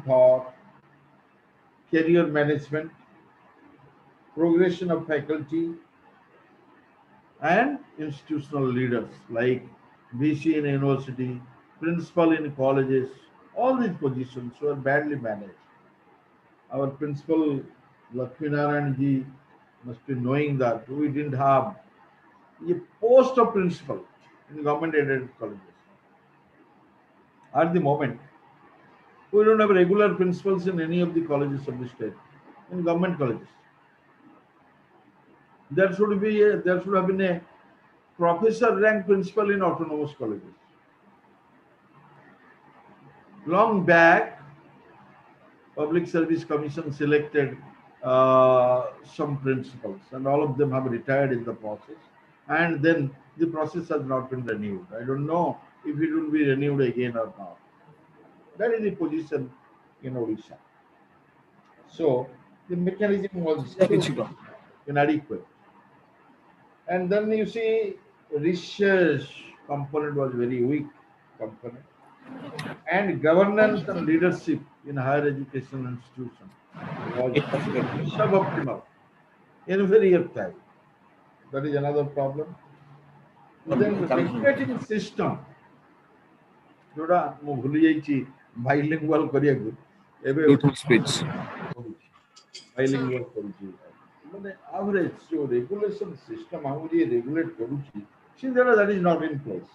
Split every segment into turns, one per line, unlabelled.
thought, career management, progression of faculty, and institutional leaders like VC in university, principal in colleges. All these positions were badly managed. Our principal Lakshmi Narayan ji must be knowing that we didn't have a post of principal in government aided colleges. At the moment, we don't have regular principals in any of the colleges of the state, in government colleges. There should have been a professor rank principal in autonomous colleges. Long back, Public Service Commission selected some principals, and all of them have retired in the process. And then the process has not been renewed. I don't know if it will be renewed again or not. That is the position in Odisha. So the mechanism was still inadequate. And then you see research component was very weak component. And governance and leadership in higher education institutions was suboptimal, inferior type. That is another problem. Then the regulating system, जोड़ा मु भूली जाइछि bilingual करियाकु एबे
speech
bilingual करूछि माने average जो regulation system आउरी regulate करूछि सिंदरा that is not in place.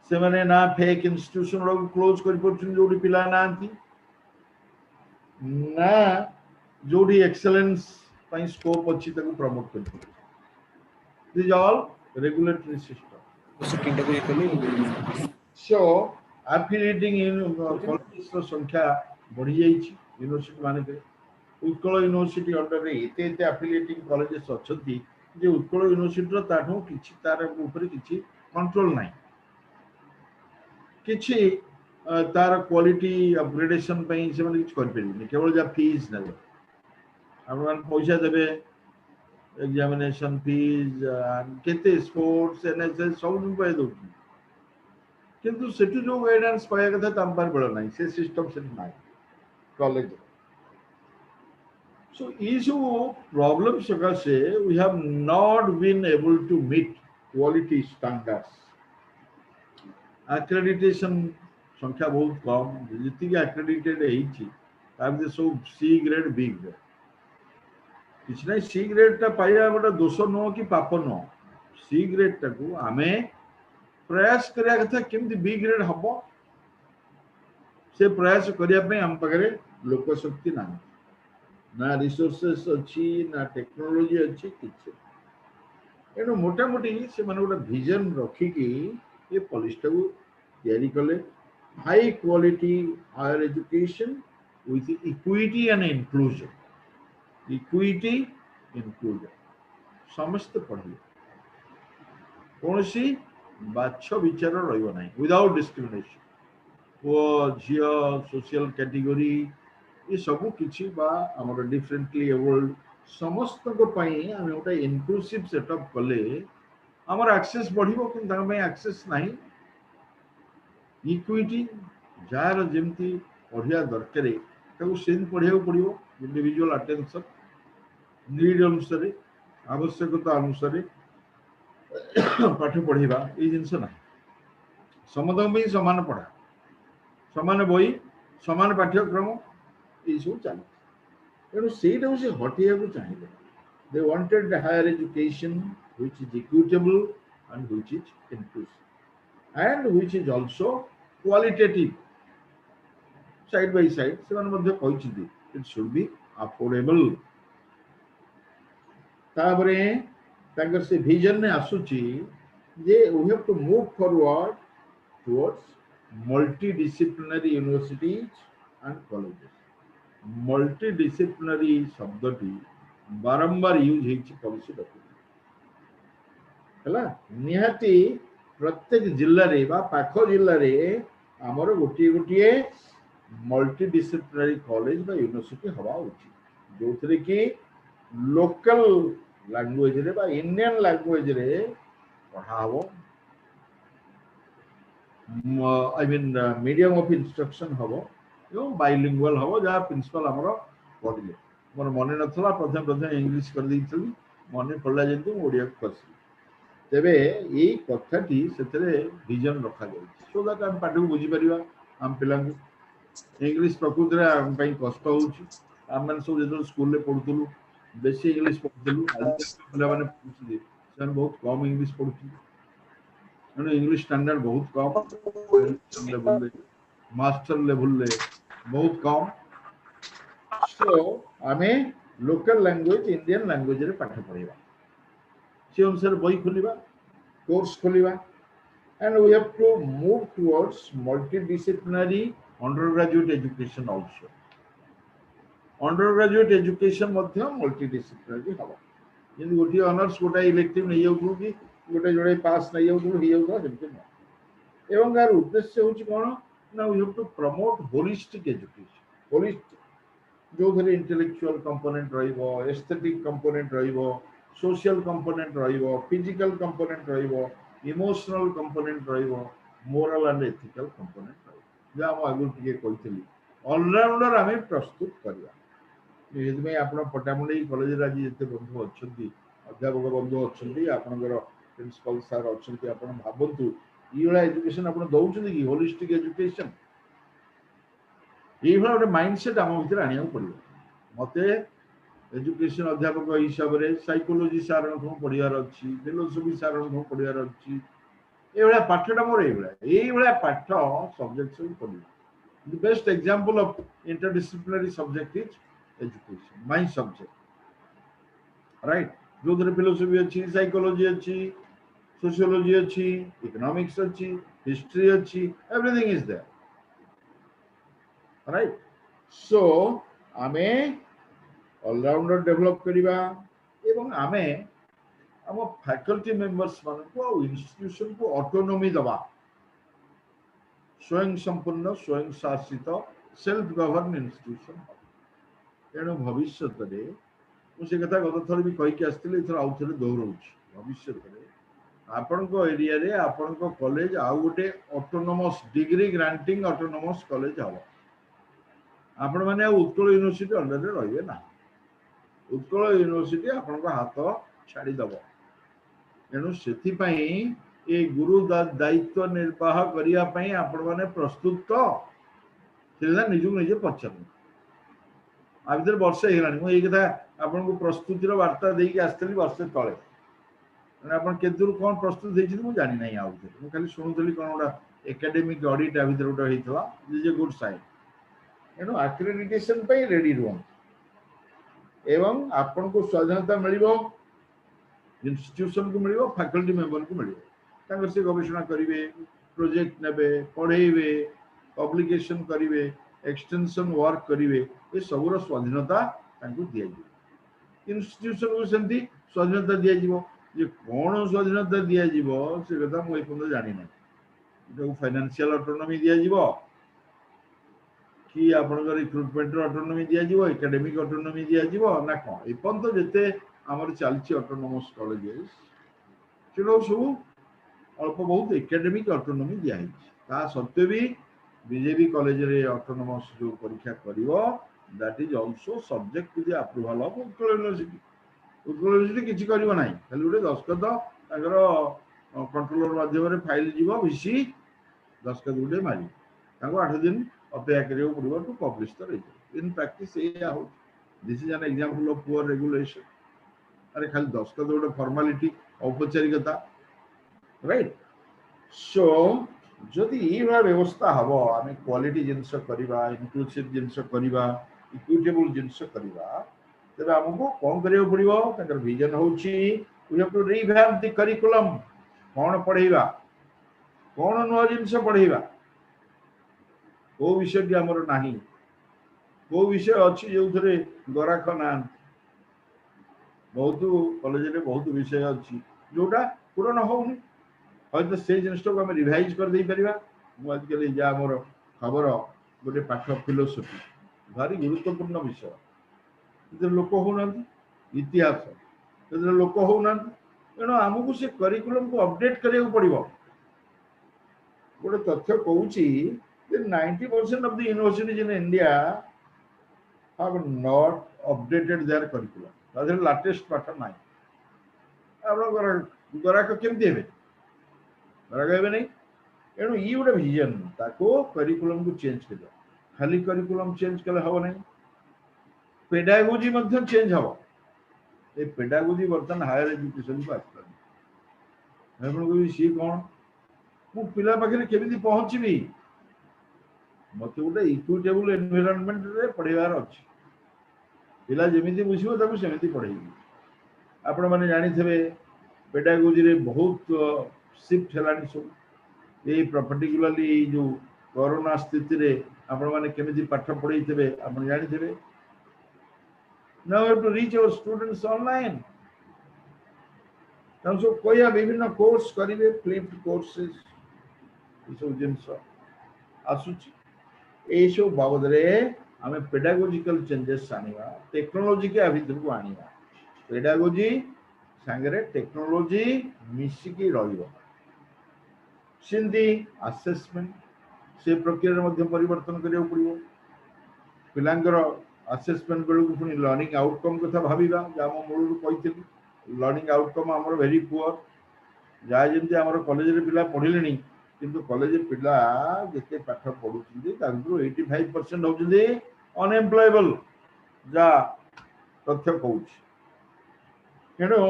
ସେମାନେ ନା fake institution रो close କରି पड़छन जोडी पिला नांती ना जोडी excellence ପାଇଁ scope अछि ताकू promote करि. This is all regulatory system. So, affiliating in colleges संख्या बढ़ी जाइछि यूनिवर्सिटी माने के उत्कल यूनिवर्सिटी अंडर रे एते affiliating colleges अछंती जे उत्कल यूनिवर्सिटी रो ताठो किछि तार ऊपर किछि कंट्रोल नाही किछि तार क्वालिटी अपग्रेडेशन पई से माने किछि कर परिबे केवल जा फीस नेबे आपण पैसा देबे examination fees and केते स्पोर्ट्स एनएसएस सब दिन पे दोछि किंतु सेठी जो गाइडेंस पाया कथा तंपर बळ नाही से सिस्टम से नाही college. So issue problem सकाशे we have not been able to meet quality standards. Accreditation संख्या बहुत कम जति के accredited हेछि तार जे सब C grade B grade किछि नै C grade ता पाइया गोटा दोष न कि पाप न C grade टाकू आमे प्रयास करिया कथा केमति B grade हबो से प्रयास करिया पे हम पकरे लोक शक्ति ना ना रिसोर्सेस अछि ना टेक्नोलॉजी अछि किछि एनो मोटा मोटी से माने गोटा विजन रखी कि ये पॉलिसी टाकू तयारी कले high quality higher education with equity and inclusion. Equity inclusion समस्त पढ़िए कौन सी बाछ विचार रहिबो नाही विदाउट डिस्क्रिमिनेशन वो झियो सोशल कैटेगरी ये सब किछि बा हमर डिफरेंटली एबल्ड समस्त को पई हम ओटा इंक्लूसिव सेटअप कले हमर एक्सेस बढ़िबो कि तार में एक्सेस नाही इक्विटी जार जेमती पढ़िया दरकारे ताको सेन पढ़िया पड़िबो इंडिविजुअल अटेंशन नीड अनुसार आवश्यकता अनुसार पाठ पढ़ा ये जिनस ना समस्त भी समान पढ़ा समान बही समान पाठ्यक्रम ये सब चल तेणु से हटिया को चाहिए they wanted higher education which is equitable and which is inclusive and which is also qualitative side by side से मध्ये कहिछि इट शुड बी अफोर्डेबल. ताबरे तांकर से विजन ने आसुची जे we have to move forward towards multidisciplinary universities and colleges. Multidisciplinary शब्दटी बारंबार यूज हेछि पॉलिसी डॉक्यूमेंट हला निहाती प्रत्येक जिल्ला रे बा पाखो जिल्ला रे हमर गोटी गोटी मल्टीडिसिप्लिनरी कॉलेज बा यूनिवर्सिटी हवा उचित जोथरे कि लोकल लैंग्वेज रे बा इंडियन लैंग्वेज रे पढ़ा हो I mean medium of instruction हबो एवं बाइलिंगुअल हम जहाँ प्रिंसिपल आमर पढ़े मोर मन ना प्रथम प्रथम इंग्लीश कर देइछली मन पड़ला जंतु ओडिया खसली तेबे यही कथाटी से विजन रखा जाए सो दैट आम पाठ को बुझी परिबा आम पिला इंग्लीश प्रकृति में आम पई कष्ट होउची आम मन सब जो स्कूल रे पढुतलु बेसी इंग्लीश पढुतलु आज पिला माने पढुची से बहुत कम इंग्लीश पढुची माने इंग्लीश स्टैंडर्ड बहुत कम लेवल ले मास्टर लेवल ले बहुत कम सो आमे लोकल लैंग्वेज इंडियन लैंग्वेज रे पाठ पढिबा से अनुसार बही खोलिबा course खोलिबा and we have to move towards multidisciplinary undergraduate education also undergraduate education madhya multidisciplinary haba Zeme गोटे ऑनर्स गोटे इलेक्टिव नहीं जाउथु कि गोटे जोड़े पास नहीं जाउथु ही जाउथु जेमि न एवं यार उद्देश्य होची कोन ना we have to promote holistic education holistic जो थरे इंटेलेक्चुअल कंपोनेंट रहिबो एस्थेटिक कंपोनेंट रहिबो सोशल कंपोनेंट रहिबो फिजिकल कंपोनेंट रहिबो इमोशनल कंपोनेंट रहिबो मोरल एंड एथिकल कंपोनेंट रहिबो जा हम आगु टिके कहितली ऑलराउंडर हमें प्रस्तुत करिया में आपण पट्टामुंडई कॉलेज आज जिते बंधु अच्छा अध्यापक बंधु अच्छा आपंकर प्रिंसिपल सार अच्छा आप भावतु ये एजुकेशन आप दौरान कि होलिस्टिक एजुकेशन ये गोटे माइंडसेट आम भर आने पड़ो मत एजुकेशन अध्यापक हिसाब से साइकोलोजी सार पढ़ार अच्छी फिलोसफी सार पढ़ार अच्छी ये पाठटा मोर ये पाठ सब्जेक्ट सब पढ़ The best example of interdisciplinary subject is education, my subject, right? जो philosophy अच्छी, psychology अच्छी, sociology अच्छी, economics अच्छी, history अच्छी, everything is there, right? So आमे all-rounder develop करिबा एवं आमे हम faculty members मानको institution को autonomy दबा स्वयं संपूर्ण स्वयं शासित सेल्फ गवर्न इंस्टीट्यूशन तेणु भविष्य मुझे कथा गत थर भी कहीकि आसती थर आउ थे दोहराऊँ भविष्य आपण एरिया रे आपण कॉलेज आउ गोटे autonomous degree granting autonomous college हम आपण मैंने उत्कल यूनिवर्सिटी अंडर रे ना उत्कल यूनिवर्सिटी आपण हाथ छाड़ीदब तेणु से ये गुरु दायित्व निर्वाह करने आपण मैंने प्रस्तुत तो निजक निजे पचार आ भर वर्षे होगा मुझे कथा आपको प्रस्तुतिर वार्ता देकी आसती वर्षे तले आप कौन प्रस्तुत मुझे जानी ना मुझे खाली शुणुली कौन गोटा एकेडेमिक ऑडिट आ भर गोटे होता इज ए गुड साइन तेणु एक्रेडिटेशन रेडी रुहतु एवं आपन को स्वाधीनता मिल इंस्टीट्यूशन को मिल फैकल्टी मेंबर को मिल से गवेषणा करेंगे प्रोजेक्ट ने पढ़ेबे पब्लिकेशन करेंगे एक्सटेंशन वर्क करेंगे ये सबूर स्वाधीनता दि इंस्टीट्यूशन को सेमती स्वाधीनता दि कौन स्वाधीनता दि से कथा मुझे जानी ना फाइनेंशियल ऑटोनॉमी दि कि आपन रिक्रुटमेंट ऑटोनॉमी दि एकेडमिक ऑटोनॉमी दि ना कौन एपर्यंत जिते आमर चलती ऑटोनोमस कॉलेजेस सब अल्प बहुत एकेडमिक ऑटोनॉमी दिखाई सत्वे भी बीजेपी कॉलेज रे ऑटोनोमस जो परीक्षा करिवो that is also subject to the approval of Utkal university किछि करिवो नाही खाली गोटे दस्खत ताकर कंट्रोलर माध्यम रे फाइल जीवो भिसी दस्खत गोटे मारी ताको 8 दिन अपेक्षा करियो पड़िबो to publish the result in practice a out this is an example of poor regulation अरे खाली दस्खत गोटे फॉर्मालिटी औपचारिकता राइट सो जदि ये व्यवस्था हम आम क्वालिटी जिनस करवा इनक्लूसिव जिनस करवा इक्विटेबल जिनस करवा तेरे आमको कौन करियो पड़िबो ताकर विजन होची we have to revamp the curriculum कौन पढ़ेबा कौन नुआ जिनस पढ़ेबा को विषय हमर नाही को विषय अछि जो थरे गराख ना बहुत कॉलेज रे बहुत विषय अछि जोटा पूर्ण होउनी हयतो से जिनिस को हम रिवाइज कर दे परिबा मु आजकल जा मोर खबर गोटे पाठ फिलोसफी भारी गुरुत्वपूर्ण विषय इधर लोक होना इतिहास इधर लोक होना तेणु आमको से करिकुलम को अपडेट करिया पड़ो गोटे तथ्य कहूँ then 90% of the universities in India have not updated their curriculum. That is the latest pattern. आप गराक केमती हेबे गराक हेबे नहीं एणु ई गोटे विजन ताको करिकुलम को चेंज कर खाली करिकुलम चेंज कले हबो नहीं पेडागोजी मध्ये चेंज हबो ए पेडागोजी बर्तन हायर एजुकेशन को आसला आपण को सी कोन मु पिला पाखरे केमिति पहुंचबी मते गोटे इक्विटेबल एनवायरनमेंट रे पढेवार अछि पिला जेमिति बुझिबो ताको सेमिति पढेबी आपण माने जानि थबे पेडागोजी रे बहुत शिफ्ट हेलानी सब ये पर्टिकुलरली जो कोरोना स्थिति रे आपण माने केमिति पाठ पढै थबे आपण जानि थबे now we have to reach our students online तम सब कोया विभिन्न कोर्स करिवे फ्लिप्ड कोर्सेस इसो जिंस आसुची ए सब बाबद रे हमें पेडागोजिकल चेंजेस आनिबा टेक्नोलॉजी के अभितर को आनिबा पेडागोजी संगरे टेक्नोलॉजी मिसी की रहिबो सिंधी असेसमेंट से प्रक्रिया मध्ये परिवर्तन करियो पड़िबो पिलांगर असेसमेंट बेलू पुनी लर्निंग आउटकम कथा भाबीबा जा हम मूलरू कहितली लर्निंग आउटकम हमर वेरी पुअर जा जेंति हमर कॉलेज रे पिला पढिलेनी किंतु कॉलेज रे पिला जते पाठ पढुछिंदी तांकु 85% होउछिंदी अनएम्प्लॉयबल जा तथ्य कहूछि केनो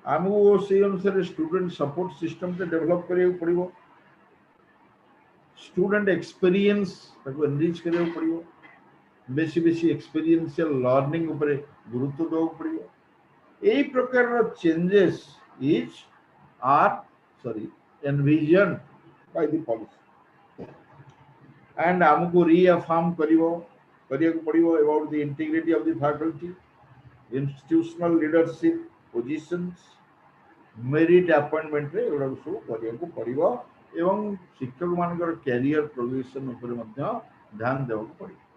आमु से अनुसार स्टूडेंट सपोर्ट सिस्टम ते डेवलप करियो पड़िबो स्टूडेंट एक्सपीरियंस ताको एनरिच करियो पड़िबो बेसी बेसी एक्सपीरियंशियल लर्निंग ऊपर गुरुत्व दो पड़िबो एई प्रकार रो changes is are sorry envision by the policy and हमको रीअफर्म करियो पड़िबो about the integrity of the faculty institutional leadership positions merit appointment रे एगुडा सब करिया को पड़िबो एवं शिक्षक मानकर कैरियर प्रोग्रेशन ऊपर मध्ये ध्यान देबो पड़िबो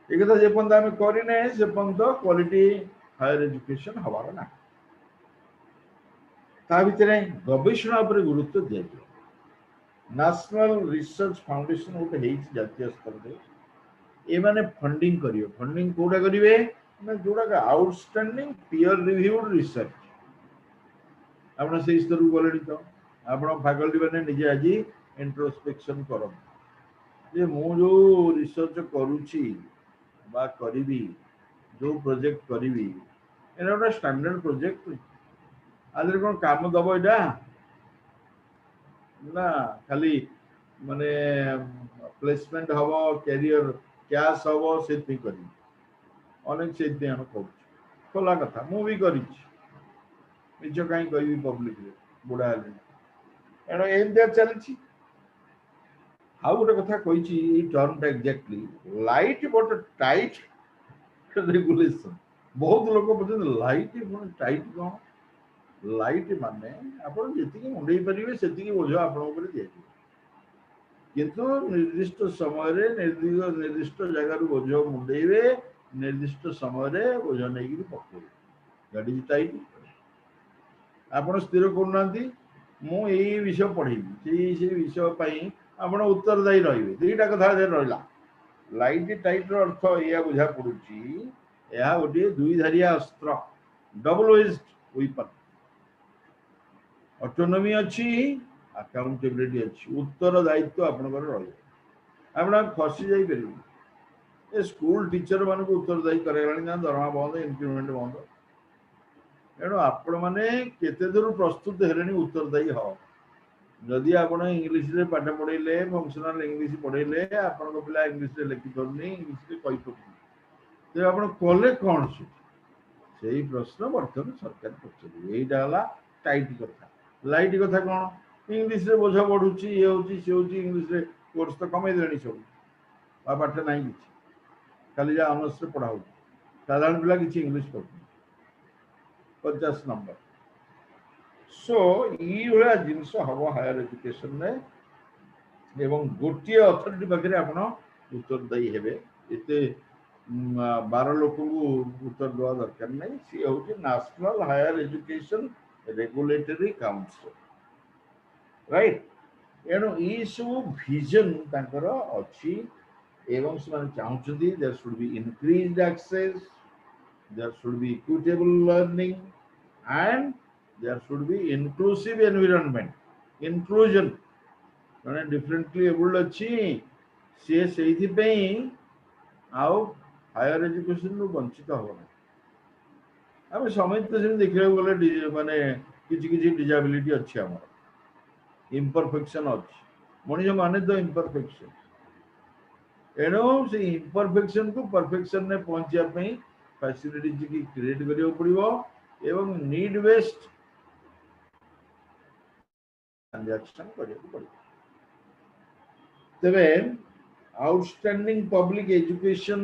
एक कथा जे पंत हम करि नै से पंत क्वालिटी हायर एजुकेशन हवार ना ता भितरे गवेषणा ऊपर गुरुत्व दिया नेशनल रिसर्च फाउंडेशन उठे हेइ जातीय स्तर रे ए माने फंडिंग करियो फंडिंग कोडा करिवे ना जोडा का आउटस्टैंडिंग पीयर रिव्यूड रिसर्च आपण से स्तर को बोलणी तो आपण फैकल्टी माने निजे आजी इंट्रोस्पेक्शन करो जे मु जो रिसर्च करूची बा करिवी जो प्रोजेक्ट करिवी एना स्टैंडर्ड प्रोजेक्ट आदर कोन काम दबो एटा ना खाली माने प्लेसमेंट हबो कैरियर कैश हबो सेति करी अनेक सेति हम कहू खोला कथा मु भी करी मिछ काई कहबी पब्लिक रे बुढ़ा एनो एम देर चलछि हाउ गोटे कथा कहिछि ई टर्म टा exactly light but tight regulation बहुत लोग बुझन लाइट बट टाइट कोन लाइट माने आपण जति के मुंडई परिबे सेति के बोझ आपण ऊपर दिए किंतु निर्दिष्ट समय रे निर्दिष्ट जगह रु बोझ मुंडईबे निर्दिष्ट समय रे बोझ नै कि पक्के गाड़ी टाइट आपण स्थिर करनांती मु एई विषय पढेबी से विषय पई आपण उत्तरदायी रहिबे दुईटा कथा जे रहिला लाइट टाइट रो अर्थ या बुझा पडुची या गोटे दुई धारिया अस्त्र डबल एज्ड वेपन ऑटोनॉमी अछि अकाउंटेबिलिटी अछि उत्तरदायित्व आपनकर रहिबे आपण फसी जाई परिबे ए स्कूल टीचर मान को उत्तरदायी करेलानी ना दरमा बंद इंक्रीमेंट बंद एणु आपण माने केते दूर प्रस्तुत हेलेनी उत्तरदायी हो जदि आपण इंग्लिश रे पाठ पढैले फंक्शनल इंग्लिश पढैले आपण को पिला इंग्लिश रे लिखि करनी इंग्लिश रे कहि पडनी ते आपण कोले कोन सेही प्रश्न वर्तमान सरकार पछे एइटा हला टाइट कथा लाइट कथा कोन इंग्लिश रे बोझ पढुची ए होची से होची इंग्लिश रे कोर्स तो कमे देनी सब आ पाठ नाही किछि खाली जा ऑनर्स रे पढाउ साधारण पिला किछि इंग्लिश पढु 50 नंबर सो ई होला जिंस हबो हायर एजुकेशन रे एवं गोटिए अथॉरिटी पाखरे आपण उत्तरदायी हेबे एते 12 लोक को उत्तर दवा दरकार नहीं सी होची national higher education regulatory council right एणु ये सब विजन तांकर अछि एवं से चाहते there should be increased access, there should be equitable learning and there should be inclusive environment inclusion माने डिफरेंटली एबल्ड अछि से सेहि पे आउ हायर एजुकेशन नु वंचित होना आम समस्त से देखा गले माने किछि किछि डिसेबिलिटी अछि हमर इम्परफेक्शन अछि मनिष माने तो इम्परफेक्शन एणु से इम्परफेक्शन को परफेक्शन ने पहुंचा फैसिलिटीज की क्रिएट करियो पड़िबो एवं नीड बेस्ड ट्रांजैक्शन करियो पड़िबो तबे outstanding public education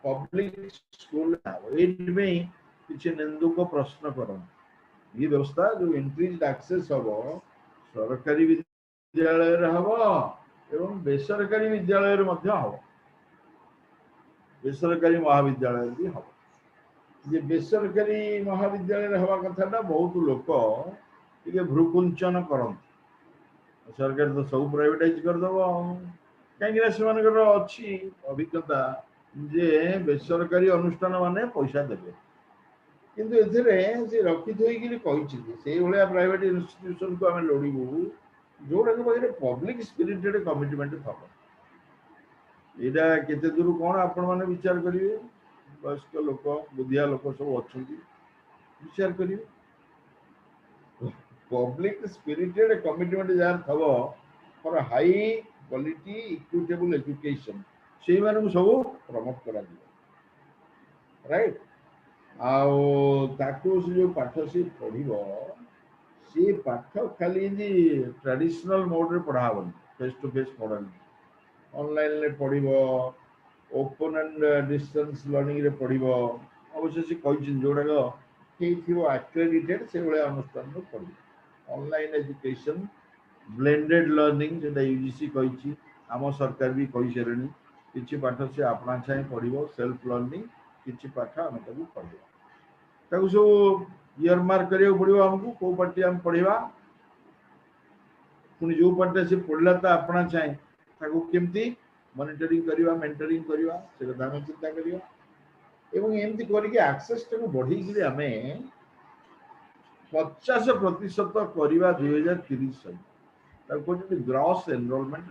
public school eight में किसी निंदु को प्रश्न करो ये व्यवस्था जो इंक्रीज एक्सेस हम सरकारी विद्यालय हम एवं बेसरकारी विद्यालय हम बेसरकारी महाविद्यालय भी हम ये बेसरकारी महाविद्यालय हवा कथा बहुत लोक टे भ्रुकुंचन करते सरकार तो सब प्राइवेटाइज करदेव कहीं अच्छी अभिज्ञता जे बेसरकारी अनुष्ठान माने पैसा देवे किंतु एथिरे से रखी थोइकिरी कहिछि से भलिया प्राइवेट इंस्टीट्यूशन को हमें लोड़िबू जोड़ा के पाखे पब्लिक स्पिरिटेड कमिटमेंट थब एटा केते दूर कोन आपण माने विचार करिवे वयस्क लोक बुद्धिया लोक सब अछंती विचार करिवे पब्लिक स्पिरिटेड कमिटमेंट जार थब for high quality equitable education से माने सब प्रमोट करा दिबो राइट आउ ताको से जो पाठ से पढ़िबो से पाठ खाली ट्रेडिशनल मोड रे पढ़ाबन फेस टू फेस पढ़ाबन ऑनलाइन रे पढ़िबो ओपन एंड डिस्टेंस लर्निंग रे पढ़िबो अवश्य से कहि जोडा गो ठीक थिबो एक्रेडिटेड से बळे अनुष्ठान रो पढ़िबो ऑनलाइन एजुकेशन ब्लेंडेड लर्निंग जेटा यूजीसी कहिछि आम सरकार भी कहि सेरणी किछि पाठ से आपना चाहे पढ़िबो सेल्फ लर्निंग किछि पाठ हम ताकू पढ़िबो ताकू सब ईयर मार्क करियो पड़िबो हमकू को पार्टी हम पढ़िबा पुनी जो पार्टी से पढ़ला ता आपना चाहे ताकू केमती मॉनिटरिंग करिवा मेंटरिंग करिवा से कथा हम चिंता करिवा एवं एमती करके एक्सेस टाकू बढ़ी कि हमें 50% करिवा 2030 ताकू ग्रॉस एनरोलमेंट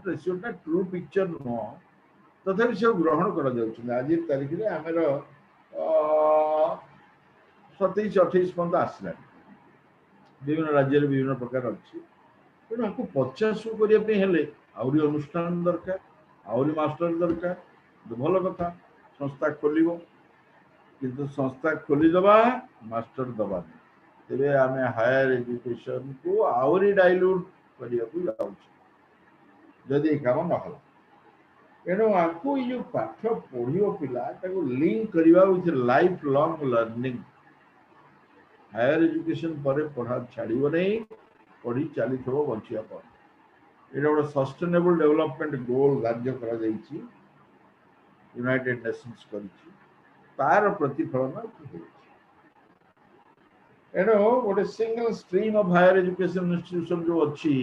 रेशियो टा ट्रू पिक्चर नो तथा से ग्रहण कर आज तारीख में आमर 27-28 पर्यटन आसला विभिन्न राज्य विभिन्न प्रकार अच्छी तेणु आपको 50 करने आहरी अनुष्ठान दरकार आहरी मास्टर दरकार भल कथा संस्था खोल किंतु संस्था खोलीदबा मास्टर दबा तेरे आम हायर एजुकेशन को आहरी डाइल्यूट करने जदि काम ना एणु आपको ये पाठ पढ़ो पिला लिंक करवा with life long learning higher education पर पढ़ा छाड़ो नहीं पढ़ी चली बचा पर ये गोटे सस्टेनेबल डेवलपमेंट गोल राज्य करा यूनाइटेड नेशंस तार प्रतिफलन एणु गोटे single stream of higher education institution जो अच्छी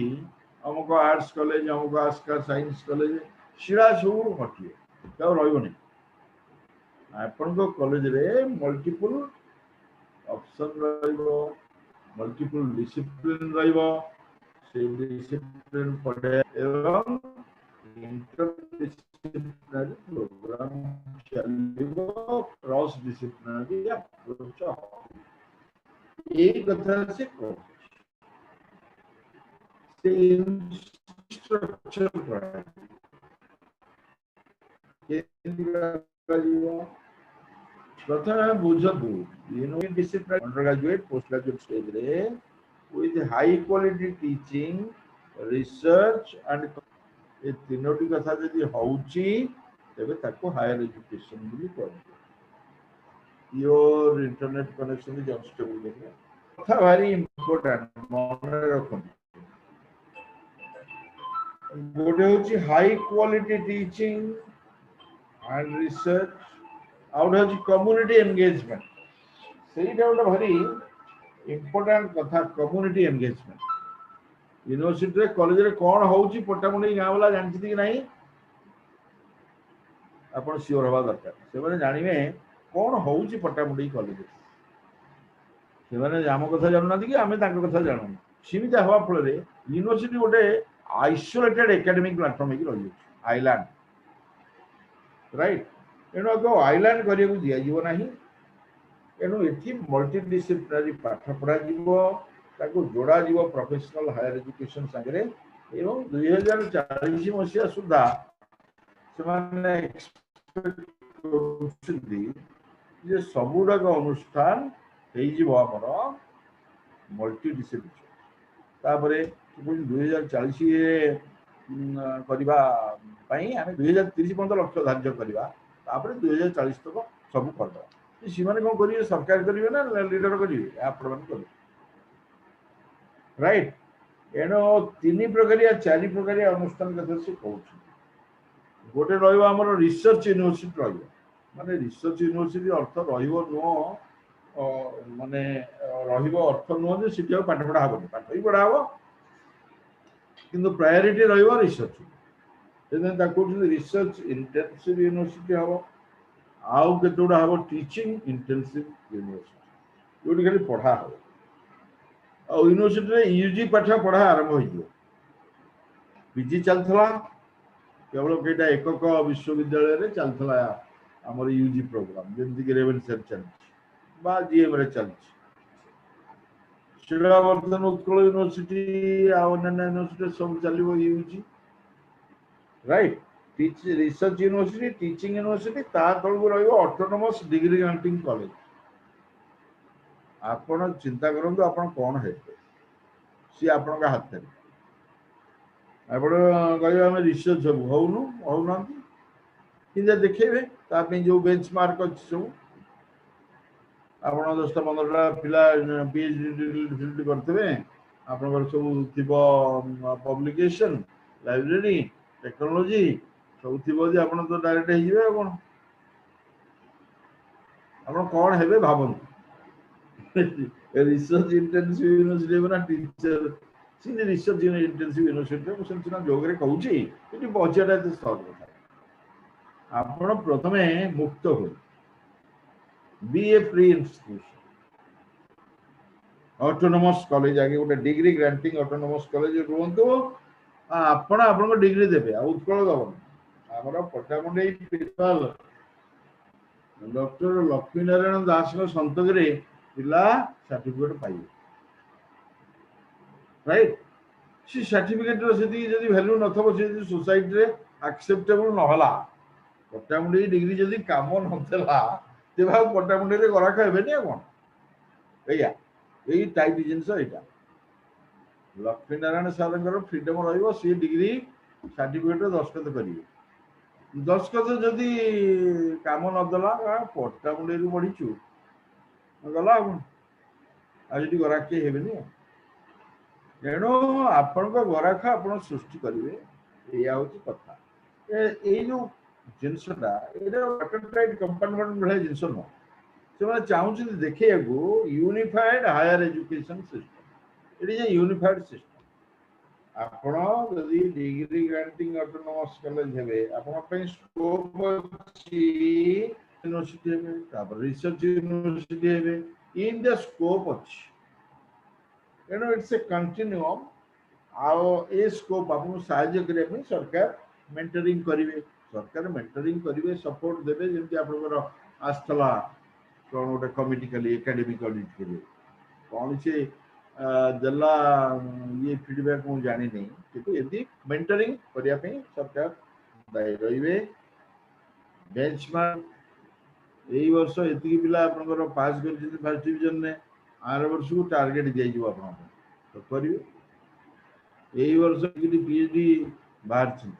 अमुक आर्ट्स कॉलेज अमुक आस्का साइंस कॉलेज शिड़ा सब हटिए रही आपण कॉलेज रे मल्टीपल ऑप्शन मल्टीपल डिसिप्लिन से डिसिप्लिन पढ़े एवं इंटरडिसिप्लिनरी प्रोग्राम चलिबो क्रॉस डिसिप्लिनरी अप्रोच एक कथा से को से स्ट्रक्चर पर प्रथम बुझबू discipline under graduate post graduate stage रे with high quality teaching research and ये तीनोटी कथा जदि होउची तबे ताको हायर एजुकेशन भी कहबो your internet connection is unstable कथा भारी इंपोर्टेंट मन रखो गोटे होची high quality teaching and research out हज कम्युनिटी एंगेजमेंट से गोटे भारी इम्पोर्टेंट कथा कम्युनिटी एंगेजमेंट यूनिवर्सिटी रे कॉलेज रे कौन होउची पट्टामुंडई गाँव वाला जानछि कि नहीं आपण सियोर हवा दरकार से माने जानिबे कौन होउची पट्टामुंडई कॉलेज से माने आम कथा जानना कि आमे तांको कथा जानू सीमित हवा फल रे यूनिवर्सिटी गोटे आइसोलेटेड एकेडमिक प्लेटफॉर्म की रही आइलैंड राइट एणु को आइलैंड करिया दिया जीव नाही एणु एठी मल्टीडिसिप्लिनरी पाठ पढ़ा जीवो ताको जोड़ा जीवो प्रोफेशनल हायर एजुकेशन संगरे एवं 2040 मसिया सुधा से माने एक्सपेक्ट करछथि जे सबुडाक अनुष्ठान हेई जीवो हमर मल्टीडिसिप्लिनरी तापरे 2040 करबा पई आमे 2030 पर्यंत लक्ष्य धार्य करबा तापरे 2040 तक सब करबा सीमाने कौन करिए सरकार करिए ना लीडर करिए आपण मान करिए राइट एनो तीन प्रकारिया चारि प्रकारिया अनुष्ठान कथा से कहूँ गोटे रहिबा हमर रिसर्च यूनिवर्सिटी रहिबा माने रिसर्च यूनिवर्सिटी अर्थ रहिबो नो माने रहिबो अर्थ नो जे सिटी पाठ पढ़ा हबो पाठ ही पढ़ा हबो किंतु प्रायोरिटी रहिबो रिसर्च एदेन ता कोठी रिसर्च इंटेंसिव यूनिवर्सिटी हबो आउ केतोडा हबो टीचिंग इंटेंसिव यूनिवर्सिटी जोटी खाली पढ़ा हबो आ यूनिवर्सिटी रे यूजी पाठ पढ़ा आरंभ हो जियो पीजी चलथला केवल केटा एकक विश्वविद्यालय रे चलथला हमर यूजी प्रोग्राम जेमति के रेवेन्सा चल बा जीएम रे चल शिला वर्धन उत्कल यूनिवर्सिटी आ अन्य यूनिवर्सिटी सब चलिबो UG right teach research university teaching university ता तळगु रहिबो ऑटोनोमस डिग्री ग्रांटिंग कॉलेज आपण चिंता करंतु आपण कोन हेते सी आपण का हाथ रे आपण कहबा हम रिसर्च सब होउनु होउनांती किंजा देखेबे ता पे जो बेंचमार्क अछि सब आपण 10 15 पिला पीएचडी फील्ड करथबे आपण सब थिबो पब्लिकेशन लाइब्रेरी टेक्नोलॉजी सब थिबो जे आपण तो डायरेक्ट हे जिवे कोन आपण कोन हेबे भाबन रिसर्च इंटेंसिव यूनिवर्सिटी बना टीचर सीधे रिसर्च इंटेंसिव यूनिवर्सिटी को सेंचना जोगरे कहूची एटी पहुंचाटा ते सहज कथा आपण प्रथमे मुक्त हो बी ए फ्री इंस्टीट्यूशन ऑटोनोमस कॉलेज आगे गोटे डिग्री ग्रांटिंग ऑटोनोमस कॉलेज रुहंतु आपण आपण को डिग्री देबे आ उत्कल दबन हमर पट्टामुंडई प्रिंसिपल डॉक्टर लक्ष्मी नारायण दास को संतक रे पिला सर्टिफिकेट पाइबे राइट सी सर्टिफिकेट रो सेती जदी वैल्यू नथबो से सोसाइटी रे एक्सेप्टेबल न होला पट्टामुंडई डिग्री जदी काम नथला तेबा पट्टामुंडई रे गरा खाइबे ने कोन भैया यही टाइप जिनस एटा लक्ष्मी नारायण सारंगर फ्रीडम रहिबो सी डिग्री सर्टिफिकेट दस्खत करिवे दस्खत जदी काम न दला पट्टामुंडई रु बढ़ीचु गला आज गराक के हेबे नि एणु आपण गराख आपण सृष्टि करिवे एया होची कथा ए जो जिनसटा एटा वाटरटाइट कंपार्टमेंट भले जिनस न से माने चाहूची देखिया को unified higher education system it is a unified system आपण यदि डिग्री ग्रांटिंग ऑटोनोमस कॉलेज हेबे आपण पे स्कोप अछि यूनिवर्सिटी हेबे तापर रिसर्च यूनिवर्सिटी हेबे इन द स्कोप अछि एनो इट्स ए कंटिन्यूअम आओ ए स्कोप आपन सहाय्य करे में सरकार मेंटरिंग करिवे सपोर्ट देबे जेंति आपनकर आस्थला कोन गोटे कमिटी कली एकेडमिक ऑडिट करिवे कोन से जल्ला ये फीडबैक मु जानि नहीं किंतु यदि मेंटरिंग करिया पे सरकार दायी रहिबे बेंचमार्क एई वर्ष एति पिला आपनकर पास कर फर्स्ट डिवीजन ने आर वर्ष को टारगेट दिया जिवो आपन तो करिवे एई वर्ष कि पीएचडी बाहर छी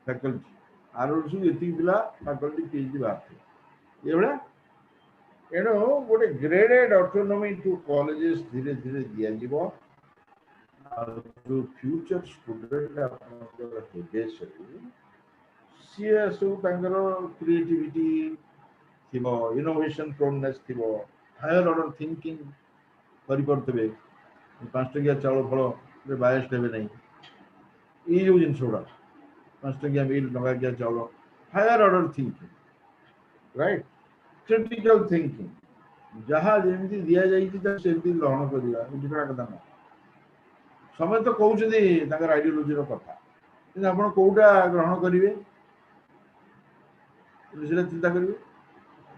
फैकल्टी आर वर्ष को एति पिला फैकल्टी पीएचडी बाहर छी एबडा एनो गोटे ग्रेडेड ऑटोनॉमी टू कॉलेजेस धीरे धीरे दिया जीवो जो फ्यूचर स्टूडेंट आपनकर हेबे सी सब तांकर क्रिएटिविटी थिबो इनोवेशन प्रोनेस थिबो हायर ऑर्डर थिंकिंग କରିପାରୁଥିବେ 5 टंकिया चाउल फल बायस हेबे नहीं ये जो जिन गुड़ा 5 टंकिया मिल टंकिया चाउल higher order thinking right critical thinking जहाँ जमी दि जाती ग्रहण करवा बुझा कथा ना समय तो कहते आइडियोलोजी कथा कि आप कौटा ग्रहण करेंगे चिंता करेंगे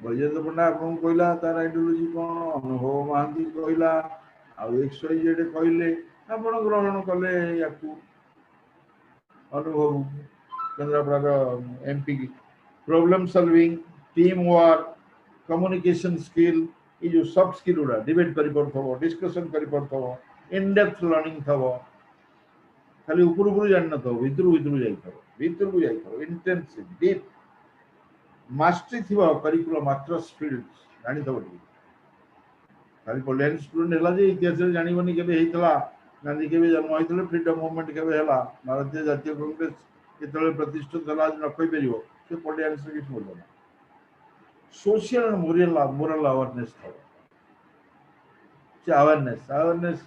बैजयंत पंडा आपको कहला तार आइडियोलोजी कौन अनुभव महांती कहला आईजेड कहले आप ग्रहण कले या अनुभव Kendrapara MP problem solving team work communication skill ये जो सॉफ्ट स्किल गुड़ा डिबेट कर डिस्कशन कर इन डेप्थ लर्निंग थव खाली ऊपर ऊपर जान न भितर भितर को जाइए इंटेंसिव डीप मास्टरी थी करिकुलम मात्र स्पीड जानी खाली पॉलिटिकल स्टूडेंट है इतिहास जानवनी के गांधी के जन्म होते फ्रीडम मूवमेंट के भारतीय जातीय कांग्रेस के प्रतिष्ठित है आज नकईपर से पॉलिटिक्स किसी मूल्य ना सोशल एंड मोरल अवेयरनेस था अवेयरनेस अवेयरनेस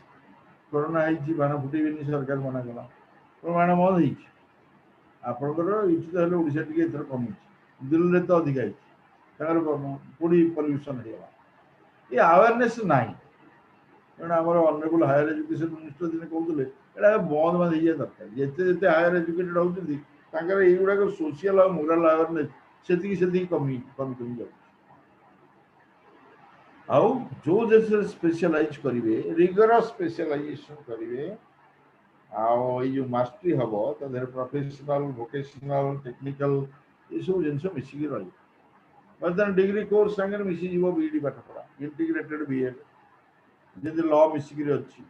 कोरोना है बाण फुटेबी सरकार मना कला बाण बंद होपर इच्छित ओडिशा टी कमी दिल्ली तो अधिका पुणी पल्यूसन है ये अवेयरनेस ना तेणु आम ऑनरेबल हायर एजुकेशन मिनिस्टर दिन कहते हैं बंद बंद हो दरकार जिते हायर एजुकेटेड होती युवा सोशल और मोराल अवेयरनेस से कमी कमी कमी जाए आउ जो देश स्पेशलाइज करेंगे रिगरस स्पेशलाइजेशन करेंगे आउ ये मास्टरी हम तर प्रोफेशनल वोकेशनल टेक्निकल ये सब जिन मिसिकी रही बर्तमान डिग्री कोर्स सागर मिसीज बीडी पाठ पढ़ा इंटीग्रेटेड बीएड जब लॉ मिसिकी अच्छी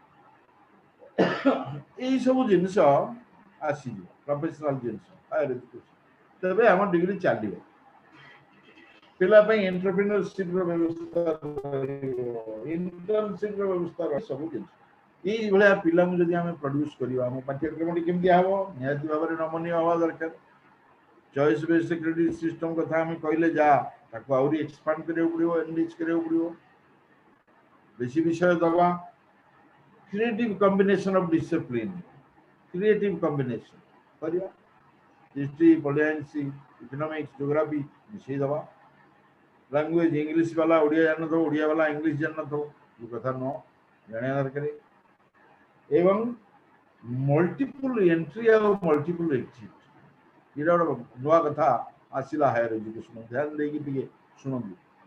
यही सब जिनस आसी प्रोफेशनल जिन हायर एजुकेशन तेज आम डिग्री चलो पिला एंटरप्रेन्योरशिप व्यवस्था इंटर्नशिप व्यवस्था सब जिन ये भाया पिला जब आम प्रोड्यूस करवा पाठ्यक्रम केमती हम निहती भाव में नमनीय हवा दरकार चॉइस बेस्ड क्रेडिट सिस्टम कथा आम कहले जा आहरी एक्सपांड करा पड़ो एनरिच करा पड़ो बेसी विषय दवा creative combination of discipline creative combination करवा हिस्ट्री पॉलिटिक्स इकोनॉमिक्स ज्योग्राफी मिसई दवा लैंग्वेज इंग्लिश वाला ओडिया जान तो ओडिया वाला इंग्लिश जान तो ये कथा न जाना दरकार एवं मल्टीपल एंट्री और मल्टीपल एग्जिट ये नुआ कथा आसला हायर एजुकेशन ध्यान देकी शुणु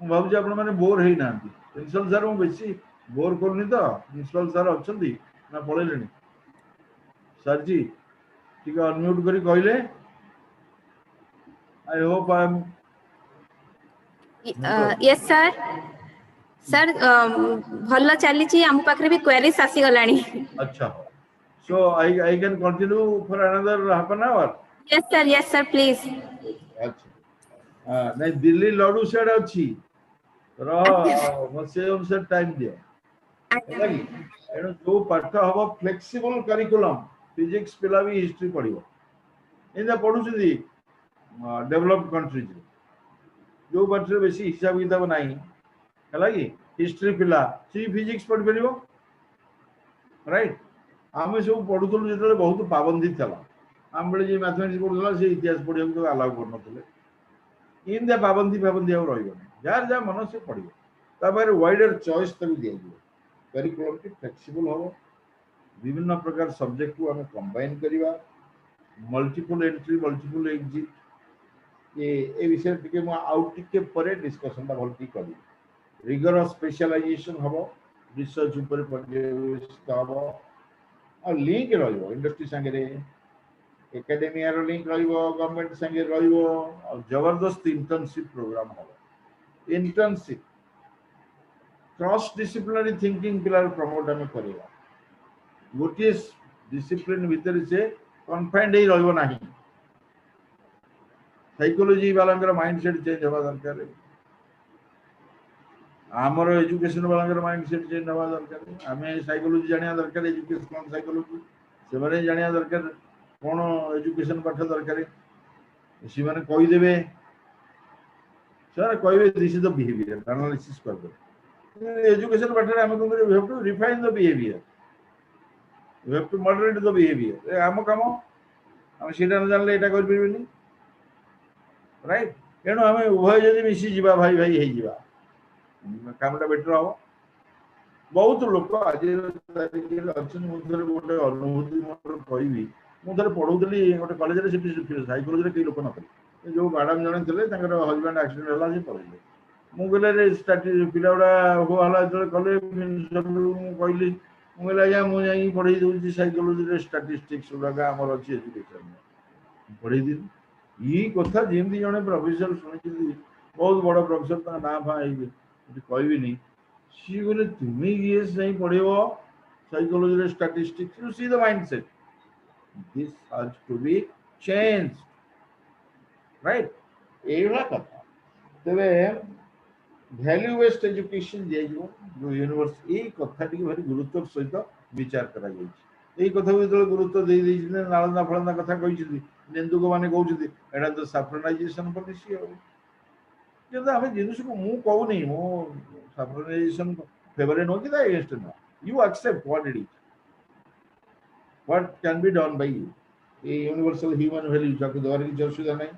भावी आप बोर होना प्रिंसिपल सार मुझे बेसी बोर करनी तो प्रिंसिपल सार अच्छा ना पलैले सर जी टी अनम्यूट कर कहले I hope I am
yes sir sir भल चली आम पाखे भी क्वेरीज आसी गलानी
अच्छा so I can continue for another half an hour
yes sir please
अच्छा नहीं दिल्ली लडू सेड अच्छी से अनुसार टाइम दियो जो पाठ हम फ्लेक्सिबल करिकुलम फिजिक्स पिला भी हिस्ट्री पढ़ो इन पढ़ुं डेवलप्ड कंट्रीज जो पाठ बेसी हिसाब किताब ना है कि हिस्ट्री पिला सी फिजिक्स पढ़ी पार राइट आम सब पढ़ुलु जो बहुत पाबंदी था आम बेले मैथमेटिक्स पढ़ुला से इतिहास पढ़ा तो अलाउ कर इन पाबंदी फाबंदी आगे रही जार जहाँ मन से पढ़ो वाइडर चॉइस तक दि करिकुलम फ्लेक्सिबल हम विभिन्न प्रकार सब्जेक्ट को आम कंबाइन करवा मल्टीपल एंट्री मल्टीपल एग्जिट ये विषय टी आउ टे डिस्कसन भल करी रिगर स्पेशलाइजेशन हम रिसर्च पर्यवेसित हम और लिंक इंडस्ट्री सांगे एकेडेमिया लिंक गवर्नमेंट सांगे जबरदस्त इंटर्नशिप प्रोग्राम हम इंटर्नशिप क्रॉस डिसिप्लिनरी थिंकिंग पिलार प्रमोट आम करवा गोटे डिसिप्लिन भितर से कन्फाइंड हो रही साइकोलॉजी वाला माइंडसेट चेंज हवा दरकार आमर एजुकेशन वाला माइंडसेट चेंज हवा दरकार आम साइकोलॉजी जाना दरकार एजुकेशनल साइकोलॉजी से जाना दरकार कौन एजुकेशन पाठ दरकार सी मैंने कहीदेवे से कहे this is the behaviour analysis करदे एजुकेशन बाटे आम कौन we have to refine the behaviour, we have to moderate the behaviour. आम काम आम सीटा न जानले एटा कर परबेनी, राइट। तेणु आम उभय जदि मिसी जीवा भाई भाई हे जीवा कामटा बेटर हम। बहुत लोक आज गोटे अनुभूति मोर कहबी, मुझे पढ़ुली गोटे कॉलेज साइकोलोजी कई लोक नकली, जो मैडम जड़े थे हजबैंड एक्सीडेंट है सी पढ़े मुझे पिला गुड़ा हो हला जो कले कहली मुझे आज्ञा मुझे पढ़े दूसरी साइकोलोजी स्टाटिस्टिक्स गुड़ा आमर अच्छी एजुकेशन पढ़े दिन ये कथा जमी जड़े प्रोफेसर शुणी बहुत बड़ प्रोफेसर ना फा कहबी सी बोले तुम्हें ये नहीं पढ़ेब psychology statistics, you see the mindset, this has to be changed, right. यही कथा तेरे वैल्यू बेस्ड एजुकेशन दिया जो यूनिवर्सिटी ये कथा टी भारी गुरुत्व सहित विचार करा यही कथा को जो गुरुत्व दे नालंदा फलंदा कथा कही निंदुक मैंने कहते एटा तो सैफ्रनाइजेशन पॉलिसी आम जिन को मुझे कहूनी मो सैफ्रनाइजेशन फेवरेट नो कि against no, you accept what it is, what can be done by you. ये यूनिवर्सल ह्यूमन वैल्यू जाको दवार की असुविधा नहीं,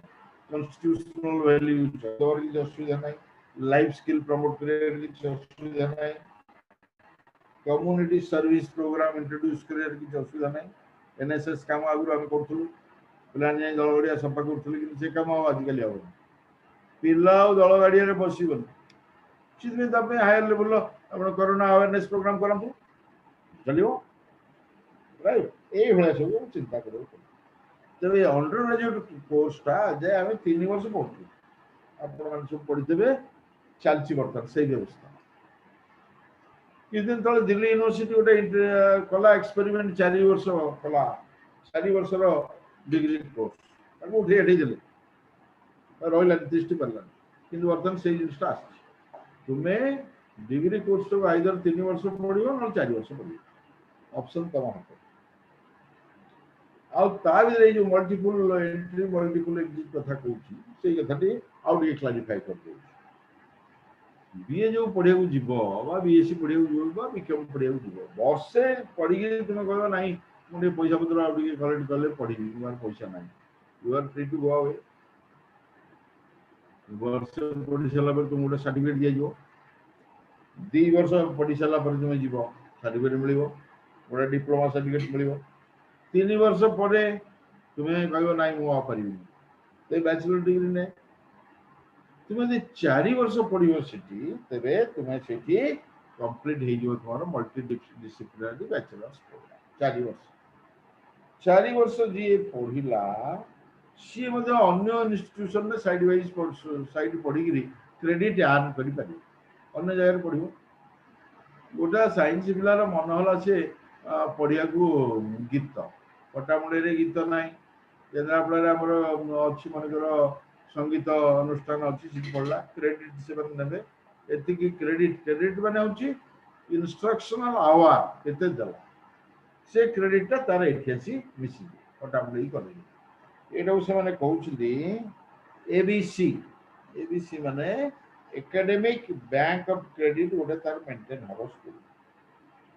कॉन्स्टिट्यूशनल वैल्यू दवार की असुविधा नहीं, लाइफ स्किल प्रमोट करने की असुविधा नहीं, कम्युनिटी सर्विस प्रोग्राम इंट्रोड्यूस करने की असुविधा नहीं। एनएसएस काम आगु आम करूँ पे जाए दल गाड़िया सफा करूँ कि से कम आजिकल हम पिला दल गाड़िया बसबन से higher level corona awareness programme करूँ चलो, राइट। ये भाया सब चिंता कर तेज अंडर ग्रेजुएट कोर्सटा जे आम 3 वर्ष पढ़ू आप सब पढ़ी चलती बर्तमान से व्यवस्था। किस दिन तले दिल्ली यूनिवर्सिटी गोटे कला एक्सपेरिमेंट 4 वर्ष कला 4 वर्षर डिग्री कोर्स उठे देले रहा दृष्टि पारा कि बर्तमान से जिनसा आ तुम्हें डिग्री कोर्स को आइदर 3 वर्ष पढ़ो ना 4 वर्ष पढ़ो ऑप्शन तुम हाथ आगे जो मल्टीपल एंट्री मल्टीपल एग्जिट कथा कहूँ से कथाटी आगे क्लारिफाई कर दूँ। बीए जो पढ़िया जीव बीएससी पढ़िया जीव बीकम पढ़िया जीव वर्षे पढ़ी तुम कह ना मुझे पैसा पत्र आगे कलेक्ट कले पढ़ी तुम्हारे पैसा ना you are free to go away वर्ष पढ़ी सारा तुम गोटे सर्टिफिकेट दिज्व 2 वर्ष पढ़ी सारा तुम्हें जीव सर्टिफिकेट मिल गोटे डिप्लोमा सर्टिफिकेट मिल 3 वर्ष पर तुम्हें कह ना मुझे तो बैचलर डिग्री ने तुम्हें 4 वर्ष पढ़ो सीटी तेरे तुम्हें सीटी कंप्लीट हो तुम मल्टी डिसिप्लिनरी बैचलर्स प्रोग्राम 4 वर्ष जी पढ़ला सी अन्य इंस्टीट्यूशन में साइड वाइज साइड पढ़ी क्रेडिट आर्न कर अन्य जगह पढ़ो गोटा साइंस पिलार मन है सी पढ़िया गीत पट्टामुंडे गीत ना केन्द्रापड़ा आमर अच्छी मनकर संगीत अनुष्ठान अच्छी पढ़ला क्रेडिट से ने एति क्रेडिट क्रेडिट माने होची इंस्ट्रक्शनल आवर केते दला से क्रेडिट तार एठी मिसी पट्टामुंडे कर एटा से माने कहउछली एबीसी एबीसी माने एकेडमिक बैंक ऑफ क्रेडिट गोटे तार मेंटेन हबो स्कूल,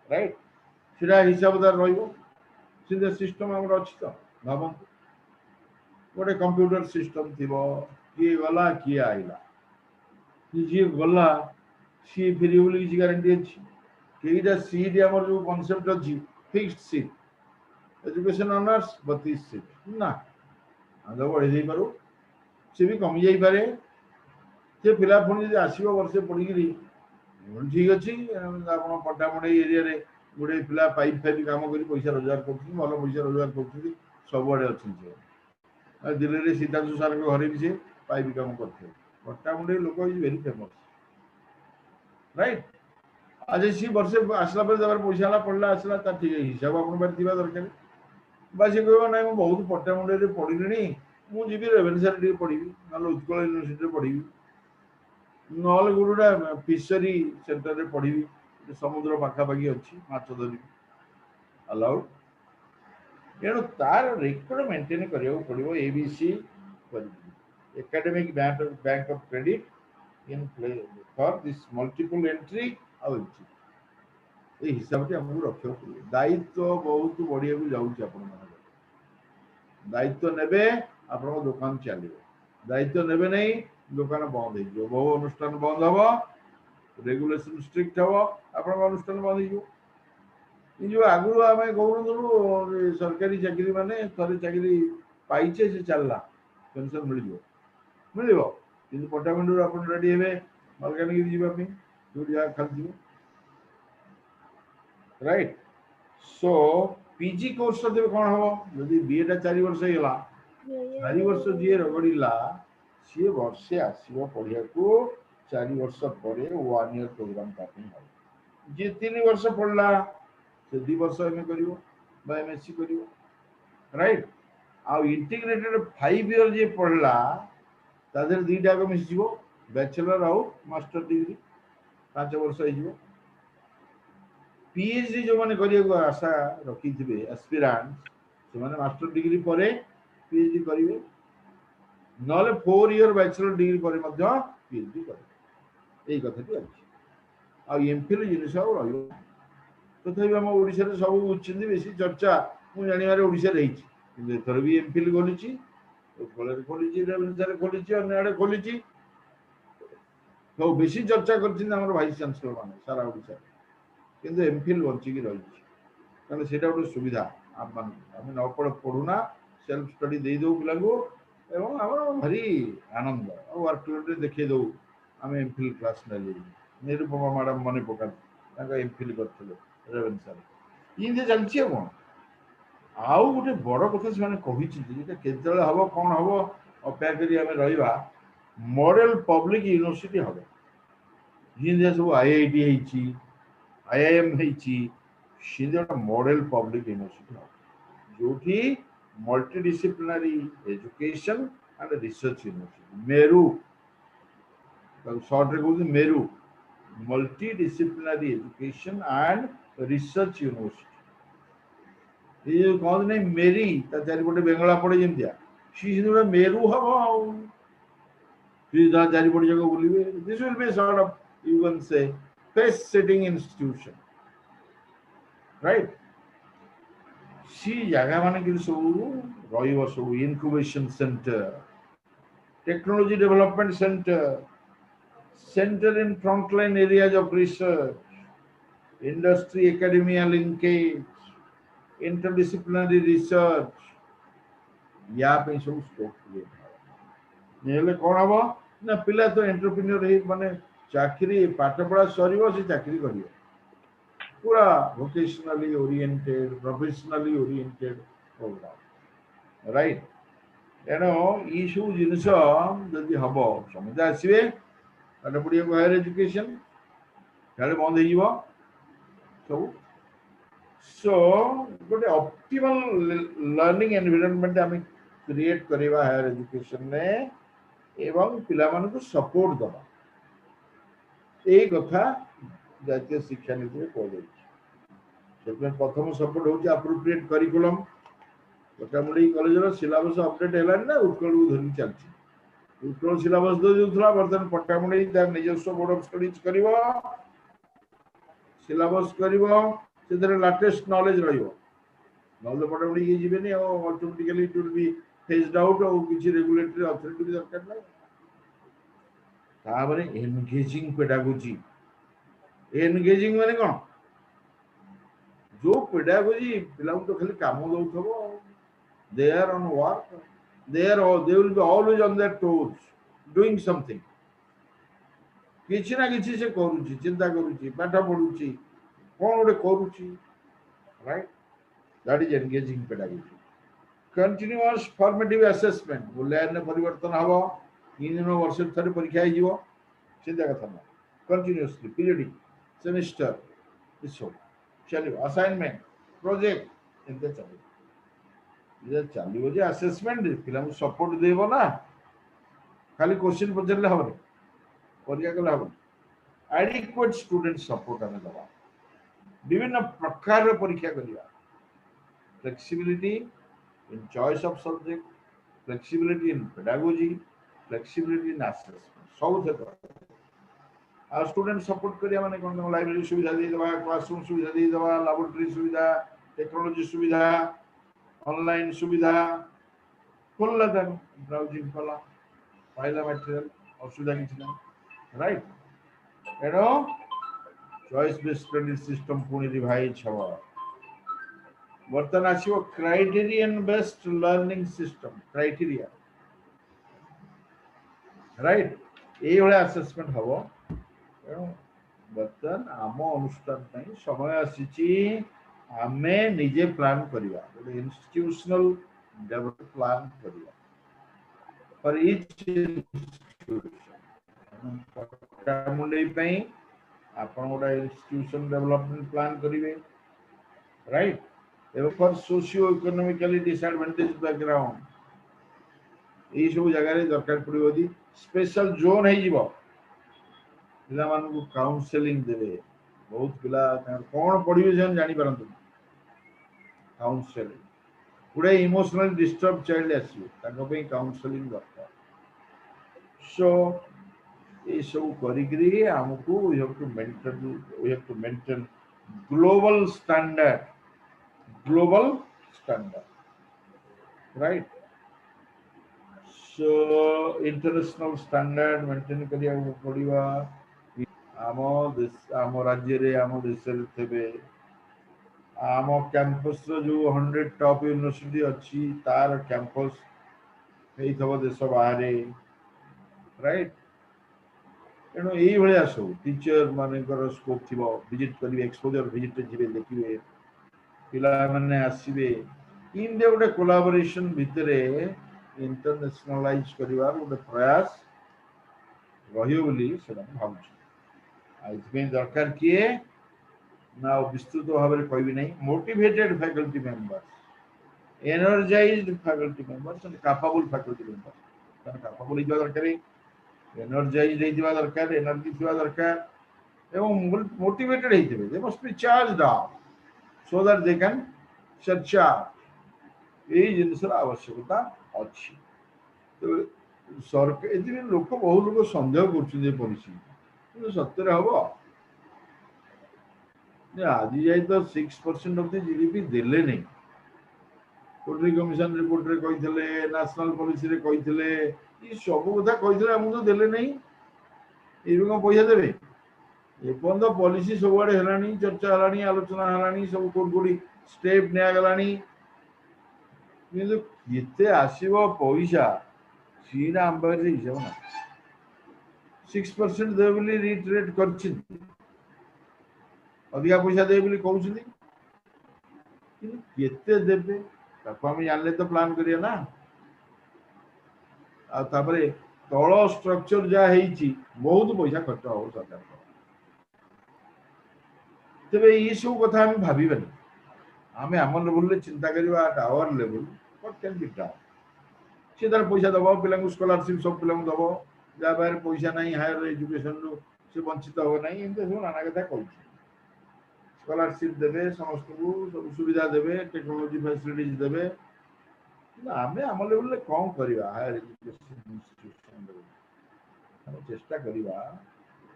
राइट। सीधा हिसाबदार रहिबो सीधा सिस्टम हमर अछि तो भाबन गोटे कंप्यूटर सिस्टम थी किए गला किए आईला जी गला सी फेर बोली किसी गारंटी अच्छी कईटा सीट आम जो कनसेप्ट अच्छी fixed seat education honours 32 seat ना आगे बढ़े दे पारू सी भी कमी जाई पारे से पिला पुणी जब आसो वर्षे पढ़ी ठीक अच्छे आप पट्टामुंडे एरिया रे गोटे पिला पाइप फाइप कम कर पैसा रोजगार कर भल पैसा रोजगार कर सबुआड़े अच्छे दिल्ली में सीतांशु सार घरे भी सी पाइप कम करते पट्टामुंडे लोक इज वेरी फेमस, राइट। आज सी वर्षे आसला पैसा पढ़ला आसला ठीक हिसाब आप दरकार बा सी कह ना बहुत पट्टामुंडे पढ़ी मुझे रेभेन्सा पढ़ी ना उत्कल यूनिवर्सिटी पढ़ी ना गोटा फिशरी सेंटर में पढ़ी समुद्र पाखापाखि अच्छी माछ धरी अलाउड तेणु तार रेकर्ड मेंटेन करिया पड़ो ABC academic bank of credit in for this multiple entry ये हिसाब से हमको रखा पड़े दायित्व बहुत बढ़िया को जाऊँच आप दायित्व ने आप दुकान चलो दायित्व ने नहीं दुकान बंद हो बहु अनुष्ठान बंद हम रेगुलेशन स्ट्रिक्ट हम आप अनुष्ठान बंद हो जो आगु आम कहूँ सरकारी चाकरी माने थे चाकरी पाइचे से चलला पेंशन मिल कि पट्टामुंडी आप रेडी हे मलकानगिरी जावाई जो जहाँ खाली राइट सो पीजी कोर्स देवे कौन हम जदि बीएटा 4 वर्ष होगा 4 वर्ष जी रगड़ा सी वर्षे आसो पढ़िया को 4 वर्ष पर 1 ईयर प्रोग्राम जी 3 वर्ष पढ़ला से 2 वर्ष एमए कर एमएससी कर राइट आउ इंटीग्रेटेड 5 ईयर जी पढ़ला तादेर दुईटा मिशिज बैचलर आउ मास्टर डिग्री 5 वर्ष हो पीएचडी जो मैंने करने को आशा रखी थे एस्पिरेंट्स से माने मास्टर डिग्री पर पीएचडी करेंगे ना 4 ईयर बैचलर डिग्री पर पीएचडी करेंगे यही कथाटी अच्छी एमफिल जिनस तथापि आम ओडिशा रे सब बुझुछन्ती बेसी चर्चा मु जानिबारे ओडिशा रे रही एथर भी एमफिल खोली उत्कल खोली रेवेन्सा खोली अन्य आड़े खोली तो बेसी चर्चा कर भाइस चांसलर मैंने सारा ओडिशा किंतु एमफिल बचिकी रही कारण से गोटे सुविधा आम न पढ़ुना सेल्फ स्टडी दे दो पिला एवं आम भारी आनंद वर्कलोड देखे दो आम एमफिल क्लास ना निरुपमा मैडम मन पका एमफिल करते रेवेन्सा ये चलती कौन आउ गोटे बड़ कथा से केतले हम कौन हम अपेक्षा करें रहा मॉडल पब्लिक यूनिवर्सिटी हम जी सब आईआईटी आईआईएम गोटे मॉडल पब्लिक यूनिवर्सिटी हम जो multidisciplinary education and research university Meru short रे कहते Meru multidisciplinary education and research university ये जो कहते नहीं मेरी चारिपटे बेंगला पड़े जमी सी मेरू हम चारिपटे जगह बुले this will be sort of you can say face setting institution right सी जगह मान सब सब incubation centre technology development centre in frontline areas of research industry academia linkage interdisciplinary research या सब स्कोप क्रिएट कौन हम ना पिला तो एंटरप्रेन्योर माने चाकरी पाठ पढ़ा सर से चाकरी कर पूरा vocationally oriented professionally oriented program right तेणु ये सब जिनस जदि हम समझे आसवे पाठ पढ़िया हायर एजुकेशन क्या बंद हो सब सो गोटे ऑप्टिमल लर्निंग एनवायरनमेंट आम क्रिएट करवा हायर एजुकेशन ने एवं पिला मानक सपोर्ट दबा यही कथा जातीय शिक्षा नीति में कह प्रथम सपोर्ट हूँ appropriate curriculum Pattamundai college syllabus update है ना उत्कल को धरिक चलती उत्कल सिलेबस दे दूसरा बर्तमान पट्टामुंडी तार निजस्व बोर्ड ऑफ स्टडीज कर सिलेबस कर लेटेस्ट नॉलेज रहिबो नॉलेज पट्टामुंडी ये जीवेनी automatically it will be phased out और किसी रेगुलेटरी अथॉरिटी भी दरकार ना ताबरे एंगेजिंग पेडागोजी एंगेजिंग माने कोन जो पेडागोजी पिला तो खाली काम दउथबो they are on work they will be always on their toes doing something किछि ना किछि से करूची चिंता करूची पाठ पढुची कोन ओडे करूची right that is engaging pedagogy continuous formative assessment मूल्यांकन परिवर्तन हबो 3 वर्ष थरे परीक्षा हो चिंता कथा ना कंटिन्यूअसली पीरियडिक सेमेस्टर इसो चलो असाइनमेंट प्रोजेक्ट एंते चलो ये चलियो जे असेसमेंट पिला सपोर्ट देबो ना खाली क्वेश्चन पचरले हबो परीक्षा कले हबो एडिक्वेट स्टूडेंट सपोर्ट आने दबा विभिन्न प्रकार परीक्षा करिया flexibility in choice of subject, flexibility in pedagogy, flexibility in assessment. सब थे आ स्टूडेंट सपोर्ट करिया माने कोन लाइब्रेरी सुविधा दे दवा, क्लासरूम सुविधा दे दवा, लैबोरेटरी सुविधा, टेक्नोलॉजी सुविधा, ऑनलाइन सुविधा खोलला था ब्राउजिंग कला पाइला मटेरियल असुविधा किछ ना राइट एनो चॉइस बेस्ड क्रेडिट सिस्टम पुणी रिवाइज हवा बर्तन आसीबो criterion based learning system criteria right ए वाला असेसमेंट हबो एनो बर्तन आम अनुष्ठान पई समय आसीची आमे निजे प्लान करिया इंस्टीट्यूशनल डेवलप प्लान करिया for each institution Pattamundai ପାଇଁ ଆପଣ ଗୋଟେ institution development plan କରିବେ right ଏବଂ for socio economically disadvantaged background ଏଇ ସବୁ ଜାଗାରେ ଦରକାର ପଡ଼ିବ ଯଦି ସ୍ପେଶାଲ ଜୋନ୍ ହେଇଯିବ ପିଲାମାନଙ୍କୁ କାଉନସେଲିଂ ଦେବେ ବହୁତ ପିଲା କ'ଣ ପଢ଼ିବେ ସେମାନେ ଜାଣିପାରନ୍ତିନି କାଉନସେଲିଂ ଗୋଟେ ଇମୋସନାଲି ଡିଷ୍ଟର୍ବ ଚାଇଲ୍ଡ ଆସିବେ ତାଙ୍କ ପାଇଁ କାଉନସେଲିଂ ଦରକାର so ये सब करिकरी हमको we have to maintain global standard right so international standard maintain करिया पड़िबा आम राज्य रे आम देश रे थेबे आम कैंपस रो जो 100 टॉप यूनिवर्सिटी अच्छी तार कैंपस हेई थबो देश बाहरे राइट एणु यही भाया सब टीचर मानकर स्कोप थी विजिट करेंगे एक्सपोजर विजिट जी देखिए पिला माने आसवे इन गोटे कोलाबोरेशन भितर इंटरनेशनलाइज करवार गोटे प्रयास रही भाई दरकार किए ना विस्तृत भाव में कहबी नहीं motivated faculty members energised faculty members and capable faculty members capable होइबा दरकार एनर्जाइज्ड होइबा दरकार एनर्जी थिबा दरकार एवं मोटिवेटेड होइथिबे they must be charged up so that they can surcharge ए जिनसर आवश्यकता अछि तो सरकार एथि लोक बहुत लोक संदेह करछु जे पॉलिसी तो सत्य हबो आज जाए तो 6% ऑफ द जीडीपी देले नहीं कोर्टरी कमिशन रिपोर्ट रे कहिथले नेशनल पॉलिसी रे कहिथले ई सब कथा कहिथले हम तो देले नहीं ए को पैसा देबे ए बंद पॉलिसी सब आडे हलानी चर्चा हलानी आलोचना हलानी सब कोट कोडी स्टेप ने गलानी किंतु केते आसीबो पैसा सीना अंबर रे हिसाब ना 6% दे बोली रिट्रेट करछिन अधिका पैसा दे बोली कहउछिन किंतु केते देबे ताको हम जानले तो प्लान करिया ना आ तापरे तळ स्ट्रक्चर जा हेची बहुत पैसा खर्च हो सरकार तबे ई सब कथा हम भाबिबनी आमे हमन लेवल ले चिंता करिवा at our level what can be done सीधा पैसा दबो पिला को स्कॉलरशिप सब पिला को दबो जा बाहर पैसा नहीं हायर एजुकेशन रो से वंचित हो नहीं एंते सब नाना कथा कहू स्कॉलरशिप देबे समस्त को सब सुविधा देबे टेक्नोलॉजी फैसिलिटीज देबे आमे हम लेवल ले कौन करिवा हायर एजुकेशन इंस्टीट्यूशन हम चेष्टा करिवा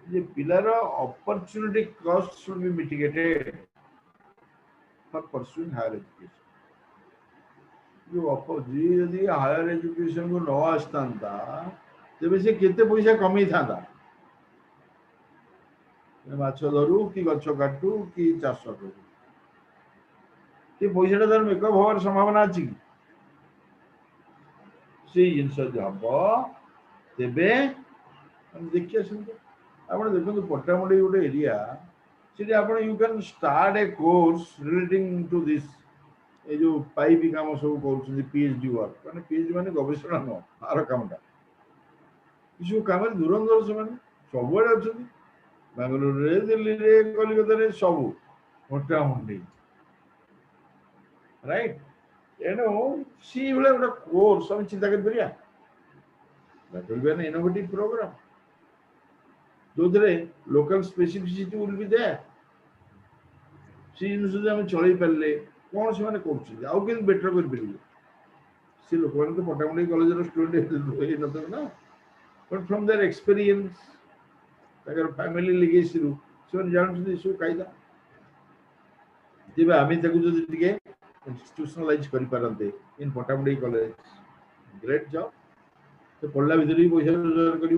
जे पिलार opportunity cost should be mitigated for pursuing higher education जो जी यदि हायर एजुकेशन को न आसता तेज से केते पैसा कमी था माछ धरू कि गछ काटू कि चाष करू ये पैसा तार मेकअप हवार संभावना अच्छी से जिनस हम तेबे देखिए आप देखो पट्टामुंडई गोटे एरिया से you can start a course relating to this ये जो पाइप काम सब कर पीएचडी वर्क मैंने पीएचडी माने गवेषणा न आर कामटा सब कम धुरंधर से सब अच्छा बेंगलोर रे दिल्ली रे कलिकता रे सब मोटामुंडी राइट एनो सी भले गोटे कोर्स हम चिंता कर परिया that will be an innovative program जो local specificity will be there सी जिन हम चल पारे कौन से मैंने कर बेटर कर सी लोक मैंने तो पट्टामुंडई कॉलेज स्टूडेंट ना but from their experience family legacy रु से जानते सब कायदा तेज आम इंस्टीट्यूशनलाइज करते इन पट्टामुंडई कॉलेज ग्रेट जॉब तो पढ़ला भर भी पैसा रोजगार कर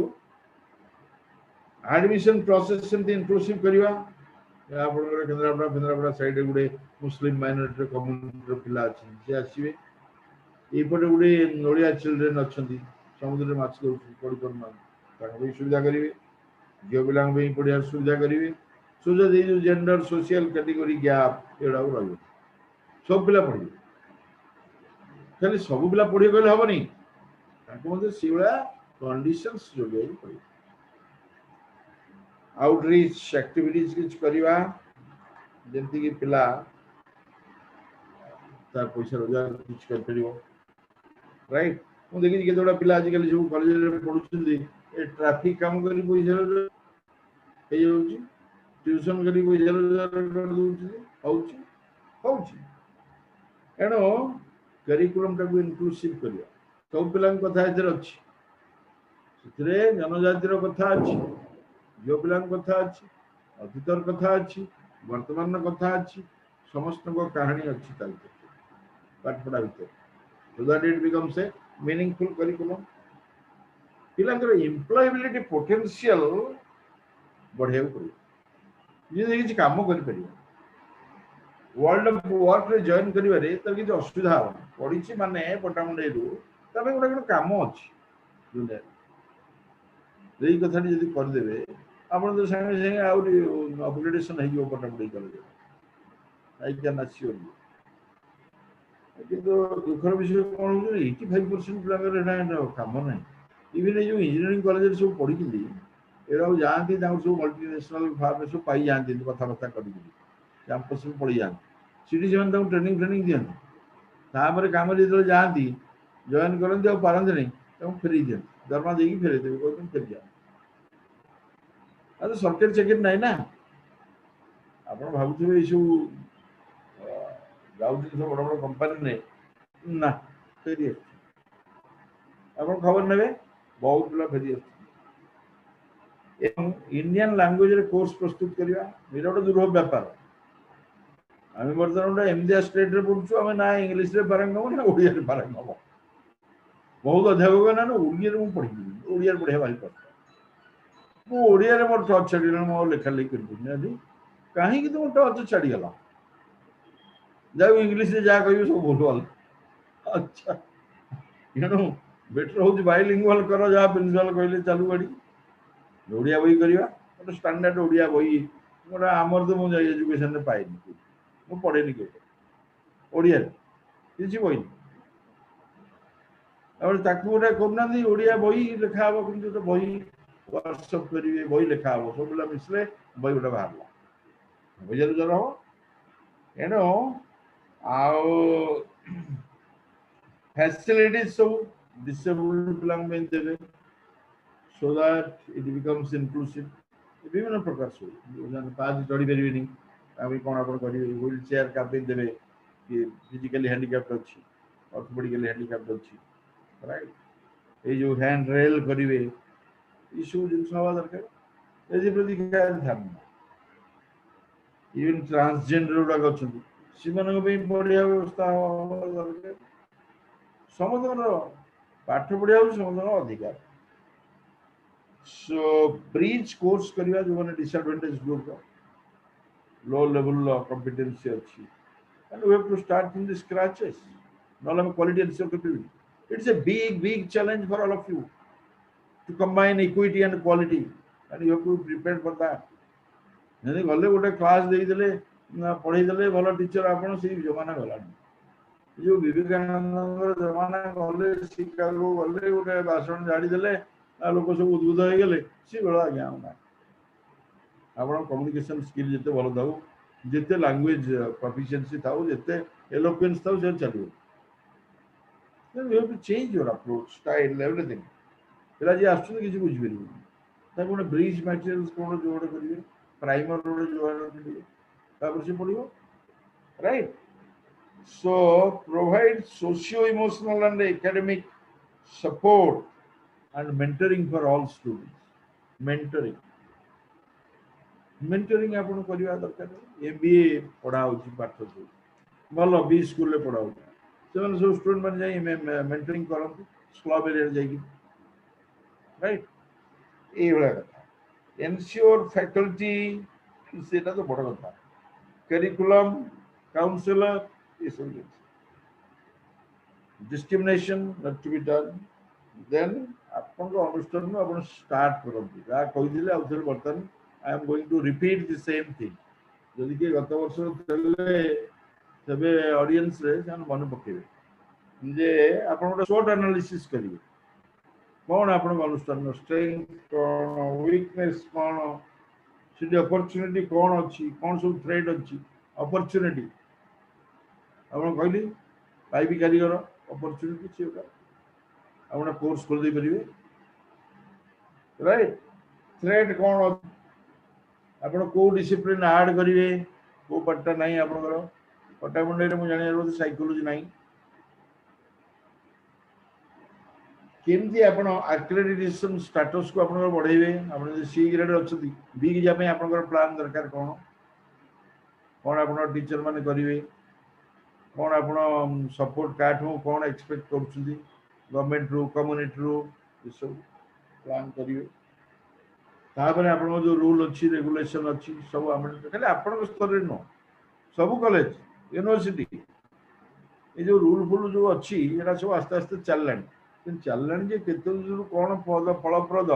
एडमिशन प्रोसेस से इंक्लूसिव करवा केन्द्रापड़ा फेन्द्रापड़ा साइड गोटे मुस्लिम माइनॉरिटी कम्युनिटी पिला अच्छे सी आसवे यपटे गोटे ओडिया चिल्ड्रेन अच्छा समुद्र माछ पढ़ी पाना सुविधा करेंगे झील पिला पढ़ार सुविधा करेंगे सो जो जेंडर सोशल कैटेगरी गैप एगुड़ा रही सब पिला पढ़े खाली सब पिला पढ़े कहले हेनी से भाया कंडीशंस जोड़े पड़े आउटरीच एक्टिविटीज किछ करवा जमती कि पिला तार पैसा रोजगार किछ कर परिवो राइट मु देखि केतोडा पिला आजिकल सब कॉलेज रे पढुछन्ती ए ट्रैफिक काम करी पैसा रोजगार हे होउची ट्यूशन करी पैसा रोजगार कर दोउची होउची होउची एनो करिकुलम टाको इनक्लूसिव करिया सब पिला कथा एथर अछि सेतरे जनजातिर कथा अछि झील पिला कथा अच्छी अतीतर कथा अच्छी वर्तमान कथा अच्छी समस्त कहानी अच्छी पाठपढ़ा भर so that it becomes a meaningful curriculum पिला एम्प्लॉयबिलिटी पोटेंशियल बढ़िया पड़े किसी काम कर वर्ल्ड वर्क रे जॉइन करिवारे तर किसी असुविधा हो पड़ी माने पट्टामुंडई गोटे गोटे काम अच्छी दुनिया यही कथा जब करदे आप सागे सागे अपग्रेडेशन हो Pattamundai college I can assure you दुखर विषय कौन हो 85% पिला कम ना इवन जो इंजीनियरिंग कॉलेज सब पढ़ी जाती सब मल्टीनेशनल फार्म सब पाई जाती कथबार्ता कैंपस में पड़ी जाती सीटी से ट्रेनिंग ट्रेनिंग दिखाते तापर कम जो जाती जॉइन करते पारती नहीं फेरी दिखाते दरमा देकी फेर देवे कहते फेरी जा तो सरकारी चाकरी ना ना आप भावुवे ये सब जाऊँ सब बड़ बड़ कंपानी ने ना फेरी आप खबर ने बहुत पिला फेरी इंडियन लैंग्वेज रे कोर्स प्रस्तुत करवा ये गोटे दुर्लभ व्यापार आम बर्तमान गोटे एमदिया स्टेट रे पढ़ुचु आम ना इंग्लीश रे पारंगम ना ओडिया रे पारंगम बहुत अध्यापक ना ओडिया पढ़ी ओडिया पढ़िया भाई पड़ता ओडिया रे मोर टच छाड़गला मो लेखा लेखि कर कहीं तुम टच छाड़गला जाओ इंग्लीश रे जा कह सब भूल भाल अच्छा यू बेटर हूँ बाइलिंगुअल कर जहाँ प्रिंसिपल कहले चालू गाड़ी ओडिया बही करवा गोटे स्टांडर्ड ओडिया बही गोटे आमर तो मुझे एजुकेशन पाएनि मु पढ़ेनि के ओडिया किसी बही गोटे करना ओडिया बही लिखा हम कि गोटे बही वर्कसप करेंगे बही लिखा हम सब पिला मिसले बही गोटे बाहर पैसा रोजगार हम एणु फैसिलिटीज सब डिसेबल्ड पिला देवे so that it becomes inclusive विभिन्न प्रकार सब पाँच चढ़ी पारे कौन आप व्हील चेयर का देवे कि फिजिकली हैंडिकैप्ड अच्छी ऑर्थोपेडिकली हैंडिकैप्ड अच्छी राइट ये जो हैंड रेल करेंगे ये सब जिन हवा दरकार ये प्रति ध्यान इवन ट्रांसजेंडर गुड़ाक अच्छा से बढ़िया व्यवस्था दरकार समस्त पाठ पढ़िया समस्त अधिकार सो ब्रिज कोर्स करवा जो मैंने disadvantage group low level competency अच्छी and we have to start from the scratches no quality and self-capability it's a big challenge for all of you to combine equity and quality and you have to be prepared for that यदि गले गोटे class देदेले पढ़े देले भल teacher आपन से जमाना गलानी जो विवेकानंद जमाना गले शिकागो गले गोटे भाषण झाड़ी देले लोक सब उद्बुद्ध हो गले सी बेला आज्ञा ना आप कम्युनिकेशन स्किल जिते भल था जिते लैंग्वेज प्रोफिशिएंसी था जिते एलोक्वेंस था से चलो then you have to change your approach style everything पिला जी आसुन किसी बुझ परिबो ता कोन ब्रिज मटेरियल्स कोन जोड़ करिवे प्राइमर रोड जोड़ करिवे तापर से पड़िबो right so provide socio emotional and academic support and mentoring for all students mentoring mentoring आपण करवा दरकार एमबीए पढ़ा होची पाठ सब भल बी स्कूल पढ़ा होची से सब स्टूडेंट मैंने जाई मेंटरिंग करते क्लब एरिया जाइए राइट ये भाया कथा एनश्योर फैकल्टी सेटा तो बड़ कथा करिकुलम काउंसलर ये सब discrimination not to be done then आपन अनुष्ठान आपण स्टार्ट करते जा कहिदिले आउ थरे बर्तन I am going to repeat the same thing जदि के गत वर्ष तेले तबे ऑडियंस रे जान मन पकेबे जे आपण गोटे शॉर्ट एनालिसिस करिवे कौन आपण अनुष्ठान स्ट्रेंथ कौन वीकनेस कौन सिटी अपॉर्चुनिटी कौन अच्छी कौन सब थ्रेट अच्छी अपॉर्चुनिटी आपण कहली पाइबी कारीगर अपॉर्चुनिटी से आपण कोर्स खोल दे परिवे राइट थ्रेट कौन आपण को डिसिप्लिन ऐड करिवे को पट्टा नहीं आपनकर पट्टामुंडई रे मु जानि साइकोलॉजी नहीं केमती आपण एक्रेडिटेशन स्टेटस को आपण बढ़ाइबे आपण सी ग्रेड अछि बी जा पे आपण प्लान दरकार कोन कोन आपण टीचर माने करिवे कोन आपण सपोर्ट काट हो कोन एक्सपेक्ट करछुदी गवर्नमेंट रू कम्युनिटी रू ये सब प्लान करिवे तापर आपण जो रूल अछि रेगुलेशन अछि सब आपण खाली आपण स्तर रे न सब कॉलेज यूनिवर्सिटी ये जो रूल फुल जो अच्छी एटा सब आस्ते आस्ते चललानी चललानी जे केते जो कोन पद फलप्रद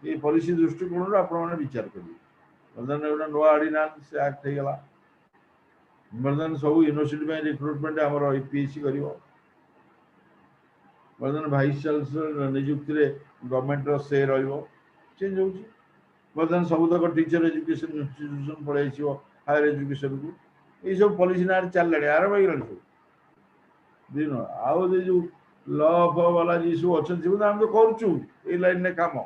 ये पॉलिसी दृष्टिकोण आपण माने विचार करिवे बर्तमान एटा नो ऑर्डिनेंस से एक्ट हे गला बर्तमान सब यूनिवर्सिटी में रिक्रूटमेंट हमर आईपीएससी करिवो बर्तमान वाइस चांसलर नियुक्ति रे गवर्नमेंट रो से रहइवो चेंज होची बर्तमान सब तक टीचर एजुकेशन इंस्टीट्यूशन पड़े आइछो हायर एजुकेशन को ये सब पॉलिसी ना चललानी आर बैगलानी सब दिन आउ जे जो लॉ ऑफ वाला जी सब अच्छा जीवन हम तो करछु ए लाइन ने काम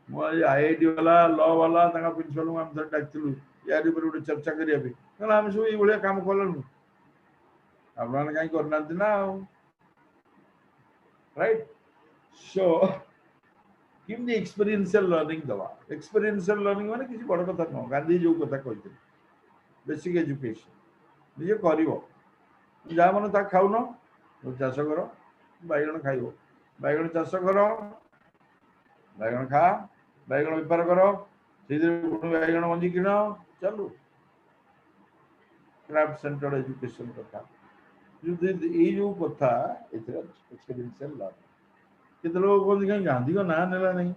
मो आईआईटी वाला लॉ वाला तंगा प्रिंसिपल हम थर डाकथिलु यार ऊपर उठे चर्चा करिया पे कहला हम सब ए बढिया काम करलनु आपन काई करना ना right so Kimni experiential learning दवा एक्सपीरियंशियल लर्निंग माने किसी बड़ कथा न गांधी जो कथा कहते बेसिक एजुकेशन निजे करिवो जा मन ता खाउ न चाष कर बैगण खाइबो बैगण चाष कर बैगण खा बैगण बेपार कर बैगण मंजी किण चलू क्राफ्ट सेंटर एजुकेशन कथा ये जो कथा एक्सपीरियंशियल लर्निंग केते लोग कहते कहीं गांधी को ना नेला नहीं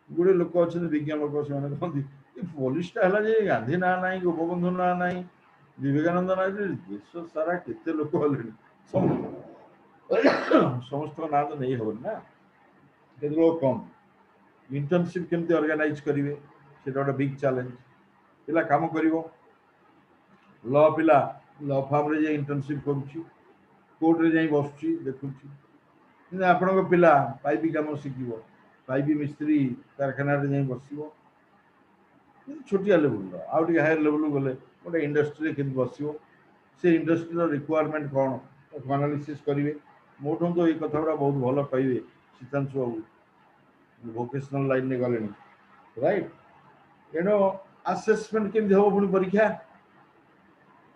गुड़े लोक अच्छे विज्ञान लोक से कहते पॉलिसटा है जे गांधी ना नहीं गोपबंधु ना नहीं विवेकानंद ना देश सारा केते लोक हले समस्त ना तो नहीं हो ना केते लोग कम इंटर्नशिप केमती ऑर्गेनाइज करिवे सेटा गोटे बिग चैलेंज पिला काम करिवो लॉ पिला लॉ फार्म रे जे इंटर्नशिप करूची कोर्ट रे जाई बसची देखुची किंतु आपन को पिला पाइपी काम शिखिबो पाइपी मिस्त्री कारखाना रे जाई बसिबो छोटिया लेवल आउट हायर लेवल गले गोटे इंडस्ट्री के बसिबो से इंडस्ट्री रो रिक्वायरमेंट कोन एनालिसिस करिवे मोठो तो ये कथा बहुत भल पाइबे सीतांशु बाबू वोकेशनल लाइन ने गले राइट एनो असेसमेंट केमती हो पुनी परीक्षा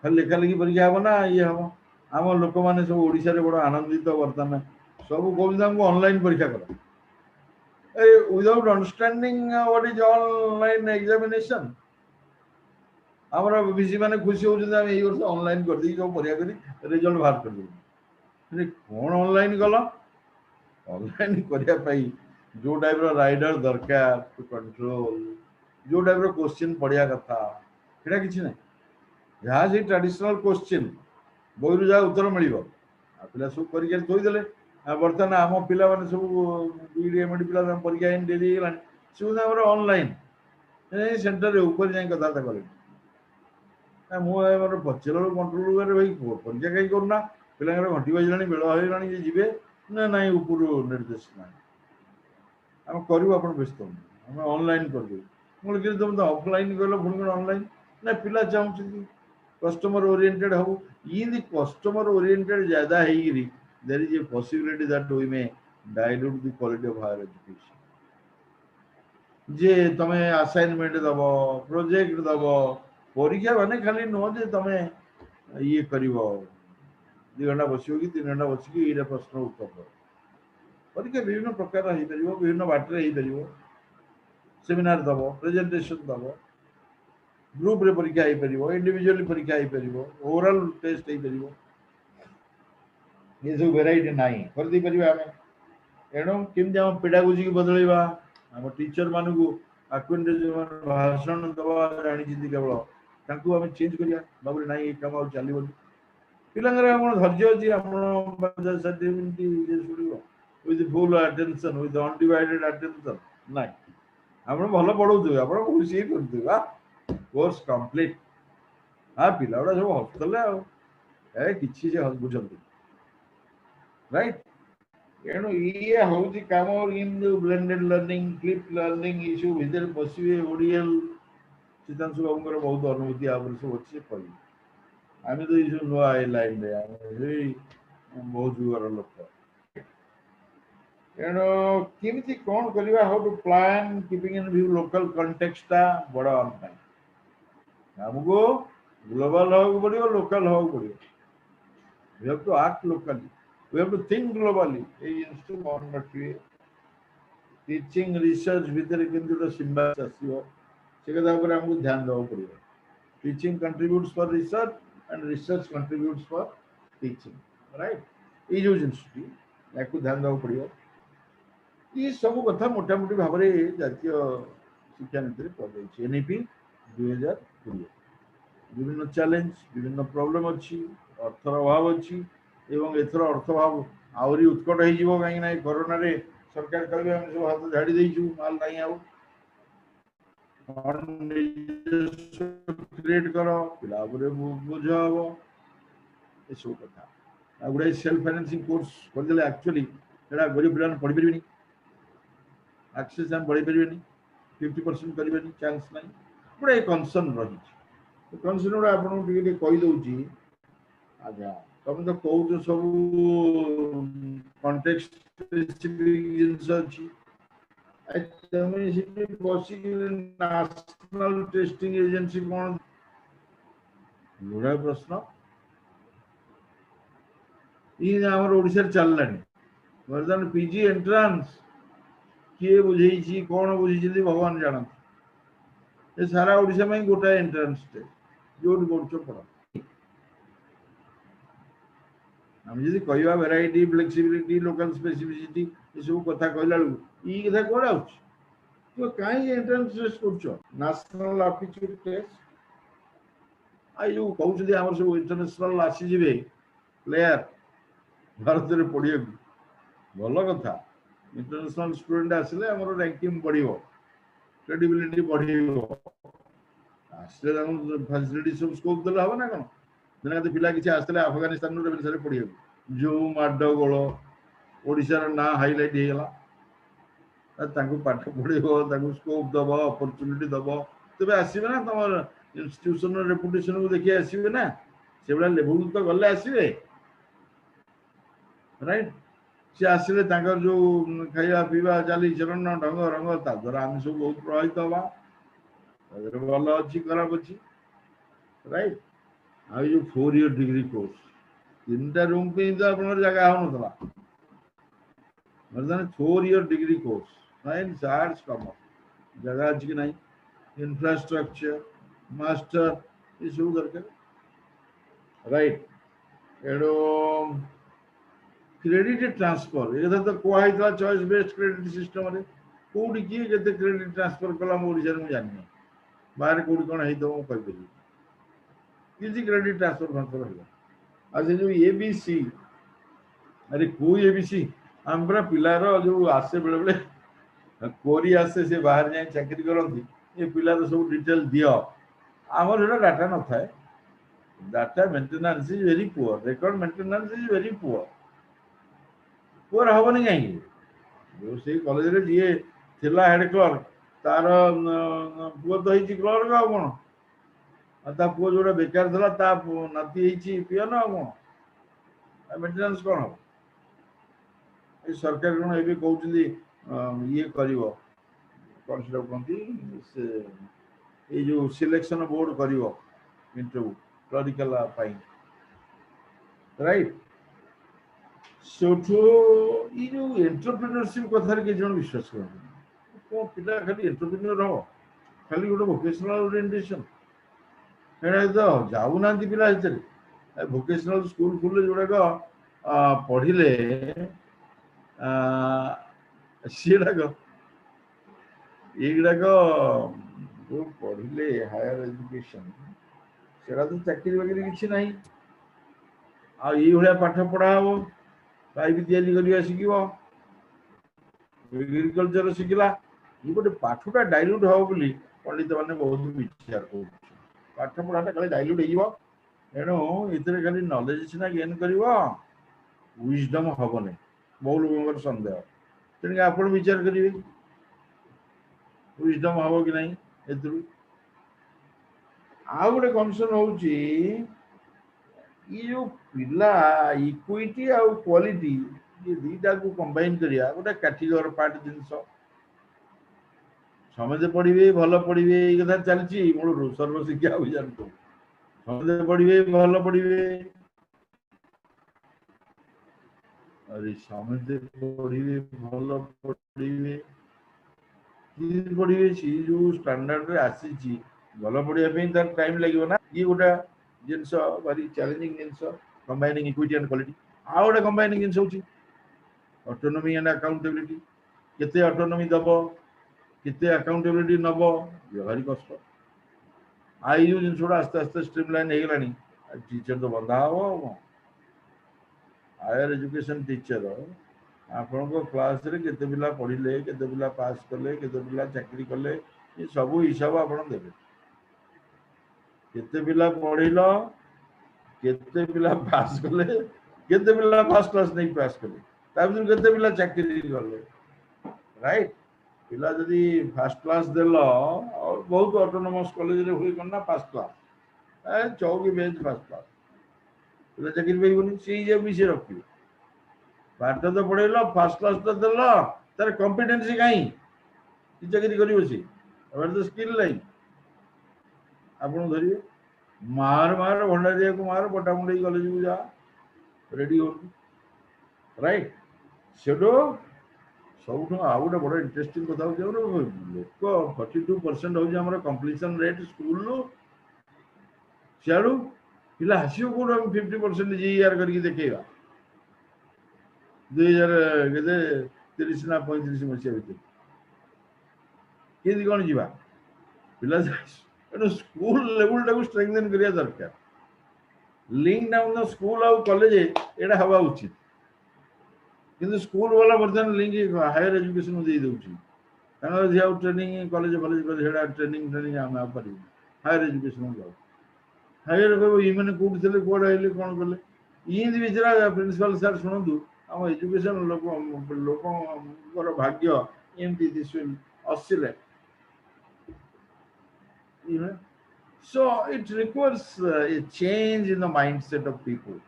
खाली लेखा लेखी परीक्षा हम ना ये हम आम लोक मैंने सब ओडिशा रे बड़ आनंदित बर्तमान सब कहते हमको ऑनलाइन परीक्षा कर without understanding what is online examination हमरा बीसी माने खुशी होउछ हम एई वर्ष ऑनलाइन कर दी सब परीक्षा करी रिजल्ट बाहर कर दी अरे कौन ऑनलाइन गला ऑनलाइन करिया पाई जो टाइप रो राइडर दरकार टू कंट्रोल जो टाइप रो क्वेश्चन पढ़िया कथा सेटा किछि नै जहाँ से ट्रेडिशनल क्वेश्चन बहिरू जहाँ उत्तर मिल पिला सब परीक्षा थोई देले बर्तमान आम पिला माने सब बीडीएमडी पिला परीक्षा दे दी गलानी सब हमर ऑनलाइन सेंटर रे ऊपर जाई कथा करे मोर पचर कंट्रोल कर भाई परीक्षा कहीं करना पिला घंटी बजलानी बेल होलानी जीवे ना नाई ऊपर निर्देश ना आम करूँ आप व्यस्त आम ऑनलाइन कर मुझे तुम तो ऑफलाइन गल पुणी ऑनलाइन ना पिला चाहूँ कस्टमर ओरिएंटेड हम इन कस्टमर ओरिएंटेड ज्यादा है there is a possibility that we may dilute the quality of higher education जे तमे असाइनमेंट दब प्रोजेक्ट दब परीक्षा माने खाली नुह जे तमे ये करिवो 2 घंटा बसियो कि 3 घंटा बसिकी ये प्रश्न उत्तर दो परीक्षा विभिन्न प्रकार हो परिवो विभिन्न बाटरे हो परिवो सेमिनार दब प्रेजेंटेशन दब ग्रुप रे परीक्षा हो परिवो इंडिविजुअली परीक्षा हो परिवो ओरल टेस्ट हो परिवो ये सब वेराइटी नाही कर दी परिबा हमें एणु केमती हम पेडागोजी की बदलैबा हम टीचर मानू को आक्वेंटेज भाषण दवा जानी चिंती केवल तांकू हम चेंज करिया बाबू नाही ए काम आ चलीबो पिलांगर हम धैर्य अछि हम बजा सर्टिफिकेट ये सुडिबो with full attention with undivided attention नाही हम भलो पढौथु आपण खुशी करथु आ कोर्स कंप्लीट आ पिलाडा सब हॉस्टल आ ए किछि जे बुझंतु राइट एणु ये हूँ कम इन ब्लेंडेड लर्निंग फ्लिप लर्निंग ये सब भितर बसवे ओडियल सीतांशु बाबूर बहुत अनुभूति आवर सब अच्छे कह आम तो ये नुआ लाइन बहुत जुगर लोक एणु केमी कौन करवा how to plan keeping in view local कंटेक्सटा बड़ आमको ग्लोबल होगा पड़ो लोकल होगा पड़ो we have to act locally we have to think globally ए जिनिस मन रखिए टीचिंग रिसर्च भीतर केमती सिम्बायोसिस आसीबो से कथा ऊपर हमको ध्यान देवा पड़ो teaching contributes for research and research contributes for teaching right ये जो जिनिस याकू ध्यान देवा पड़ो ये सब कथा मोटामोटी भाव में जातीय शिक्षा नीति में पड़े एनईपी 2020 विभिन्न चैलेंज विभिन्न प्रॉब्लम अच्छी अर्थर अभाव अच्छी एवं एथर अर्थभाव आहरी उत्कट हो कहीं कोरोना रे सरकार कहे हम सब हाथ झाड़ी देचु माल नहीं आउ क्रिएट कर पिला बुझ हम ये सब कथा गुड़ाई सेल्फ फाइनेंसिंग कोर्स करदे एक्चुअली गरीब पिला पढ़ी पारे एक्सेस हम बढ़ी पारे 50% करेंगे चांस ना गुड़ाई कनसर्न रही कनसर्न गुड़ा आपको कहीदे अच्छा तुम तो कौच सब कंटेक्स्ट स्पेसिफिक जिंस अछि तुम बसिक नेशनल टेस्टिंग एजेंसी कौन गुड़ा प्रश्न ये आमर ओडिशा चललानी बर्तमान पीजी एंट्रांस किए बुझे कौन बुझे भगवान जानते सारा ओडिशा में गोटाए एंट्रांस टेस्ट जो कर पढ़ हम जब कह वेराइटी फ्लेक्सिबिलिटी लोकल स्पेसिफिसिटी ये सब कथा कहला ये कथा कौन आ तो कहीं एंट्रेंस टेस्ट कर नेशनल एप्टीट्यूड टेस्ट आई जो कहते आम सब इंटरनेशनल आसीजे प्लेयर भारत में पढ़िया भल कथा इंटरनेशनल स्टूडेंट आसिले आम रैंकिंग बढ़ क्रेडिबिलिटी बढ़ आसिले फैसिलिटी सब स्कोप देला हम ना कौन दिन पिला किसी आसते अफगानिस्तान विषय पढ़िया जो माड गोल ओडिशार ना हाइलाइट होगा पाठ पढ़ो स्कोप दब अपरच्युनिटी दब तेज आसवे ना तुम इंस्टीट्यूशन रेपुटेशन को देखिए आसवे ना से भाया लेवल तो गले आसवे राइट सी आसिले जो खाଇବା पीवा चाली चरण ढंग रंग ता द्वारा आम सब बहुत प्रभावित हवा भल अच्छी खराब अच्छी राइट आ जो 4 ईयर डिग्री कोर्स 3टा रूम पे तो आप जगह हो बर्तमान 4 year degree course science arts commerce जगह अच्छी कि नहीं इंफ्रास्ट्रक्चर मास्टर ये सब दरकार राइट एडो क्रेडिट ट्रांसफर ये तो कहता चॉइस बेस्ड क्रेडिट सिस्टम रे कोडी किए केते क्रेडिट ट्रांसफर कला ओडिसा में जानि बाहर कोडी कोन हेतो मु कहि देली किसी क्रेडिट ट्रांसफर है अच्छा जो एबीसी अरे कोई एबीसी आम पूरा पिलार जो आसे बेले बेले कोरी आसे से बाहर जाए चाकरी करती ये पिला तो सब डिटेल दियो आमर जो डाटा न था data maintenance is very poor record maintenance is very poor poor हेनी कहीं जो से कॉलेज रे जी थिला हेड क्लर्क तार पुओ तो होई क्लर्क आ कौन ता पुओ जो बेकार था ता नाती पीएन आ कौन मेंटेनेंस कौन हम ये सरकार कौन ये कहते ये कर कौन से कहती से ये जो सिलेक्शन बोर्ड करिवो इंटरव्यू क्लरिकल पाई राइट सोठो ये जो एंटरप्रेन्योरशिप कथा के जन विश्वास करते को पिला खाली एंटरप्रेन्योर हो खाली गोटे वोकेशनल ओरिएंटेशन एटा तो जाऊ ना पिला भीतर वोकेशनल स्कूल खुले जोड़ाक पढ़िले सीगुड़ाक युड़ाक जो पढ़िले हायर एजुकेशन सेटा तो चाकरी बाकरी किसी ना आ पाठ पढ़ा हम पाइप तैयारी करवा शिखिब एग्रीकल्चर शिखला ये गोटे पाठटा डाइल्यूट हम बोली पंडित मैंने बहुत विचार कर पाठ पढ़ाटा खाली डाइल्यूट हो तेणु ये खाली नॉलेज सीना गेन कर विजडम हेनी बहुत लोक सन्देह तेणुक आप विचार करेंगे विजडम हम कि नहीं ए आ गोटे कनसर्न हूँ ये जो पिला इक्विटी आ क्वालिटी ये दीटा को कंबाइन करिया गोटे कैटेगोर पार्ट जिनस समझे पढ़े भल पढ़े ये कथा चलती मूल सर्वशिक्षा अभियान को समझे पढ़े भल पढ़े अरे समझे पढ़े भल पढ़े पढ़े सी जो स्टैंडर्ड आसी भल पढ़ाई तार टाइम लगे ना ये गोटे जिनस भारी चैलेंजिंग जिनस कंबाइनिंग इक्विटी एंड क्वालिटी आ गोटे कंबाइनिंग जिनस होची ऑटोनॉमी एंड अकाउंटेबिलिटी केते ऑटोनॉमी दब केते अकाउंटेबिलिटी नब ये भारी कष्ट आई जो जिनस गुड़ा आस्ते आस्ते स्ट्रीमलाइन हो गलानी टीचर तो बंधा हम हायर एजुकेशन टीचर आपण क्लास रे केते पिला पढ़िले केते पिला पास कले केते पिला चाकरी कले ये सब हिसाब आपण देबे केते पिला पढ़िल केते पिला पास कले केते पिला फर्स्ट क्लास नहीं पास कले ताबिन केते पिला चाकरी कले राइट पिला जदी फर्स्ट क्लास देल और बहुत ऑटोनोमस कॉलेज रे हुई करना फर्स्ट क्लास ए चौकी बेंच फर्स्ट क्लास पिला चाकरी पाइबनी से जे भी से रखियो पाठ तो पढ़ेल फर्स्ट क्लास तो देल तार कॉम्पिटेंसी काई चाकरी करियो सी अब तो स्किल नहीं आपन धरिए मार मार भंडारिया को मार पट्टामुंडई कॉलेज को जा रेडी हो राइट सेडो सब आ गोटे बड़ इंटरेस्टिंग कथा हो लोक 42% हो हमर कंप्लीशन रेट स्कूल लो सियाड़ू पिला हसियो कोड हम 50% जीआर करके देखेगा 2030 ना 35 मसिया भीतर केदी कोन जीवा पिला स्कूल लेवल टाको स्ट्रेंथन करिया दरकार लिंक डाउन स्कूल आउ कॉलेज एटा हवा उचित किंतु स्कूल वाला वर्तमान लिंक हायर एजुकेशन दे दउची तांगा दिया ट्रेनिंग कॉलेज कॉलेज हेडा ट्रेनिंग हम आ पारी हायर एजुकेशन जाओ हायर को ई माने कोड थले कोड आइले कोन करले ई बिचरा प्रिंसिपल सर सुनंदु हम एजुकेशन लोक भाग्य एमती this will oscillate so it requires a change in the mindset of people,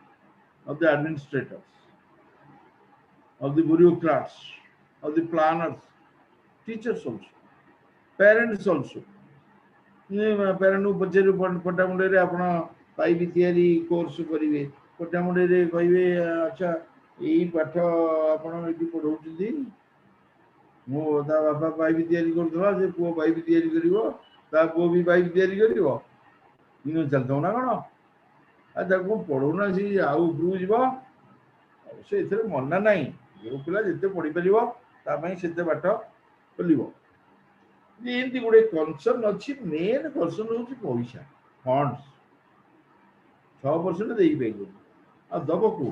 of the administrators, of the bureaucrats, of the planners, teachers also, parents also. Parent को पचार पट्टामुंडई रे आपण पाइप तैयारी course करेंगे पट्टामुंडई रे कहे अच्छा यही पाठ आपण ये पढ़ाऊँ मो ता बापा पाइप तैयारी करदला जे पुओ पाइप तैयारी करिवो ता पुओ भी पाइप तैयारी करिवो इन चलतो ना कोन आ ताको पढ़ौना सी आउ उपरू जीव से एथरे मना नाही जो पिला जते पढ़ी परिवो ता पई सेते बाट खोलिवो एमती गोटे कनसर्न अच्छी मेन कनसर्न हूँ पैसा फंड्स 6% दे पाइब आ दब को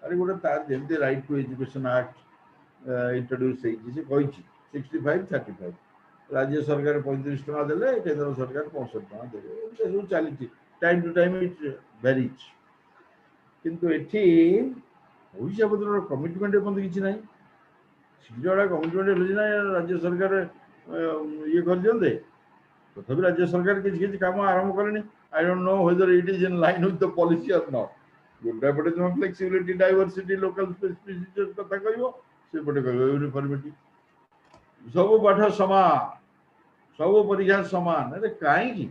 अरे गोटे तार जमी right to education act introduce कही 65-35 राज्य सरकार 35 टका देले केंद्र सरकार 65 टका देले सब चली time to time it varies किंतु एठी पैसा पत्र कमिटमेंट एपन किसी ना सीधा कमिटमेंट है राज्य सरकार ये कर दियंते तथापि राज्य सरकार किसी काम आरंभ करेनि I don't know whether it is in line with the policy or not गोटे पटे तुम फ्लेक्सिबिलिटी डाइवर्सिटी लोकल स्पेसिफिसिटी कथा कहबो से पटे कहबो यूनिफॉर्मिटी सब पाठ समान सब परीक्षा समान अरे कहीं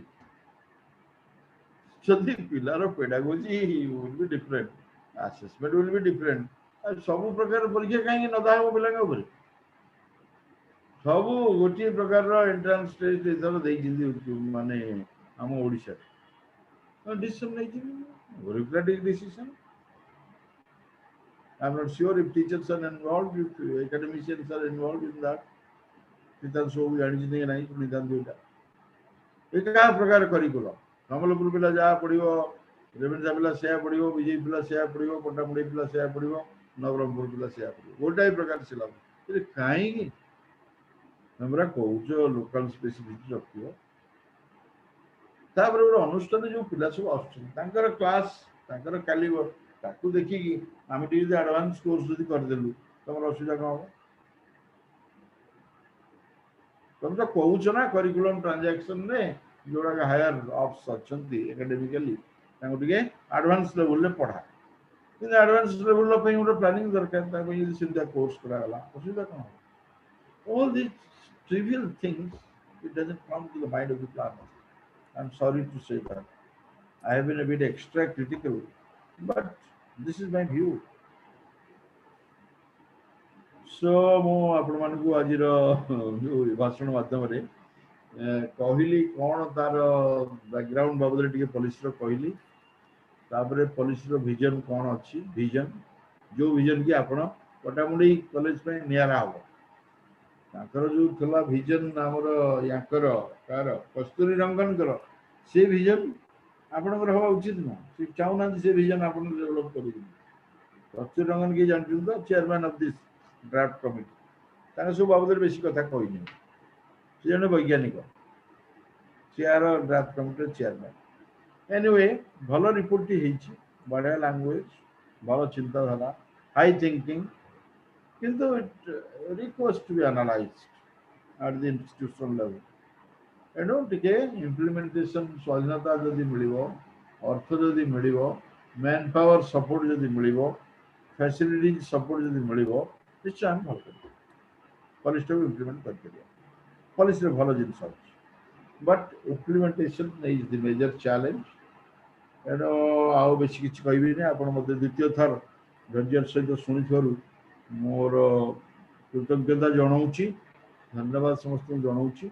जदि पिलार pedagogy will be different assessment will be different सब प्रकार परीक्षा कहीं नदा हम पिला सब गोटे प्रकार एंट्रांस टेस्ट एथर माने आम ओडिशा डिसीजन नहीं बुरोक्रेटिक decision I am not sure if teachers are involved, if academicians are involved in that. निदान सब जानी नहीं नहीं निदान दुईटा एक प्रकार करिकुलम समलपुर पिला जहाँ पढ़ो रेवेन्सा पिला से पढ़ो विजय पिला से पढ़ो पट्टामुंडई पिला से पढ़ो नवरंगपुर पिला से पढ़ो गोटाए प्रकार सिलेबस कहीं हमरा कौच लोकल स्पेसिफिक रखियो तापर गोटे अनुष्ठान जो पिला सब आसुछन क्लास कैलिबर ताकू देखिकी आम टी एडवांस कोर्स जदि करदेलु तुम असुविधा कौन हम तुम तो कौच ना करिकुलम ट्रांजैक्शन ने जोड़ा हायर ऑप्स अच्छी एकेडमिकली एडवांस लेवल में पढ़ा कि एडवांस लेवल गोटे प्लानिंग दरकार सीधा कोर्स कराला असुविधा कौन all these trivial things it doesn't come to the mind of the planner. I'm sorry to say that I have been a bit extra critical but this is my view. So मु आपण मानकु आजिर भाषण माध्यम रे कहली कौन तार background बाबद टिके policy रो कहली तापरे पॉलिसी रो विजन कौन अच्छी विजन जो विजन की आपण पटामुंडी कॉलेज पे नियारा हो ताकर जो थला विजन हमर याकर कार कस्तूरी रंगन कर से विजन आपनकर होवा उचित न से चाहना से विजन आपन डेवलप करू कस्तूरी रंगन की जानछु तो chairman of this draft committee सब बाबद बेसी कथा कहनी से जन वैज्ञानिक chair draft committee chairman anyway भल रिपोर्ट बढ़िया लैंग्वेज भल चिंताधारा हाई थिंकिंग किंतु it request to be analyzed at the institutional level एणु टिके इम्प्लीमेंटेशन स्वाधीनता जदि मिलिबो अर्थ जदि मिलिबो मैन पावर सपोर्ट जदि मिलिबो फैसिलिटी सपोर्ट जदि मिलिबो निश्चय हम भल कर पॉलिसी को इम्प्लीमेंट कर पॉलिसी भल जिनस अच्छी but implementation is the major challenge एणु आउ बेसी किसी कहबी नहीं आपन मते द्वितीय थर धैर्य सहित शुणी मोर कृतज्ञता जनाऊँगी धन्यवाद समस्त जनाऊँगी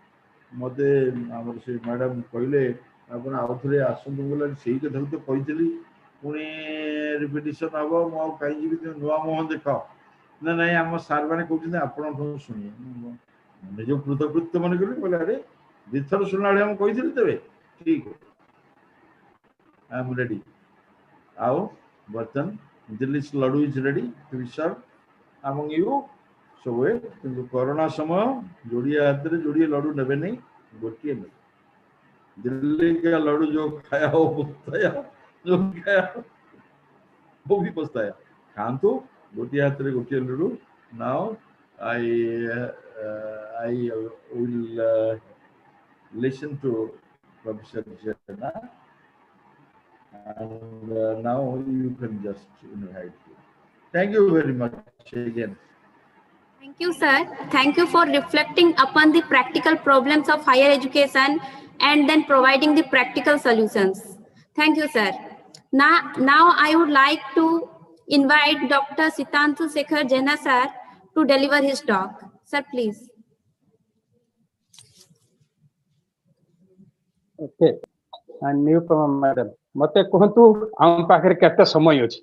मते आमर से मैडम कहले आपन आउ थे आसतु बोला से कथा तो कही पुणी रिपिटेशन हम मुझे कहीं जी नुआ मुह देख ना ना आम सार मैंने कहते आपन शुणी निज कृतकृत्य मन करी बोले अरे दिथर शुणा हम कही तेरे ठीक आई एम रेडी आउ बर्तन Delhi laddu is ready to be serve among you so we किंतु कोरोना समय जोड़िए हाथ में जोड़िए लड्डू नेबे नहीं गोटिए में दिल्ली का लड्डू जो खाया वो पछताया जो खाया वो भी पछताया खान तो गोटिए हाथ में गोटिए laddoo now I will listen to Professor Jana and now you can just invite you. Thank you very much again.
Thank you, sir. Thank you for reflecting upon the practical problems of higher education and then providing the practical solutions. Thank you, sir. Now I would like to invite Dr. Sitantu Sekhar Jena, sir, to deliver his talk. Sir, please.
Okay. And new from madam. मते कहतु हम पाखरे केते समय अछि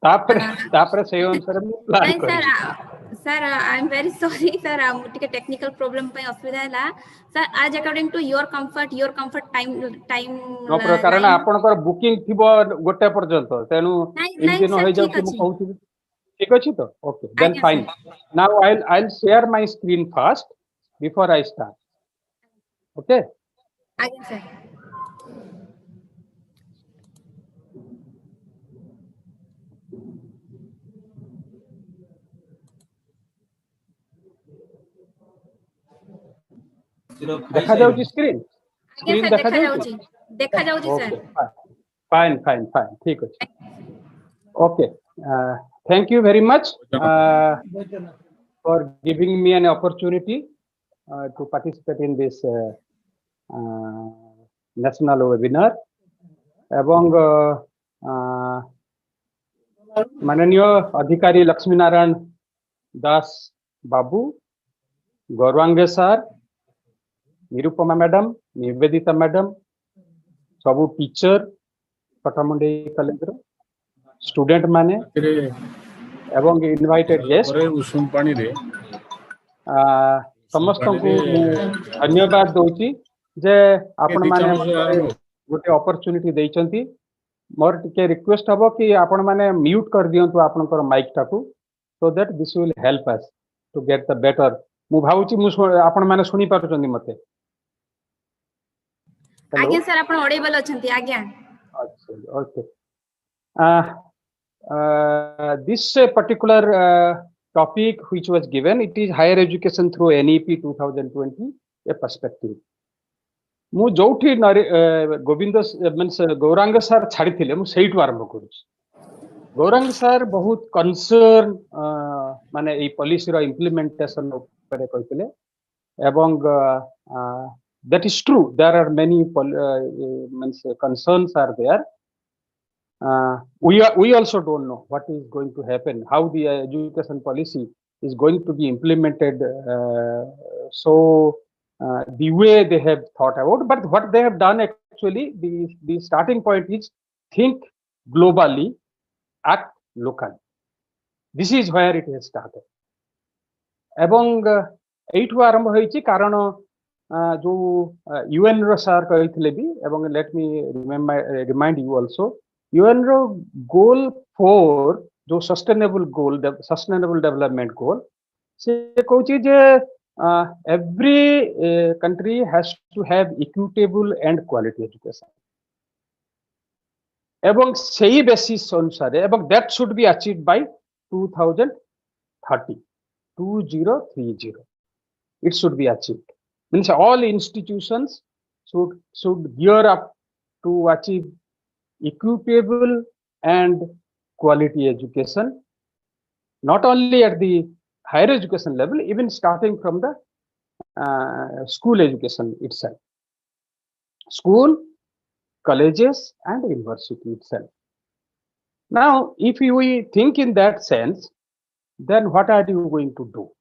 तापरे से अनुसार प्लान करी
sir I am very sorry sir हम टिके टेक्निकल प्रॉब्लम पे असुविधा हैला सर आज according to your comfort time
नो कारण आपनकर बुकिंग थिबो गोटे पर्यंत तेनु एमजे न होय जाउ कि म कहू ठीक अछि तो okay then fine now I will share my screen first before I start okay
आगे सर
देखा जाउची स्क्रीन
देखा जाउची सर
फाइन ठीक अछि okay thank you very much for giving me an opportunity to participate in this national webinar. এবং माननीय अधिकारी लक्ष्मी नारायण दास बाबू, गौरवांगे sir, Nirupama madam, Nivedita madam, सबू टीचर पट्टामुंडई कॉलेज स्टूडेंट माने एवं इनवाइटेड गेस्ट समस्त को धन्यवाद दूची जे आपण माने गोटे अपॉर्चुनिटी देइचंती। मोर टिके रिक्वेस्ट हबो कि आपण माने म्यूट कर दियंतु आपनकर माइक टाकू so that this will help us to get the better. मु भाउची मु आपण माने सुनी पारुचंदी मते?
आगे सर आपण ऑडिबल अछंती आगे।
अच्छा okay. This particular topic which was given, it is higher education through NEP 2020 a perspective. मु जोठी गोविंद मीन्स गौरांग सर छाड़ी थिले मु सेइटु आरंभ करूछि। गौरांग सर बहुत कंसर्न माने ए पॉलिसी रो इम्प्लीमेंटेशन ऊपर कहथिले एवं that is true, there are many means concerns are there. We also don't know what is going to happen, how the education policy is going to be implemented, the way they have thought about, but what they have done actually, the starting point is think globally, act locally. This is where it has started. एवं एठु आरंभ होईची कारण जो UN रो sir कहिथिले भी एवं let me remind you also, UN row goal 4 जो sustainable development goal से कहूची जे every country has to have equitable and quality education एवं सही basis अनुसार एवं that should be achieved by 2030 it should be achieved. Means all institutions should gear up to achieve equitable and quality education, not only at the higher education level, even starting from the school education itself, school, colleges and university itself. Now, if we think in that sense, then what are you going to do?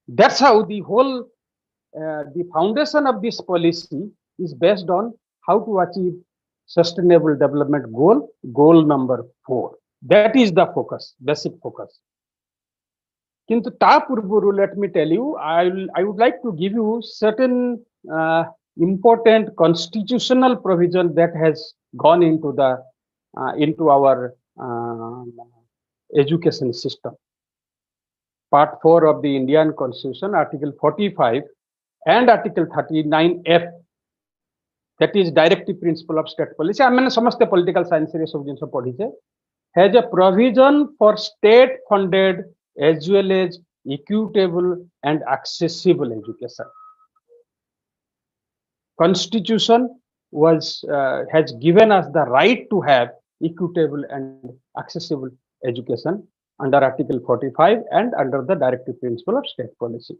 That's how the whole the foundation of this policy is based on how to achieve sustainable development goal number 4. That is the focus, basic focus. Kintu ta purvuru, let me tell you, I would like to give you certain important constitutional provision that has gone into the into our education system. Part 4 of the Indian Constitution, Article 45 and Article 39F, that is Directive Principle of State Policy. I mean, samaste political science series of jinso padhiche, has a provision for state-funded as well as equitable and accessible education. Constitution was has given us the right to have equitable and accessible education under Article 45 and under the Directive Principle of State Policy.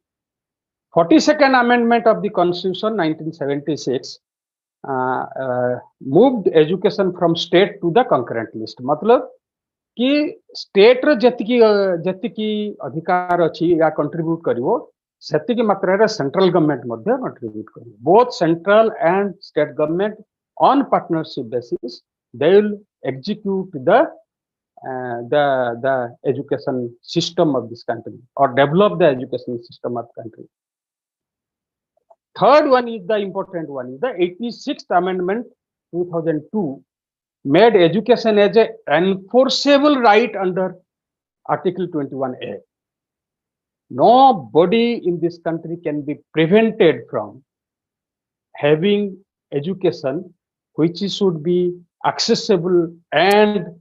42nd Amendment of the Constitution 1976 moved education from state to the concurrent list. मतलब कि state रे जतिकी अधिकार अछि या contribute करिवो सेतिकी मात्रा रे central government मध्ये contribute करिवो. Both central and state government on partnership basis they will execute the education system of this country or develop the education system of the country. Third one is the important one, is the 86th Amendment 2002 made education as an enforceable right under Article 21A. Nobody in this country can be prevented from having education which should be accessible and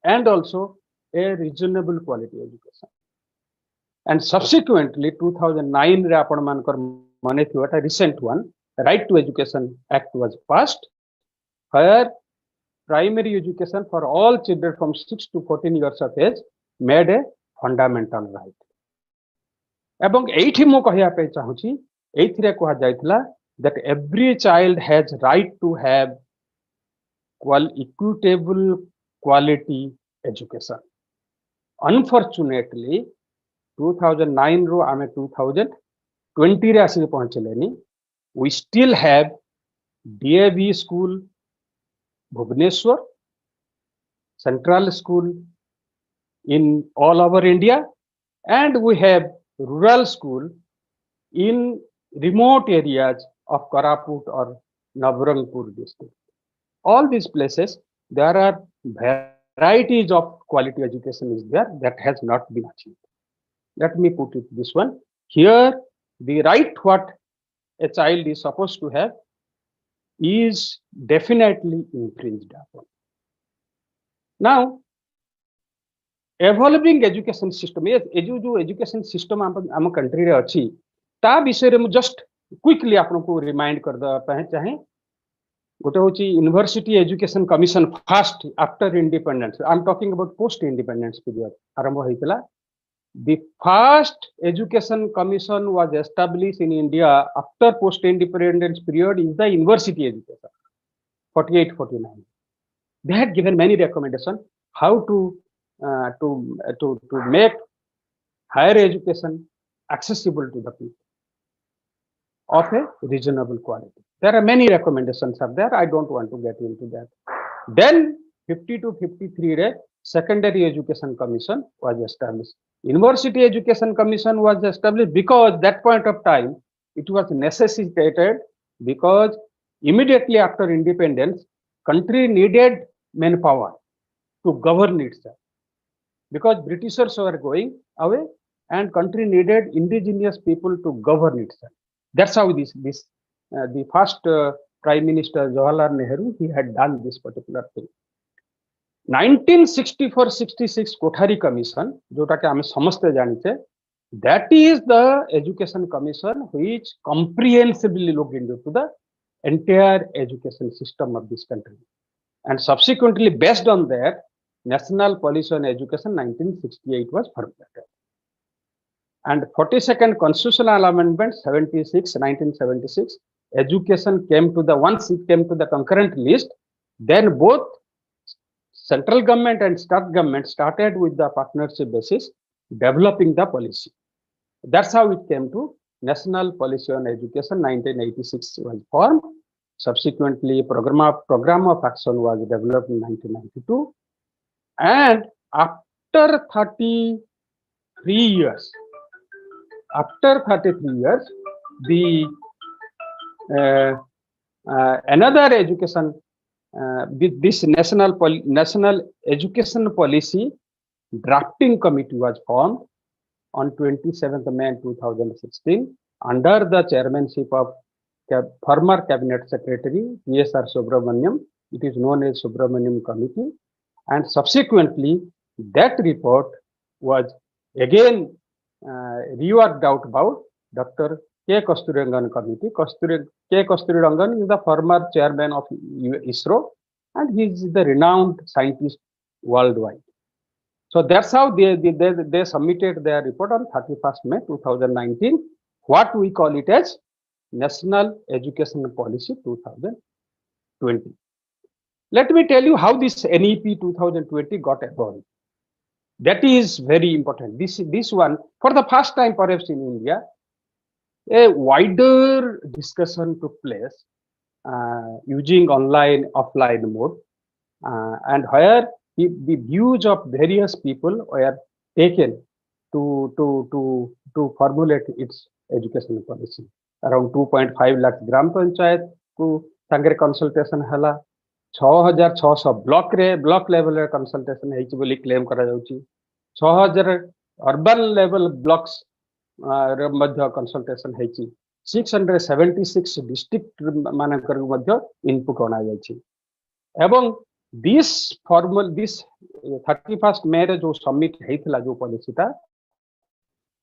also a reasonable quality education. And subsequently 2009 re apan mankar mane thiba a recent one, Right to Education Act was passed, where primary education for all children from 6 to 14 years of age made a fundamental right. एवं एठी मो कहिया पे चाहूची एथिरे कहा जायतला that every child has right to have equitable quality education. Unfortunately 2009 रो आमे 2020 रे आसी पहुंचलेनी we still have DAV school Bhubaneswar, Central School in all over India, and we have rural school in remote areas of Koraput or Nabarangpur district. All these places, there are varieties of quality education is there that has not been achieved. Let me put it this one. Here, the right what a child is supposed to have is definitely infringed upon. Now, evolving education system, yes, जो education system आम country रे अच्छी, ता विषय रे मु just quickly आपको remind कर दा पहे चाहे. गोटे होची University Education Commission first after independence. I am talking about post independence period. आरंभ होइतला. The first education commission was established in India after post independence period is the university education 48-49. They had given many recommendations how to make higher education accessible to the people of a reasonable quality. There are many recommendations are there. I don't want to get into that. Then 50 to 53 secondary education commission was established. University education commission was established because that point of time it was necessitated because immediately after independence country needed manpower to govern itself because Britishers were going away and country needed indigenous people to govern itself. That's how the first Prime Minister Jawaharlal Nehru, he had done this particular thing. 1964-66 Kothari Commission, जोटा के हमें समझते जानिते, that is the education commission which comprehensively looked into the entire education system of this country, and subsequently based on that, National Policy on Education 1968 was formulated, and 42nd Constitutional Amendment 1976, education came to the once it came to the concurrent list, then both central government and state government started with the partnership basis developing the policy. That's how it came to National Policy on Education 1986 was formed. Subsequently, program of action was developed in 1992. And after 33 years, the another education this national education policy drafting committee was formed on 27th May 2016 under the chairmanship of former cabinet secretary ESR Subramaniam. It is known as Subramaniam Committee, and subsequently that report was again reworked out about Dr. K. Kasturirangan Committee. K. Kasturirangan is the former chairman of ISRO, and he is the renowned scientist worldwide. So that's how they submitted their report on 31st May 2019. What we call it as National Education Policy 2020. Let me tell you how this NEP 2020 got evolved. That is very important. This one, for the first time perhaps in India, a wider discussion took place using online, offline mode, and where the views of various people were taken to formulate its education policy. Around 2.5 lakh gram panchayat को संगे consultation हला 6,600 block level consultation है बोली claim करा जाउची 6,000 urban level blocks मध्य consultation है 676 district मानकर मध्य input होना जाइची एवं this 31st May रे जो submit हेइथला जो policy था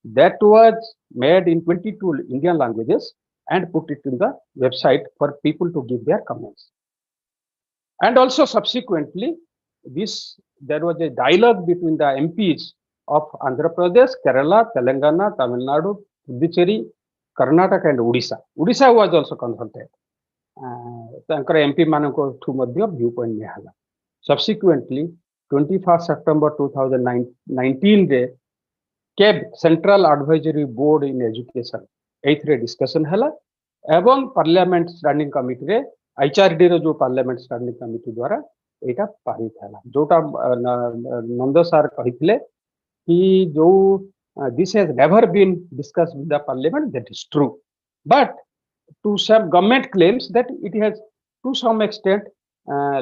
that was made in 22 Indian languages and put it in the website for people to give their comments. And also subsequently, there was a dialogue between the MPs of Andhra Pradesh, Kerala, Telangana, Tamil Nadu, Puducherry, Karnataka and Odisha. Odisha was also consulted. MP manako through madhya viewpoint nihala. Subsequently, 21st September 2019 re CAB Central Advisory Board in Education 8th discussion hela एवं Parliament Standing Committee रे HRD रो जो Parliament Standing Committee द्वारा एटा पारित हला जोटा नंद sir कहिथिले कि जो this has never been discussed with the Parliament, that is true, but to some government claims that it has to some extent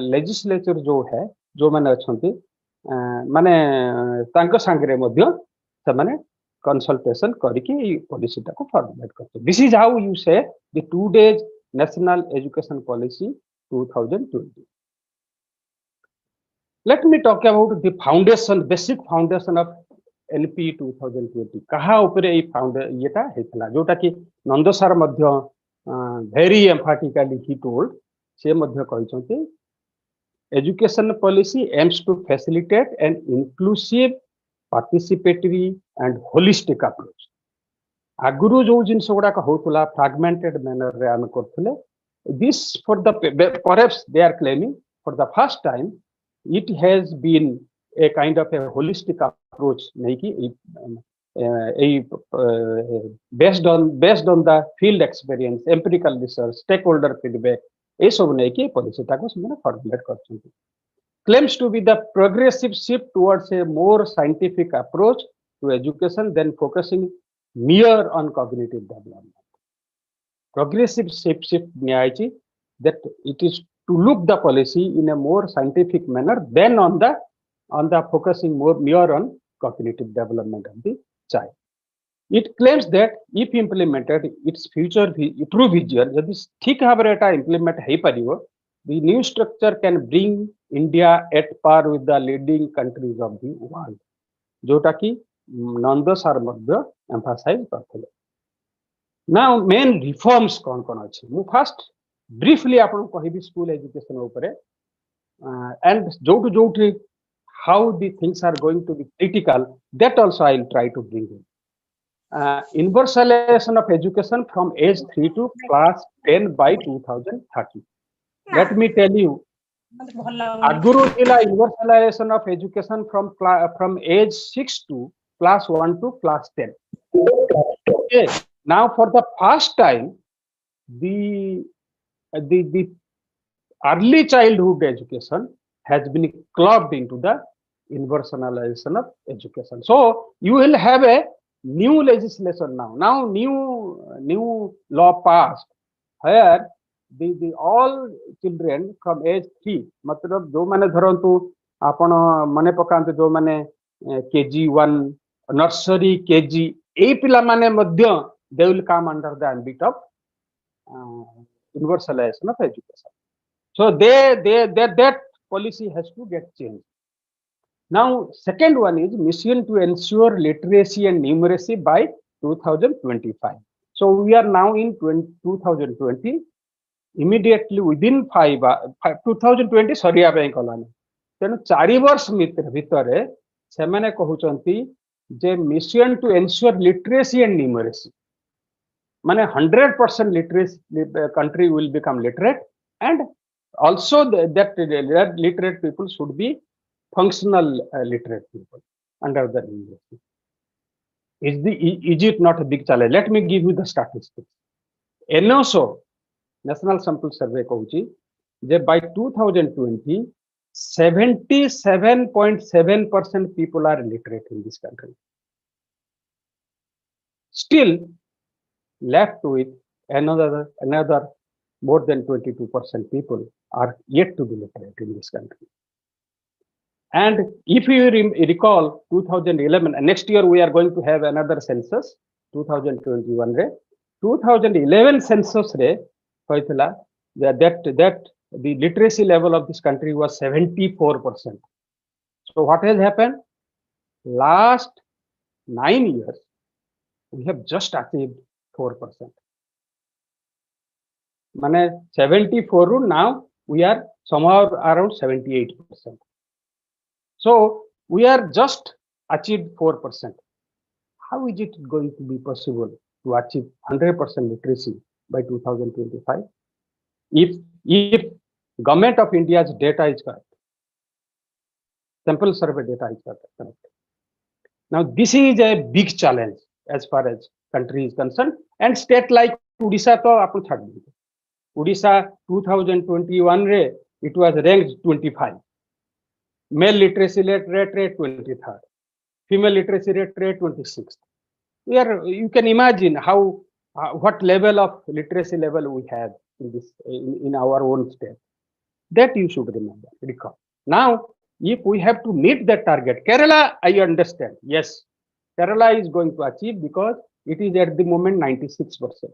legislature जो है जो माने अछंती माने तांको सांगरे मध्य से माने consultation करके policy को formulate करते. This is how you say the 2 days national education policy 2020. Let me talk about the foundation, basic foundation of LP 2020. कहा ऊपरे ये फाउंड ये ता हेतला जोटा कि नंद सर मध्य very emphatically he told से मध्य कहिसंती education policy aims to facilitate an inclusive, participatory and holistic approach. आगुरु जो जिनस गुडा का होतला fragmented manner रे आम करथले. This for the perhaps they are claiming for the first time it has been a kind of a holistic approach नहीं कि based on the field experience, empirical research, stakeholder feedback ये सब नहीं कि policy टाको समझना formulate करछंती. Claims to be the progressive shift towards a more scientific approach to education than focusing mere on cognitive development. Progressive shift नियाची that it is to look the policy in a more scientific manner than on the focusing mere on cognitive development of the child. It claims that if implemented, its future true vision, यदि ठीक भाବରେ एटा implement hay परिवो, the new structure can bring India at par with the leading countries of the world. जोटा कि Nanda sir मध्य emphasize करथले. Now main reforms कौन कौन अछि? मु first briefly आपन कहिबी school education ऊपरे and जोटु how the things are going to be critical, that also I will try to bring in. Universalization of education from age 3 to class 10 by 2030. Let me tell you, Aguru Jila universalization of education from age 6 to class 1 to class 10. Okay. Now, for the first time, the early childhood education has been clubbed into the universalization of education. So you will have a new legislation now. Now new law passed where the all children from age 3, मतलब जो माने धरंतु आपण मने पकांत जो माने KG1 nursery KG ए पिला माने मध्य they will come under the ambit of universalization of education. So that policy has to get changed. Now, second one is mission to ensure literacy and numeracy by 2025. So we are now in 2020. Immediately within 2020, sorry, आप कलानी. तेनु 4 वर्ष भितरे से माने कहउचंती जे mission to ensure literacy and numeracy. माने 100% literacy country will become literate, and also that literate people should be functional literate people under the university. Is it not a big challenge? Let me give you the statistics. NOSO, National Sample Survey कहउची J by 2020 77.7% people are literate in this country. Still left with another more than 22% people are yet to be literate in this country. And if you recall 2011, and next year we are going to have another census, 2021 re, 2011 census re कहइतला that the literacy level of this country was 74%. So what has happened? Last 9 years, we have just achieved 4%. Mane 74 now we are somehow around 78%. So we are just achieved 4%. How is it going to be possible to achieve 100% literacy by 2025 if Government of India's data is correct, sample survey data is correct. Now this is a big challenge as far as country is concerned, and state like Odisha to apan chhad diye. Odisha 2021 re it was ranked 25. Male literacy rate 23rd. Female literacy rate 26th. You can imagine how what level of literacy level we have in this in our own state. That you should remember, recall. Now, if we have to meet that target, Kerala, I understand. Yes, Kerala is going to achieve because it is at the moment 96%.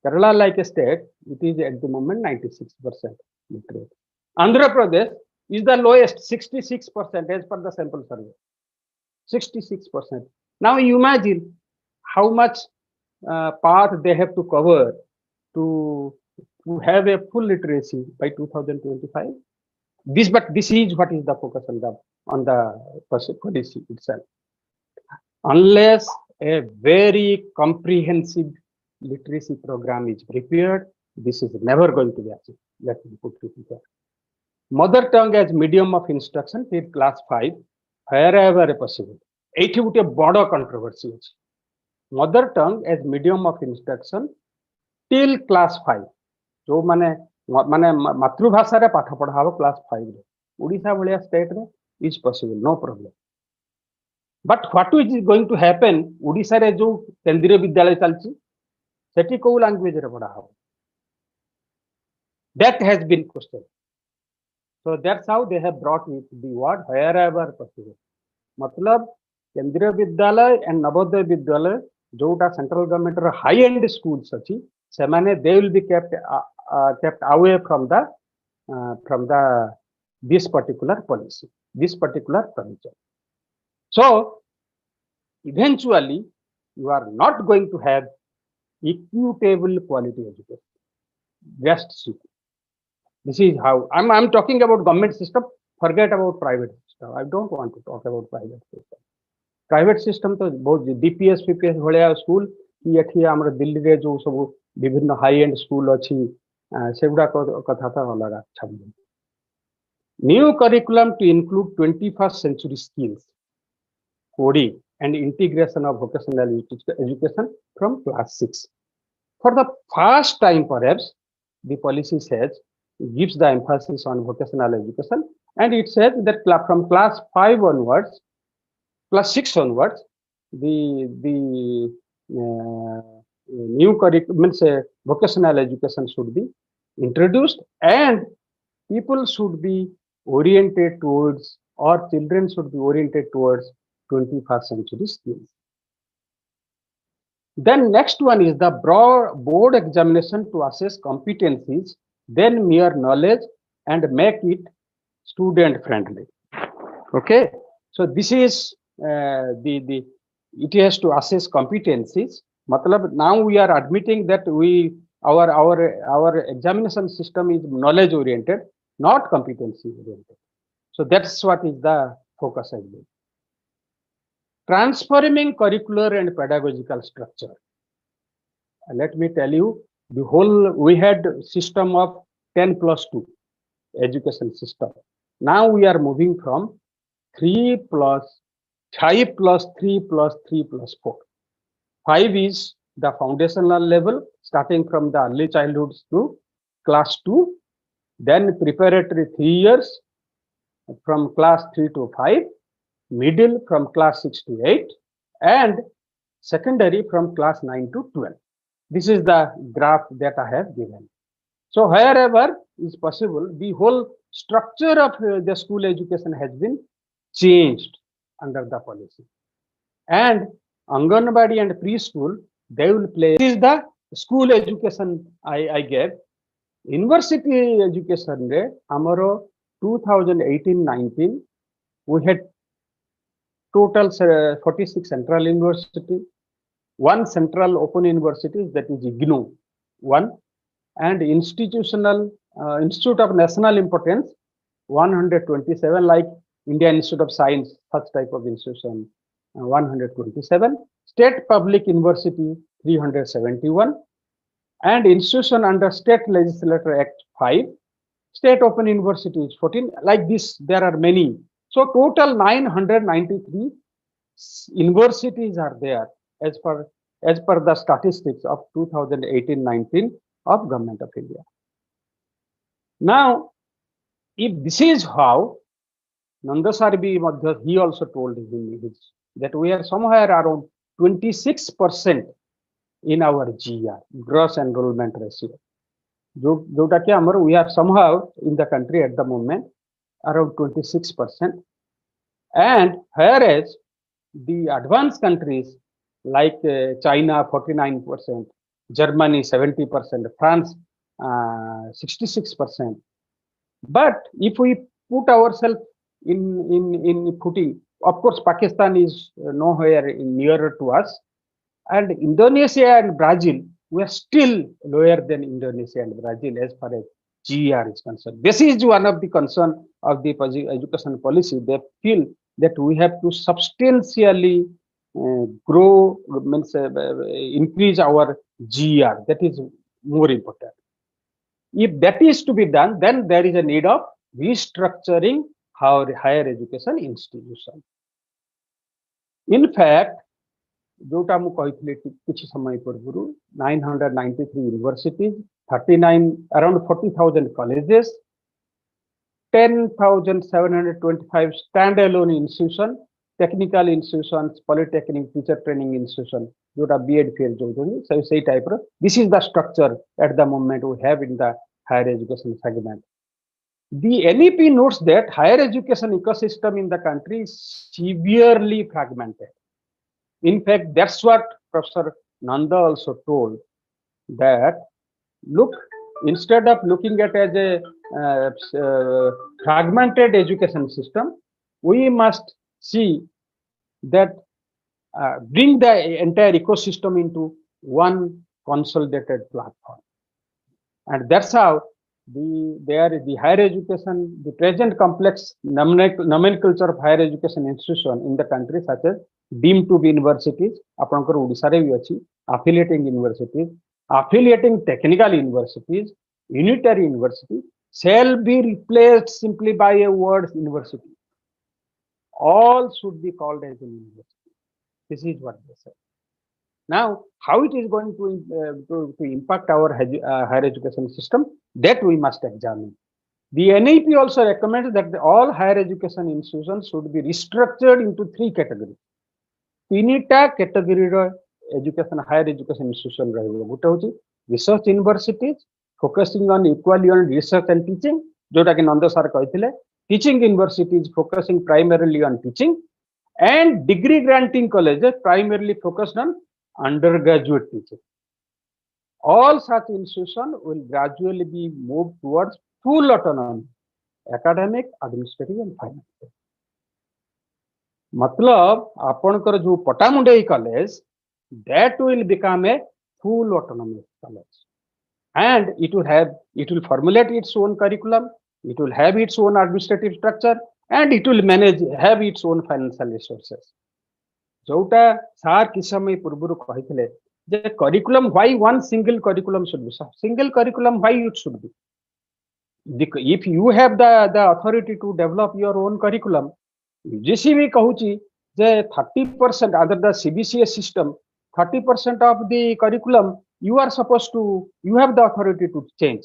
Kerala, like a state, it is at the moment 96% literate. Andhra Pradesh is the lowest, 66% as per the sample survey. 66%. Now you imagine how much path they have to cover to have a full literacy by 2025. This is what is the focus on the policy itself. Unless a very comprehensive literacy program is prepared, this is never going to be achieved. Let me put it here. Mother tongue as medium of instruction till class 5, wherever possible. Ethi gute bodo controversy ଅଛି. Mother tongue as medium of instruction till class 5. जो माने मातृभाषा रे पाठ पढ़ा हो class 5 रे. Odisha भलिया state रे is possible, no problem. But what is going to happen? Odisha रे जो केंद्रीय विद्यालय चलची सेठी को लैंग्वेज रे पढ़ा हो. That has been questioned. So that's how they have brought it the word wherever possible. मतलब केंद्रीय विद्यालय and नवोदय विद्यालय जोटा सेंट्रल गवर्नमेंट रे हाई एंड स्कूल्स अछि से माने they will be kept away from this particular policy, this particular provision. So eventually you are not going to have equitable quality education. Just see. This is how I'm talking about government system. Forget about private system. I don't want to talk about private system. Private system तो बहुत DPS PPS भलिया school कि एठी हमर दिल्ली रे जो सब विभिन्न high and school अछि सेगुडा कथा था अलग छबी. New curriculum to include 21st century skills, coding and integration of vocational education from class 6. For the first time perhaps the policy says gives the emphasis on vocational education, and it says that from class 5 onwards, class 6 onwards, the new curriculum means vocational education should be introduced, and people should be oriented towards, or children should be oriented towards 21st century skills. Then next one is the board examination to assess competencies, then mere knowledge, and make it student friendly. Okay, so this is it has to assess competencies. Matlab now we are admitting that our examination system is knowledge oriented, not competency oriented. So that's what is the focus has been. Transforming curricular and pedagogical structure. Let me tell you, we had system of 10+2 education system. Now we are moving from 5 + 3 + 3 + 4. 5 is the foundational level, starting from the early childhood to class 2, then preparatory 3 years from class 3 to 5, middle from class 6 to 8, and secondary from class 9 to 12. This is the graph that I have given. So wherever is possible, the whole structure of the school education has been changed under the policy. And Anganwadi and preschool, they will play. This is the school education I gave. University education, amaro 2018-19, we had total 46 central university, 1 central open university, that is IGNOU, 1, and institutional Institute of National Importance, 127, like Indian Institute of Science, such type of institution, 127, state public university 371, and institution under State Legislature Act 5, state open universities 14. Like this, there are many. So total 993 universities are there as per the statistics of 2018-19 of Government of India. Now, if this is how Nanda Sarbi, he also told that we are somewhere around 26% in our GR, gross enrollment ratio. We are somehow in the country at the moment around 26%. And whereas the advanced countries like China 49%, Germany 70%, France 66%. But if we put ourselves in footing, of course Pakistan is nowhere nearer to us, and Indonesia and Brazil, we are still lower than Indonesia and Brazil as far as GR is concerned. This is one of the concern of the education policy. They feel that we have to substantially grow, means increase our GR. That is more important. If that is to be done, then there is a need of restructuring our higher education institution. In fact, जोटा मु कहितले किछि समय पूर्व 993 universities, 39 around 40,000 colleges, 10,725 standalone institutions, technical institutions, polytechnic, teacher training institution, जोटा B.Ed field जोजोनी, so say type ro. This is the structure at the moment we have in the higher education segment. The NEP notes that higher education ecosystem in the country is severely fragmented. In fact, that's what Professor Nanda also told, that look, instead of looking at as a fragmented education system, we must see that bring the entire ecosystem into one consolidated platform. And that's how the higher education, the present complex nomenclature of higher education institution in the country, such as deemed to be universities, apankar Odisha re vi achi, affiliating universities, affiliating technical universities, unitary university, shall be replaced simply by a word university. All should be called as a university. This is what they say. Now, how it is going to impact our higher education system, that we must examine. The NEP also recommends that all higher education institutions should be restructured into 3 categories. 3टा category education, higher education institution रहिबो. गोटे होची research universities focusing on equally on research and teaching, जोटा कि Nanda sir कहिथिले, teaching universities focusing primarily on teaching, and degree granting colleges primarily focused on undergraduate teaching. All such institutions will gradually be moved towards full autonomy, academic, administrative and financial. मतलब आपनकर जो पटामुंडई college, that will become a full autonomous college, and it will formulate its own curriculum, it will have its own administrative structure, and it will have its own financial resources. जोटा सार किस समय पूर्व कहिथिले जे curriculum, why one single curriculum should be, single curriculum, why it should be, if you have the authority to develop your own curriculum. UGC भी कहूची जे 30% under the CBCS system, 30% of the curriculum you are supposed to, you have the authority to change.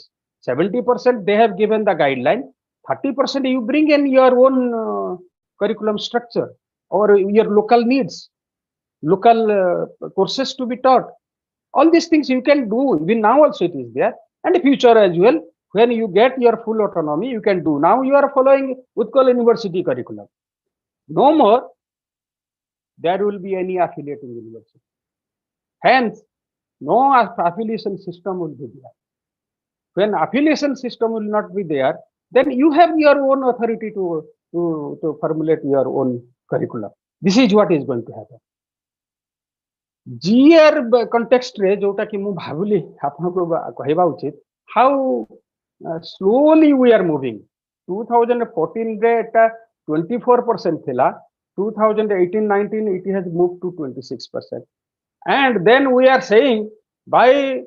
70% they have given the guideline, 30% you bring in your own curriculum structure or your local needs, local courses to be taught. All these things you can do. Even now also it is there, and in future as well. When you get your full autonomy, you can do. Now you are following Utkal University curriculum. No more there will be any affiliating university. Hence, no affiliation system will be there. When affiliation system will not be there, then you have your own authority to formulate your own curriculum. This is what is going to happen. GR context रे जोटा कि मु भाबुली आपनको कहबा उचित, how slowly we are moving. 2014 रे एटा 24% थिला, 2018-19 it has moved to 26%. And then we are saying by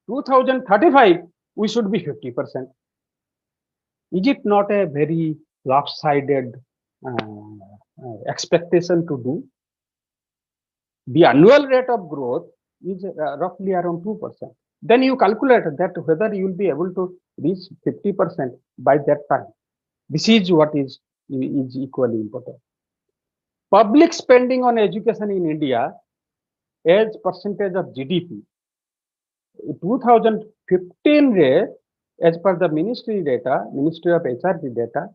2035 we should be 50%. Is it not a very lopsided expectation to do? The annual rate of growth is roughly around 2%. Then you calculate that whether you will be able to reach 50% by that time. This is what is equally important. Public spending on education in India as percentage of GDP. 2015 as per the Ministry of HRD data,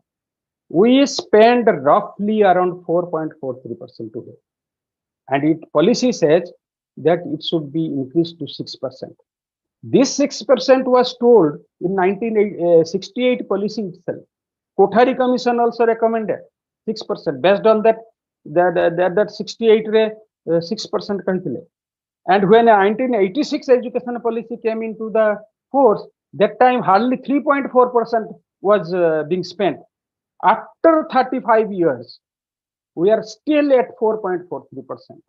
we spend roughly around 4.43% today. And policy says that it should be increased to 6%. This 6% was told in 1968 policy itself. Kothari Commission also recommended 6%. Based on that 68 6% country. And when 1986 education policy came into the force, that time hardly 3.4% was being spent. After 35 years, we are still at 4.43%.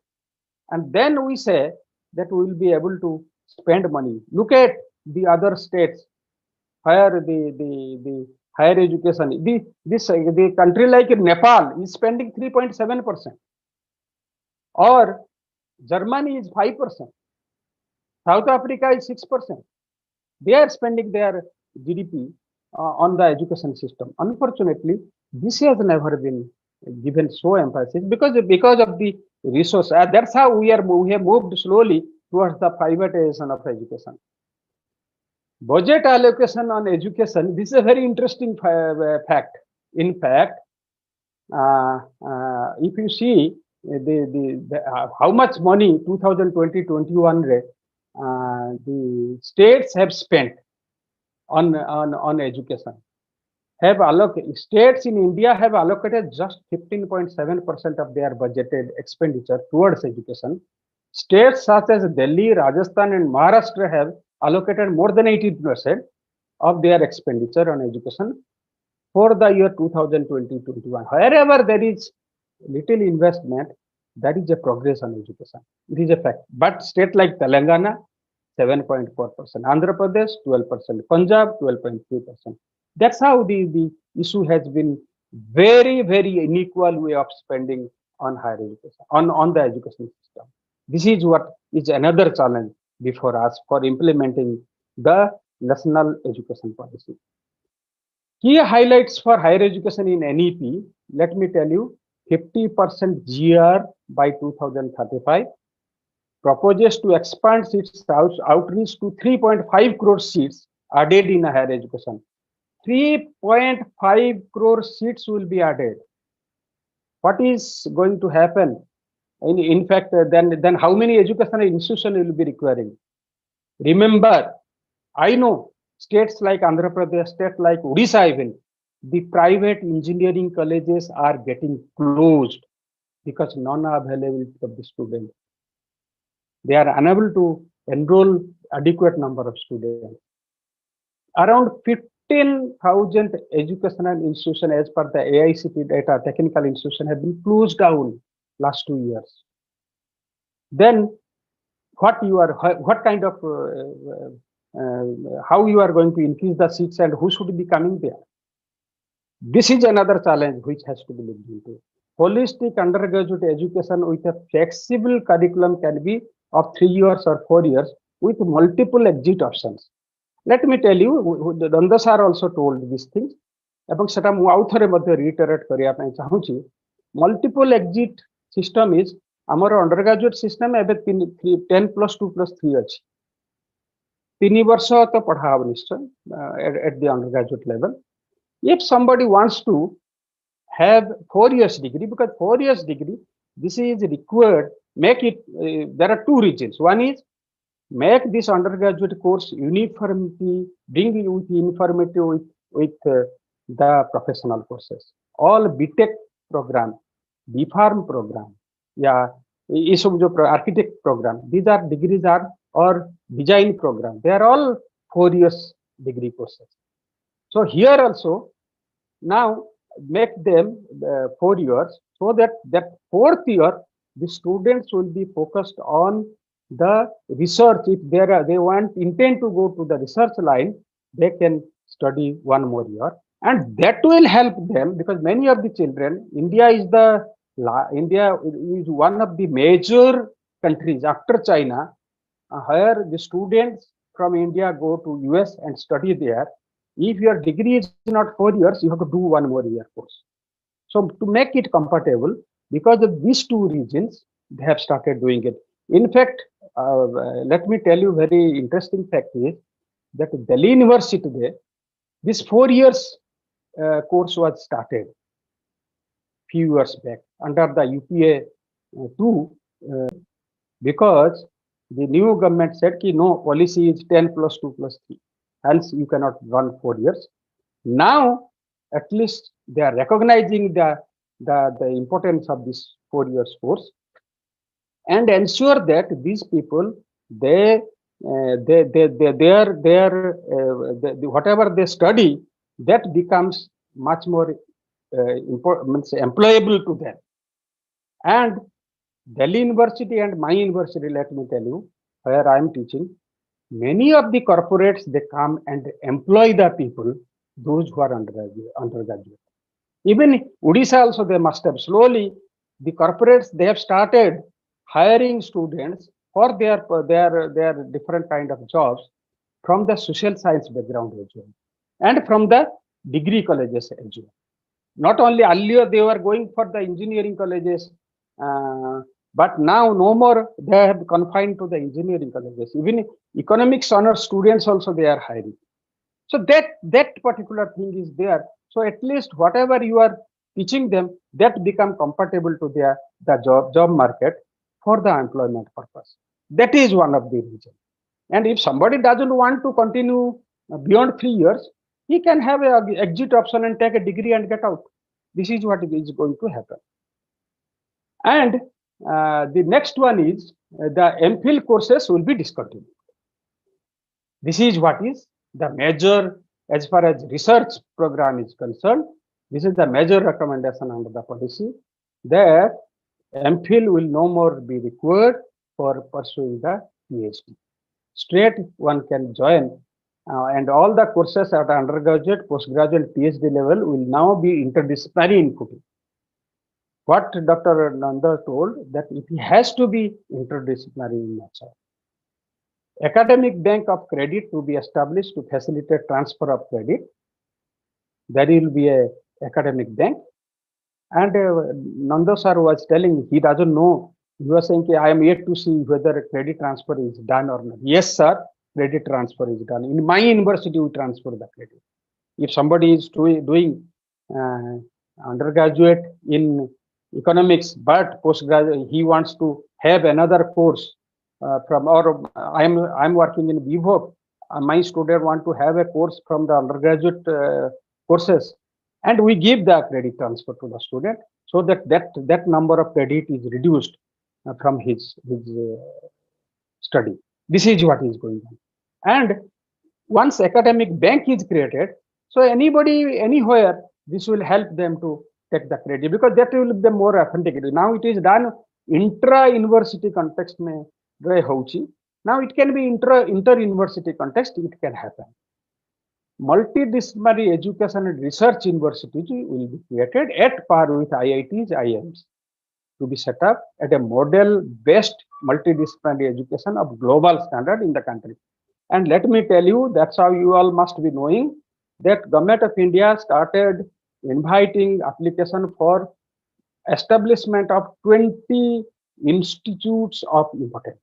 And then we say that we will be able to spend money. Look at the other states where the higher education, the country like Nepal is spending 3.7%, or Germany is 5%, South Africa is 6%. They are spending their GDP on the education system. Unfortunately, this has never been given so emphasis because of the resource. That's how we have moved slowly towards the privatization of education. Budget allocation on education, this is a very interesting fact. In fact, if you see how much money 2020-21 the states have spent on education, states in India have allocated just 15.7% of their budgeted expenditure towards education. States such as Delhi, Rajasthan and Maharashtra have allocated more than 80% of their expenditure on education for the year 2020-21. Wherever there is little investment, that is a progress on education. It is a fact. But state like Telangana, 7.4%, Andhra Pradesh, 12%, Punjab, 12.3%. That's how the issue has been very, very unequal way of spending on higher education, on the education system. This is what is another challenge before us for implementing the national education policy. Key highlights for higher education in NEP, let me tell you, 50% GR by 2035, proposes to expand seats outreach to 3.5 crore seats added in higher education. 3.5 crore seats will be added. What is going to happen? In fact, then how many educational institutions will be requiring? Remember, I know states like Andhra Pradesh, states like Odisha even, the private engineering colleges are getting closed because non-availability of the students. They are unable to enroll adequate number of students. Around 15,000 educational institutions as per the AICT data, technical institutions have been closed down last 2 years. Then what kind of how you are going to increase the seats and who should be coming there? This is another challenge which has to be looked into. Holistic undergraduate education with a flexible curriculum can be of 3 years or 4 years with multiple exit options. Let me tell you, Nanda sir also told these things. Reiterate multiple exit system is our undergraduate system 10 plus 2 plus 3 अछि. 3 वर्ष तो पढ़ाव निश्चय at the undergraduate level. If somebody wants to have 4 years degree, because 4 years degree, this is required, make it, there are two reasons. One is, make this undergraduate course uniformity, bring you uniformity with the professional courses. All BTech program, BPharm program, yeah, architect program, these are degrees are or design program. They are all 4 years degree courses. So here also, now make them 4 years, so that that 4th year the students will be focused on the research. If they want intend to go to the research line, they can study 1 more year, and that will help them, because many of the children, India is one of the major countries after China, where the students from India go to US and study there. If your degree is not 4 years, you have to do 1 more year course. So to make it compatible, because of these 2 reasons, they have started doing it. In fact, let me tell you very interesting fact is that Delhi University today, this 4 years course was started few years back under the UPA 2, because the new government said ki no, policy is 10 plus 2 plus 3, hence you cannot run 4 years. Now at least they are recognizing the importance of this 4 years course, and ensure that these people, whatever they study, that becomes much more employable to them. And Delhi University and my university, let me tell you, where I am teaching, many of the corporates, they come and employ the people, those who are undergraduate. Even Odisha also, they must have slowly, the corporates, they have started hiring students for their different kind of jobs from the social science background as well, and from the degree colleges as well. Not only earlier they were going for the engineering colleges, but now no more they have confined to the engineering colleges. Even economics honor students also they are hiring. So that particular thing is there. So at least whatever you are teaching them, that become compatible to the job market for the employment purpose. That is one of the reasons. And if somebody doesn't want to continue beyond 3 years, he can have an exit option and take a degree and get out. This is what is going to happen. And the next one is the MPhil courses will be discontinued. This is what is the major, as far as research program is concerned, this is the major recommendation under the policy, that MPhil will no more be required for pursuing the PhD. Straight one can join, and all the courses at undergraduate, postgraduate, PhD level will now be interdisciplinary in footing. What Dr. Nanda told, that it has to be interdisciplinary in nature. Academic bank of credit to be established to facilitate transfer of credit. There will be a academic bank. And Nanda sir was telling, he doesn't know. He was saying, I am yet to see whether credit transfer is done or not. Yes, sir, credit transfer is done. In my university, we transfer the credit. If somebody is doing undergraduate in economics, but postgraduate, he wants to have another course I'm working in Vivo. My student want to have a course from the undergraduate courses, and we give the credit transfer to the student, so that number of credit is reduced from his study. This is what is going on. And once academic bank is created, so anybody anywhere, this will help them to take the credit, because that will be more authenticated. Now it is done intra-university context mein. Now it can be inter-university context, it can happen. Multidisciplinary education and research universities will be created at par with IITs, IIMs, to be set up at a model-based multidisciplinary education of global standard in the country. And let me tell you, that's how you all must be knowing that Government of India started inviting application for establishment of 20 institutes of importance.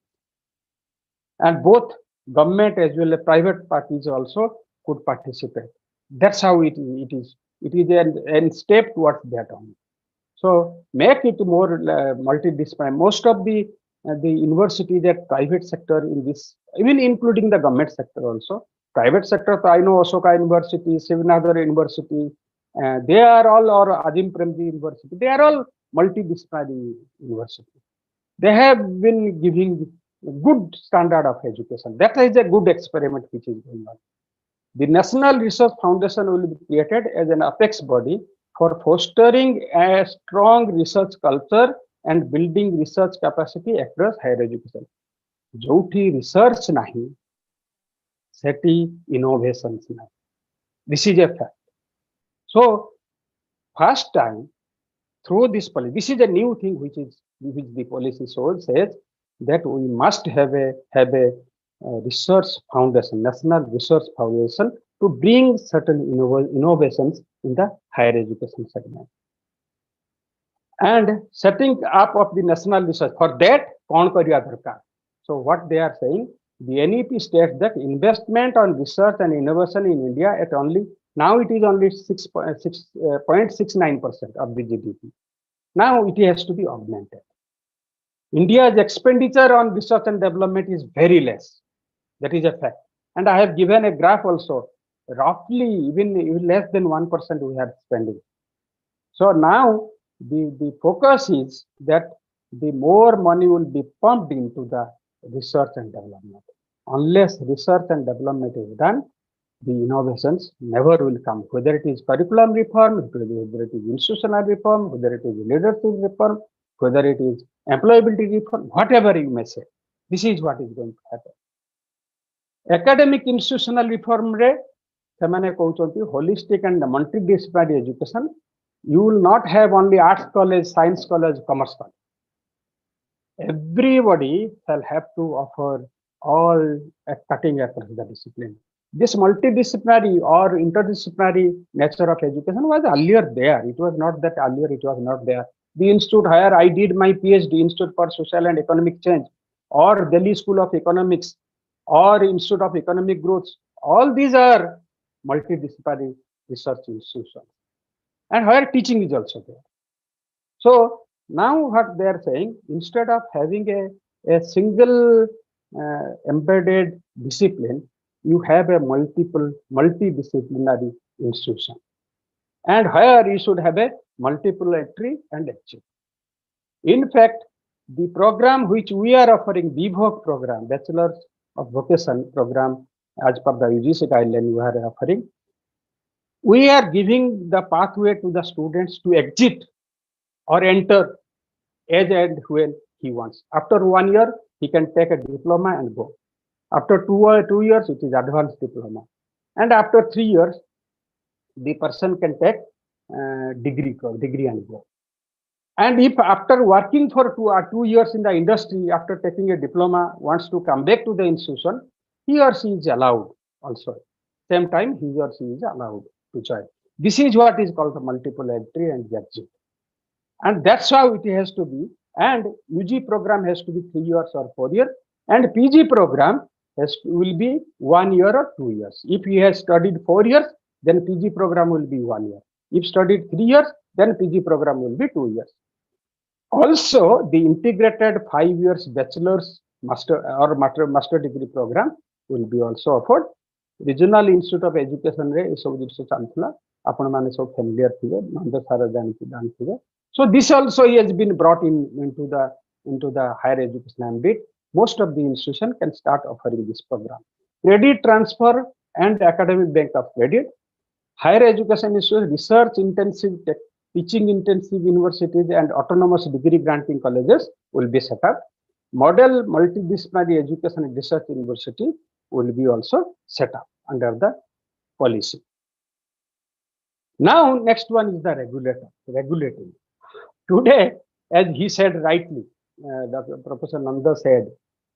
And both government as well as private parties also could participate. That's how it is. It is a step towards that only. So make it more multidisciplinary. Most of the universities at private sector in this, even including the government sector also. Private sector, I know Ashoka University, Srinagar University, they are all, or Azim Premji University, they are all multidisciplinary universities. They have been giving good standard of education. That is a good experiment which is going on. The National Research Foundation will be created as an apex body for fostering a strong research culture and building research capacity across higher education. Joti research nahi, seti innovations nahi. This is a fact. So, first time through this policy, this is a new thing which the policy says that we must have a research foundation, national research foundation, to bring certain innovations in the higher education segment. And setting up of the national research, for that, kaun kariya darkar. So what they are saying, the NEP states that investment on research and innovation in India at only, now it is only 6.69% of the GDP. Now it has to be augmented. India's expenditure on research and development is very less. That is a fact. And I have given a graph also. Roughly, even less than 1% we are spending. So now the focus is that the more money will be pumped into the research and development. Unless research and development is done, the innovations never will come. Whether it is curriculum reform, whether it is institutional reform, whether it is leadership reform, whether it is employability reform, whatever you may say, this is what is going to happen. Academic institutional reform re, holistic and multidisciplinary education. You will not have only arts college, science college, commerce college. Everybody shall have to offer all cutting across the discipline. This multidisciplinary or interdisciplinary nature of education was earlier there. It was not that earlier it was not there. The institute where I did my PhD, Institute for Social and Economic Change, or Delhi School of Economics, or Institute of Economic Growth, all these are multidisciplinary research institutions. And where teaching is also there. So now what they are saying, instead of having a single embedded discipline, you have a multidisciplinary institution. And where you should have a multiple entry and exit. In fact, the program which we are offering, BVOC program, Bachelor's of Vocation program, as per the UGC guideline we are offering, we are giving the pathway to the students to exit or enter as and when he wants. After 1 year, he can take a diploma and go. After 2 years, it is advanced diploma. And after 3 years, the person can take degree and go. And if after working for 2 years in the industry, after taking a diploma, wants to come back to the institution, he or she is allowed also. Same time, he or she is allowed to join. This is what is called the multiple entry and exit. And that's how it has to be. And UG program has to be 3 years or 4 years. And PG program will be 1 year or 2 years. If he has studied 4 years, then PG program will be 1 year. If studied 3 years, then PG program will be 2 years. Also, the integrated 5 years bachelor's master degree program will be also offered. Regional Institute of Education re esobu jinsh chalthila apna mane so familiar thibe nanda sara janithibe. So this also has been brought into the higher education ambit. Most of the institution can start offering this program. Credit transfer and academic bank of credit. Higher education institutions, research intensive, teaching intensive universities and autonomous degree granting colleges will be set up. Model multidisciplinary education and research university will be also set up under the policy. Now, next one is the regulating. Today, as he said rightly, Professor Nanda said,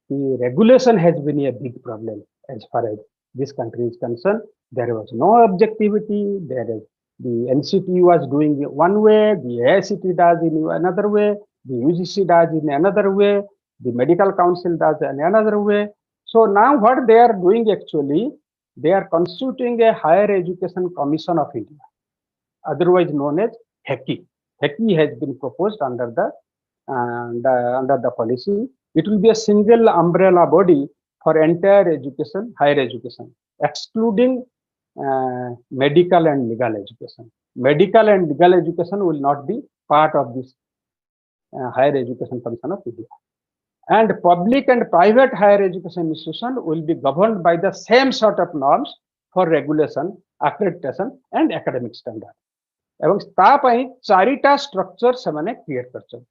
the regulation has been a big problem as far as this country is concerned. There was no objectivity. The NCT was doing it one way, the AICT does in another way, the UGC does in another way, the Medical Council does in another way. So now what they are doing actually, they are constituting a Higher Education Commission of India, otherwise known as HECI. HECI has been proposed under the policy. It will be a single umbrella body for entire education, higher education, excluding medical and legal education. Medical and legal education will not be part of this Higher Education Commission of India. And public and private higher education institution will be governed by the same sort of norms for regulation, accreditation, and academic standard. एवं ता पई चारिटा structure से माने create करछन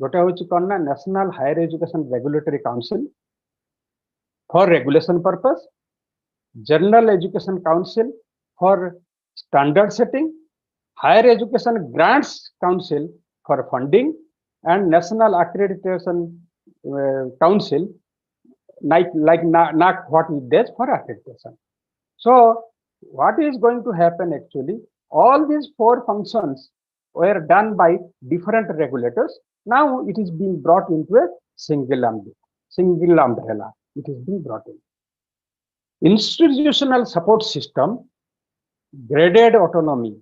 गोटे होची कोन ना national higher education regulatory council for regulation purpose general education council for standard setting higher education grants council for funding and national accreditation council like NAC what it does for accreditation. So what is going to happen actually, all these 4 functions were done by different regulators. Now it is being brought into a single umbrella. It is being brought in. Institutional support system, graded autonomy.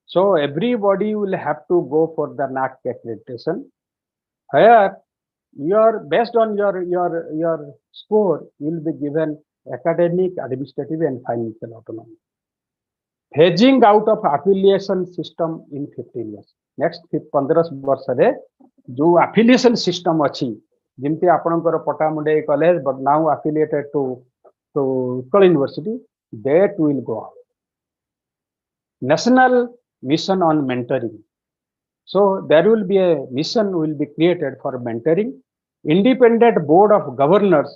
So everybody will have to go for the NAC accreditation. Here, based on your score, you will be given academic, administrative, and financial autonomy. Phasing out of affiliation system in 15 years. Next 15 वर्ष रे जो affiliation system अच्छी, जिनके आपनकर Pattamundai college, but now affiliated to Utkal University, that will go out. National mission on mentoring. So there will be a mission will be created for mentoring. Independent board of governors,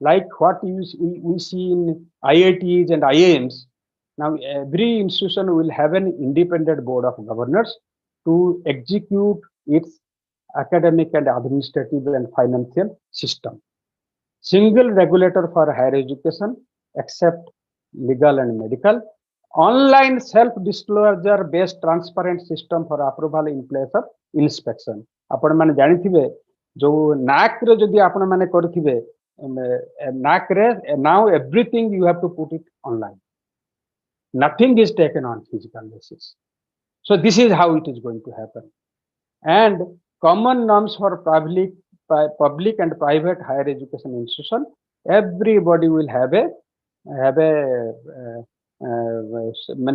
like what we see in IITs and IIMs. Now every institution will have an independent board of governors to execute its academic and administrative and financial system. Single regulator for higher education except legal and medical. Online self-disclosure based transparent system for approval in place of inspection. आपण माने जानि थिबे जो नाक रे जदि आपण माने करथिबे नाक रे now everything you have to put it online. Nothing is taken on physical basis. So this is how it is going to happen. And common norms for public and private higher education institution. Everybody will have a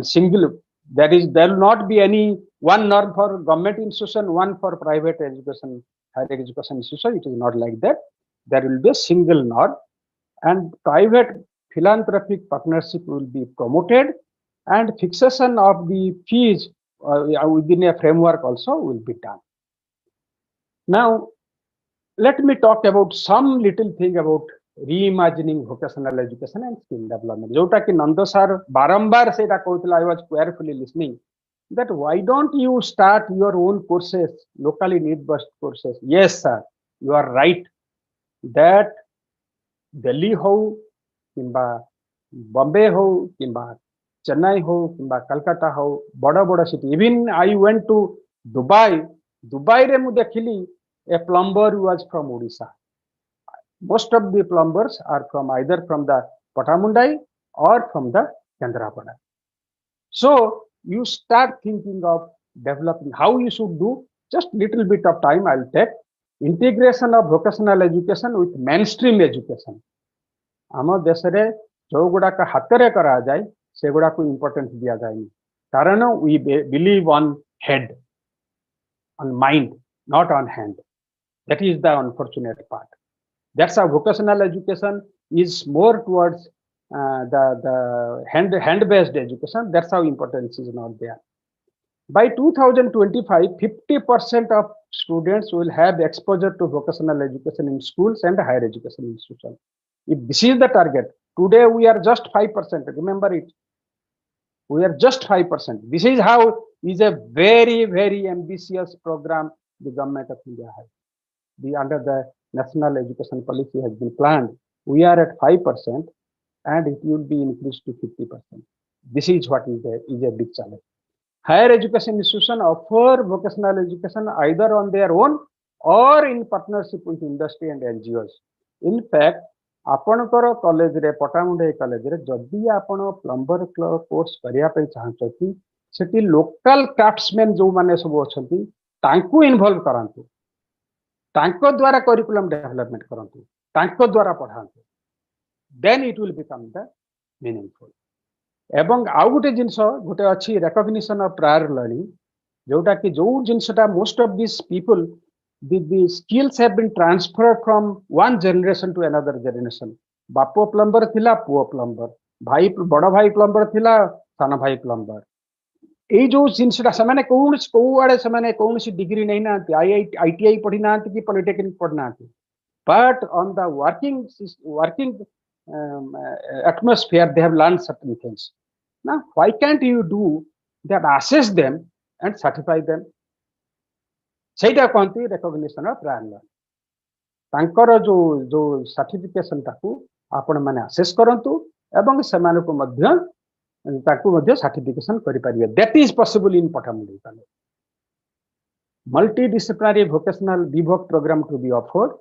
single, there will not be any one norm for government institution, one for private education, higher education institution. It is not like that. There will be a single norm, and private philanthropic partnership will be promoted, and fixation of the fees within a framework also will be done. Now, let me talk about some little thing about reimagining vocational education and skill development. जोटा कि Nanda sir बारंबार से कहूला, I was carefully listening, that why don't you start your own courses, locally need-based courses? Yes, sir, you are right. That Delhi हो, किंबा Bombay हो, किंबा Chennai हो, किंबा Calcutta हो, बड़ा city. Even I went to Dubai. Dubai रे मु देखिली a plumber was from Odisha. Most of the plumbers are from either from the Pattamundai or from the kendrapara. So you start thinking of developing how you should do. Just little bit of time I'll take. Integration of vocational education with mainstream education. आम देश रे जो गुड़ाक हाथ करा जाए से गुड़ाक importance दिया जाए कारण we believe on head, on mind, not on hand. That is the unfortunate part. That's how vocational education is more towards the hand-based education. That's how importance is not there. By 2025, 50% of students will have exposure to vocational education in schools and higher education institutions. If this is the target, today we are just 5%. Remember it. We are just 5%. This is how is a very, very ambitious program the government of India has. Under the national education policy has been planned. We are at 5% and it will be increased to 50%. This is what is a big challenge. Higher education institutions offer vocational education either on their own or in partnership with industry and NGOs. In fact, आपनकर college रे Pattamundai college रे जदि आपण plumber course करिया पे चाहछथि सेठी local craftsman जो माने सब अछथि तांको इन्वॉल्व करंतु, तांको द्वारा करिकुलम डेवलपमेंट करंतु, तांको द्वारा पढांतु, then it will become the meaningful. एवं आउ गोटे जिंस गोटे अछि रिकॉग्निशन ऑफ प्रायर लर्निंग जोटा कि जो जिंसटा most of this people the skills have been transferred from one generation to another generation. बापो प्लम्बर थिला पुओ प्लम्बर, भाई बड़ भाई प्लम्बर थिला सान भाई प्लम्बर. एई जो जिनसटा से कौआड़े से कौन डिग्री नहीं ना ITI पढ़ी ना कि पॉलिटेक्निक पढ़ना but on the working atmosphere they have learned certain things. Now why can't you do that, assess them and certify them? सेटा कहती recognition of prior learning. तांकर जो जो सर्टिफिकेशन ताकू आपण माने असेस करंतु एवं सेमान को मध्य ताकू मध्य सर्टिफिकेशन करि परिबे. That is possible in Pattamundai college. Multidisciplinary vocational BVoc program to be offered,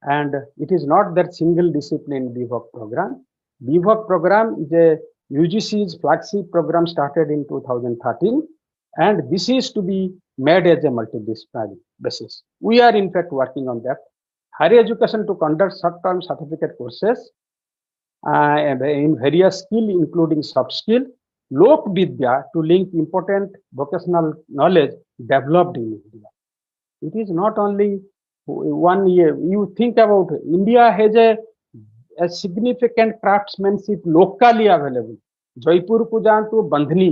and it is not that single discipline BVoc program. BVoc program is a UGC's flagship program started in 2013, and this is to be made as a multidisciplinary basis. We are in fact working on that. Higher education to conduct short-term certificate courses in various skill, including soft skill, Lok Vidya to link important vocational knowledge developed in India. It is not only 1 year. You think about India has a significant craftsmanship locally available. Jaipur को जानतु बंधनी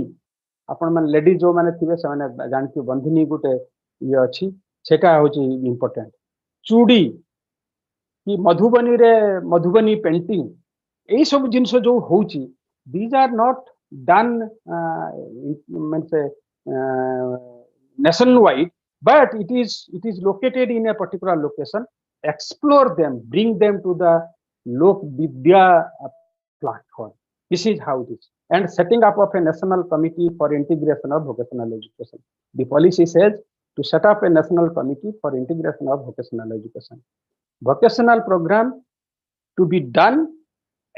अपन मन lady जो माने थिबे से माने जानतु बंधनी गुटे ये अछि सेटा होची इम्पोर्टेंट. चूड़ी कि मधुबनी पेंटिंग यही सब जिनस जो होची, these are not done nationwide, but it is located in a particular location. Explore them, bring them to the Lok Vidya platform. This is how it is. And setting up of a national committee for integration of vocational education. The policy says to set up a national committee for integration of vocational education. Vocational program to be done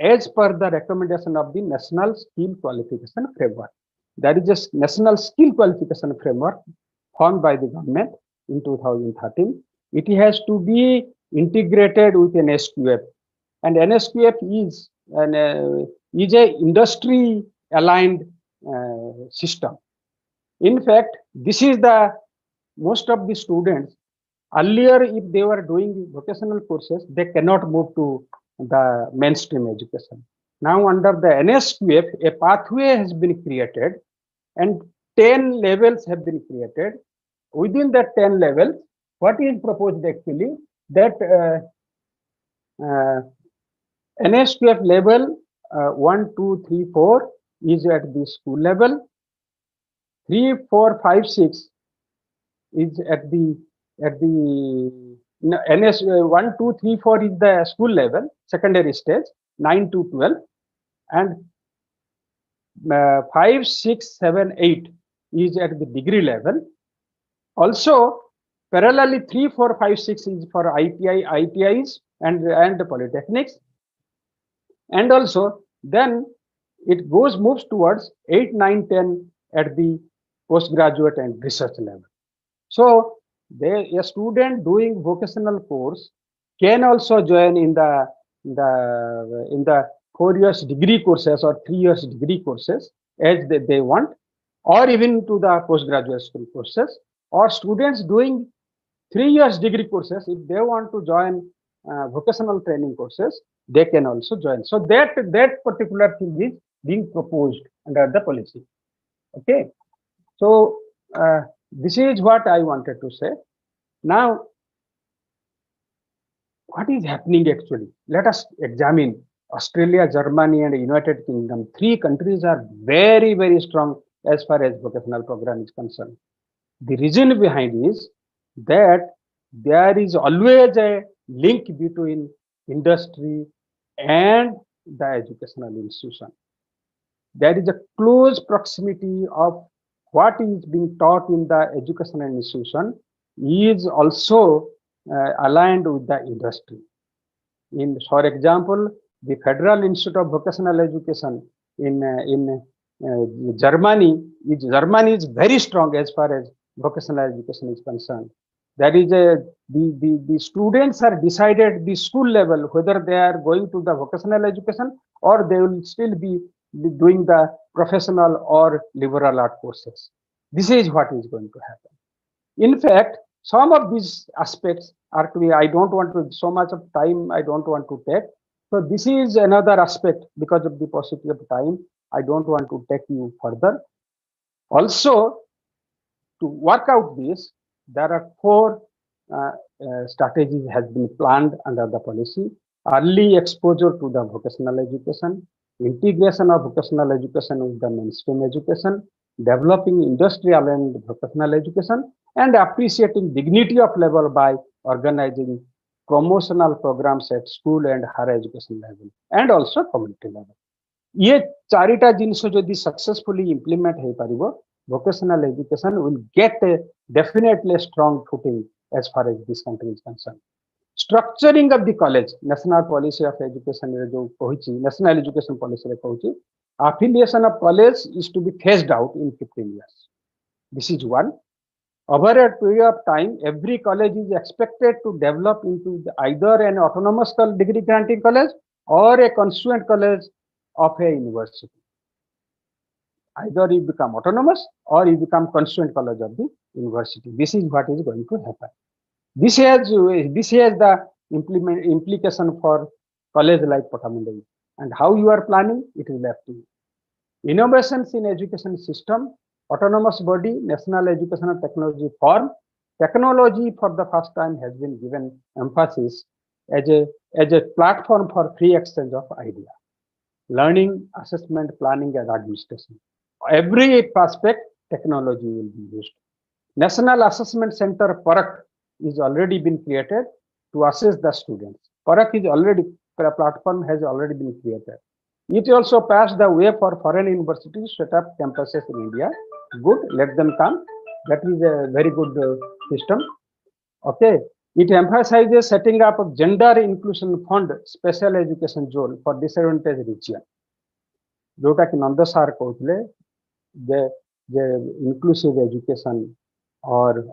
as per the recommendation of the National Skill Qualification Framework. There is a National Skill Qualification Framework formed by the government in 2013. It has to be integrated with an SQF, and NSQF is a industry aligned system. In fact, this is the most of the students earlier, if they were doing vocational courses, they cannot move to the mainstream education. Now under the NSQF, a pathway has been created and 10 levels have been created. Within that 10 levels, what is proposed actually that NSQF level 1, 2, 3, 4 is at the school level. 3, 4, 5, 6 is at the NS 1, 2, 3, 4 is the school level, secondary stage, 9 to 12, and 5, 6, 7, 8 is at the degree level. Also, parallelly 3, 4, 5, 6 is for ITIs and polytechnics, and also then it moves towards 8, 9, 10 at the postgraduate and research level. So a student doing vocational course can also join in the 4 years degree courses or 3 years degree courses as they want, or even to the postgraduate school courses, or students doing 3 years degree courses, if they want to join vocational training courses, they can also join. So that particular thing is being proposed under the policy. Okay, so this is what I wanted to say. Now, what is happening actually? Let us examine Australia, Germany, and United Kingdom. 3 countries are very, very strong as far as vocational program is concerned. The reason behind is that there is always a link between industry and the educational institution. There is a close proximity of what is being taught in the educational institution is also aligned with the industry. For example, the Federal Institute of Vocational Education in Germany is very strong as far as vocational education is concerned. That is the students are decided the school level whether they are going to the vocational education or they will still be doing the professional or liberal art courses. This is what is going to happen. In fact, some of these aspects are to be, I don't want to, so much of time I don't want to take. So this is another aspect because of the paucity of time. I don't want to take you further. Also, to work out this, there are 4 strategies has been planned under the policy. Early exposure to the vocational education, integration of vocational education with the mainstream education, developing industrial and vocational education, and appreciating dignity of level by organizing promotional programs at school and higher education level, and also community level. ये 4टा जिनिस जदि successfully implement हो पारिबो, vocational education will get a definitely strong footing as far as this country is concerned. Structuring of the college, national policy of education रे जो कहिछि, national education policy रे कहिछि, affiliation of college is to be phased out in 15 years. This is one. Over a period of time, every college is expected to develop into either an autonomous degree granting college or a constituent college of a university. Either you become autonomous or you become constituent college of the university. This is what is going to happen. This has the implication for college like Pattamundai. And how you are planning, it is left to you. Innovations in education system, autonomous body, National Education and Technology Forum. Technology for the first time has been given emphasis as a platform for free exchange of ideas. Learning, assessment, planning, and administration. Every aspect, technology will be used. National Assessment Center PARAK is already been created to assess the students. PARAK is already, a platform has already been created. It also passed the way for foreign universities to set up campuses in India. Good, let them come. That is a very good system. Okay. It emphasizes setting up a gender inclusion fund, special education zone for disadvantaged region. जोटा कि नंद सार कहते the inclusive education or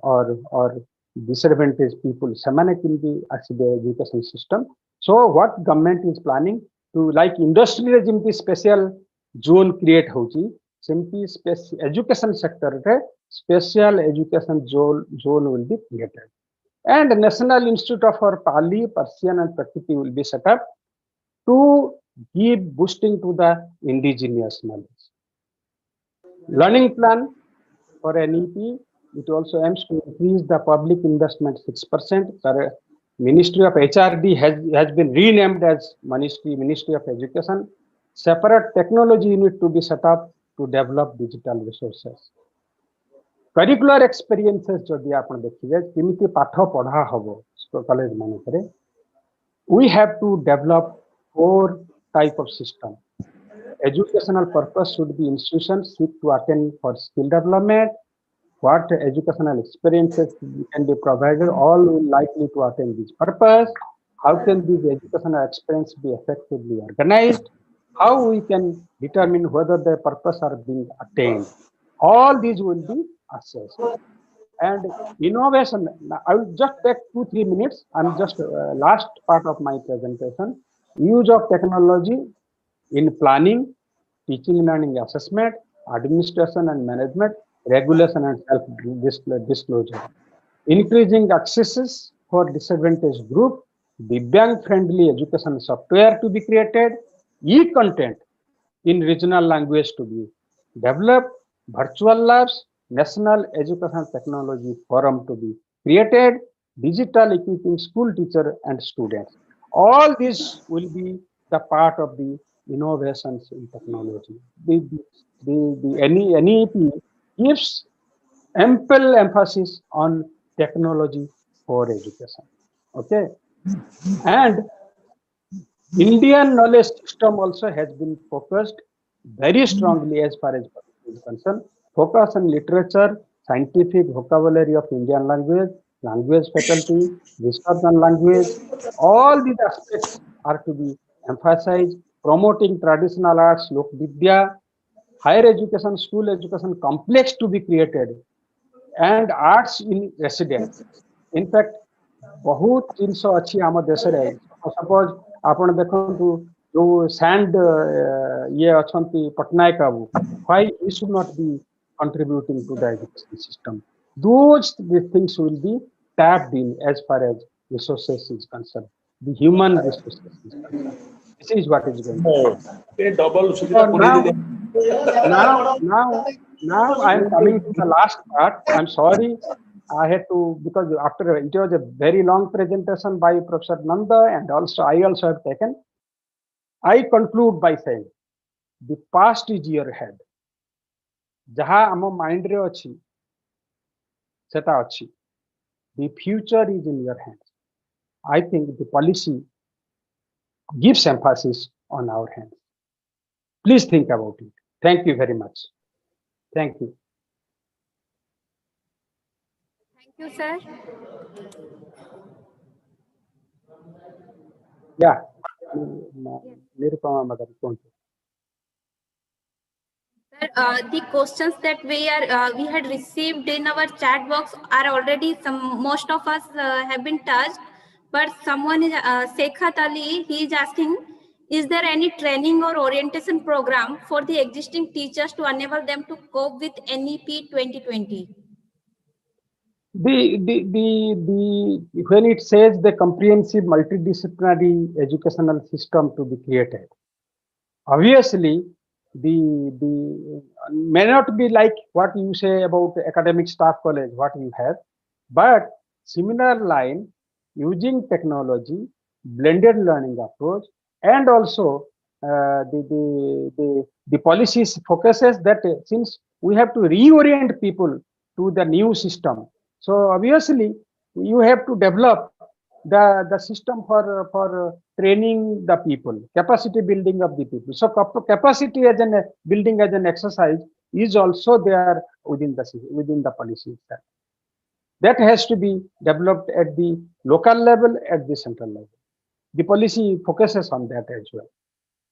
disadvantaged people semane kimbi asibe education system. So what government is planning to, like industry re jimti special zone create hochi, simply education sector re special education zone will be created. And National Institute of Pali, Persian and Prakriti will be set up to give boosting to the indigenous knowledge. Learning plan for NEP, it also aims to increase the public investment 6%. Ministry of HRD has been renamed as Ministry of Education. Separate technology unit to be set up to develop digital resources. Curricular experiences जदि आपण देखिए किमिति पाठ पढ़ा हबो college मानकरे, we have to develop 4 type of system. Educational purpose should be institutions seek to attend for skill development. What educational experiences can be provided, all will likely to attain this purpose. How can these educational experiences be effectively organized? How we can determine whether their purpose are being attained. All these will be assessed. And innovation, I will just take 2-3 minutes. I'm just last part of my presentation. Use of technology in planning, teaching, learning, assessment, administration and management, regulation and self-disclosure. Increasing accesses for disadvantaged group, Divyang-friendly education software to be created, e-content in regional language to be developed, virtual labs, National Education Technology Forum to be created, digital equipping school teacher and students. All this will be the part of the innovations in technology. The NEP gives ample emphasis on technology for education. Okay, and Indian knowledge system also has been focused very strongly as far as is concerned. Focus on literature, scientific vocabulary of Indian language faculty, research on language. All these aspects are to be emphasized. Promoting traditional arts, Lok Vidya, higher education, school education complex to be created, and arts in residence. In fact, बहुत जिनस अच्छी आम देश रे suppose आपण देखंतु जो sand ये अछंती पटनायक बाबू, why we should not be contributing to the education system. Those things will be tapped in as far as resources is concerned, the human resources is concerned. This is what is going on. Now I am coming to the last part. I'm sorry, I had to, because after it was a very long presentation by Professor Nanda, and also I also have taken. I conclude by saying, the past is your head. Jaha amo mind re achi, seta achi. The future is in your hands. I think the policy gives emphasis on our hands. Please think about it. Thank you very much. Thank you.
Thank you, sir.
Yeah. Nirupama Madam, thank you.
Sir, the questions that we had received in our chat box are already most of us have been touched, but someone is Sekhat Ali, he is asking, is there any training or orientation program for the existing teachers to enable them to cope with NEP 2020?
When it says the comprehensive multidisciplinary educational system to be created, obviously the may not be like what you say about academic staff college, what you have, but similar line using technology, blended learning approach, and also the policies focuses that since we have to reorient people to the new system, so obviously you have to develop the system for training the people, capacity building of the people. So capacity as an building as an exercise is also there within the policy itself. That has to be developed at the local level, at the central level. The policy focuses on that as well.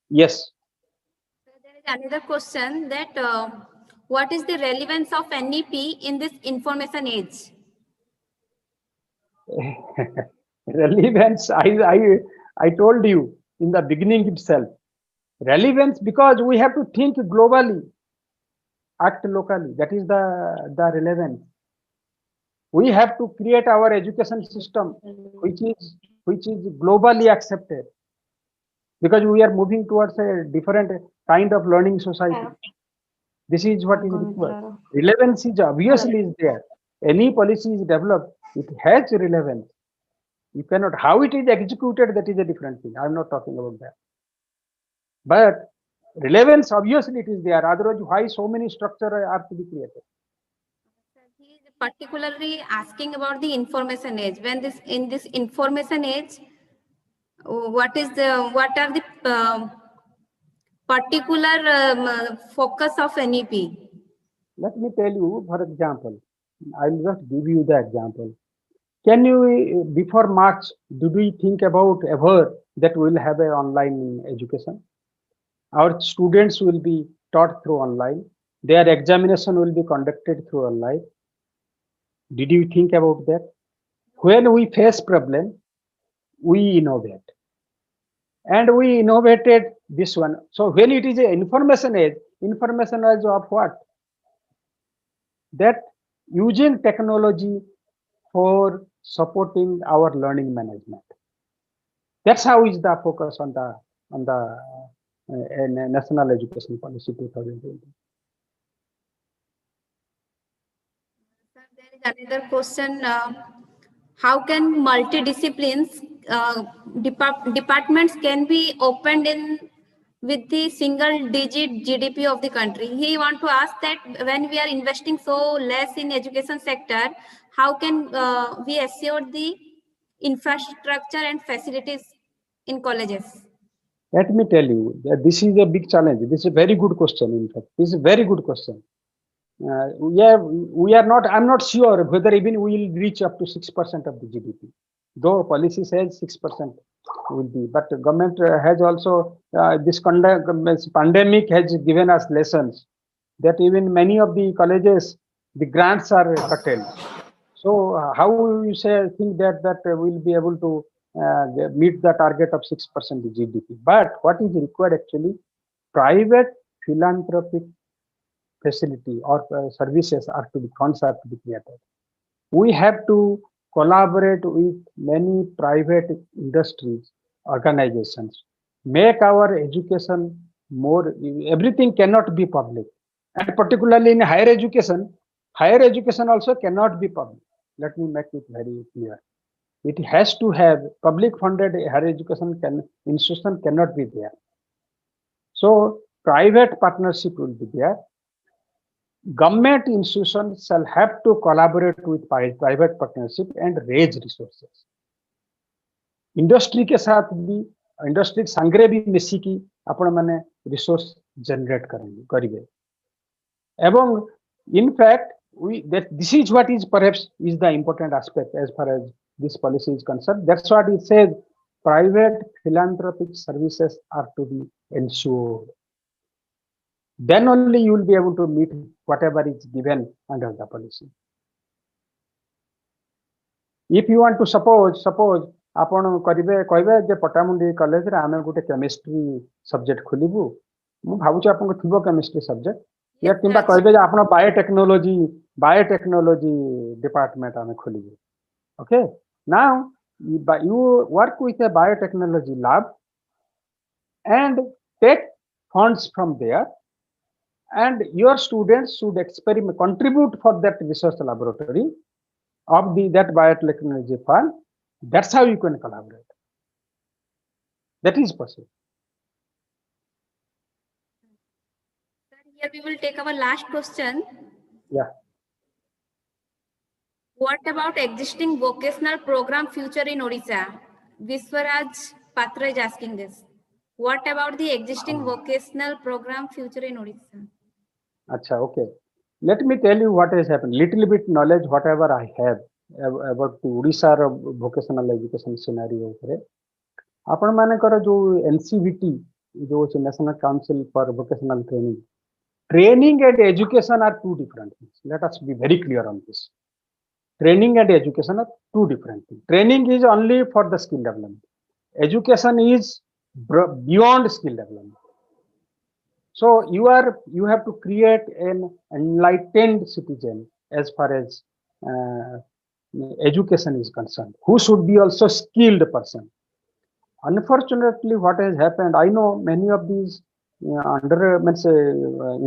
Yes.
So there is another question that what is the relevance of NEP in this information age?
Relevance, I told you in the beginning itself. Relevance because we have to think globally, act locally. That is the relevance. We have to create our education system which is globally accepted, because we are moving towards a different kind of learning society. This is what is required. Relevance is obviously is there. Any policy is developed, it has relevance. You cannot, how it is executed, that is a different thing. I'm not talking about that. But relevance, obviously it is there. Otherwise, why so many structures are to be created?
He is particularly asking about the information age. When in this information age, what are the particular focus of NEP?
Let me tell you, for example, I'll just give you the example. Can you, before March, did we think about ever that we will have an online education? Our students will be taught through online. Their examination will be conducted through online. Did you think about that? When we face problem, we innovate. And we innovated this one. So when it is an information age of what? That using technology for supporting our learning management. That's how is the focus on the National Education Policy 2020.
There is another question. How can multidisciplines departments can be opened in with the single-digit GDP of the country? He want to ask that when we are investing so less in education sector, how can we assure the infrastructure and facilities in colleges?
Let me tell you that this is a big challenge. This is a very good question. In fact, this is a very good question. We are not. I'm not sure whether even we will reach up to 6% of the GDP. Though policy says 6% will be, but the government has also this pandemic has given us lessons that even many of the colleges, the grants are curtailed. So how you think that we'll be able to meet the target of 6% GDP? But what is required actually, private philanthropic facility or services are to be, funds are to be created. We have to collaborate with many private industries, organizations, make our education more, everything cannot be public. And particularly in higher education also cannot be public. Let me make it very clear. It has to have public funded higher education institution cannot be there. So private partnership will be there. Government institutions shall have to collaborate with private partnership and raise resources. Industry के साथ भी industry संग्रे भी मिसिकी आपण माने resource generate करेंगे एवं in fact this is what is perhaps is the important aspect as far as this policy is concerned. That's what it says. Private philanthropic services are to be ensured. Then only you will be able to meet whatever is given under the policy. If you want to suppose आपण करिवे कहबे जे पटामुंडी college रे आमे गुटे chemistry subject खोलिबु मु भाबुची आपन थिबो chemistry subject या किंबा कहबे जे आपण बायोटेक्नोलॉजी डिपार्टमेंट आमे खोलिबु. Okay, now you work with a biotechnology lab and take funds from there, and your students should contribute for that research laboratory of that biotechnology fund. That's how you can collaborate. That is possible.
Here we will take our last question.
Yeah.
What about existing vocational program future in Odisha? Viswaraj Patra is asking this. What about the existing vocational program future in Odisha?
Acha, okay. Let me tell you what has happened. Little bit knowledge, whatever I have about the Odisha vocational education scenario. आपण मानकर जो NCVT, जो National Council for Vocational Training and education are two different things. Let us be very clear on this. Training and education are two different things. Training is only for the skill development. Education is beyond skill development. So you have to create an enlightened citizen as far as education is concerned, who should be also skilled person. Unfortunately, what has happened, I know many of these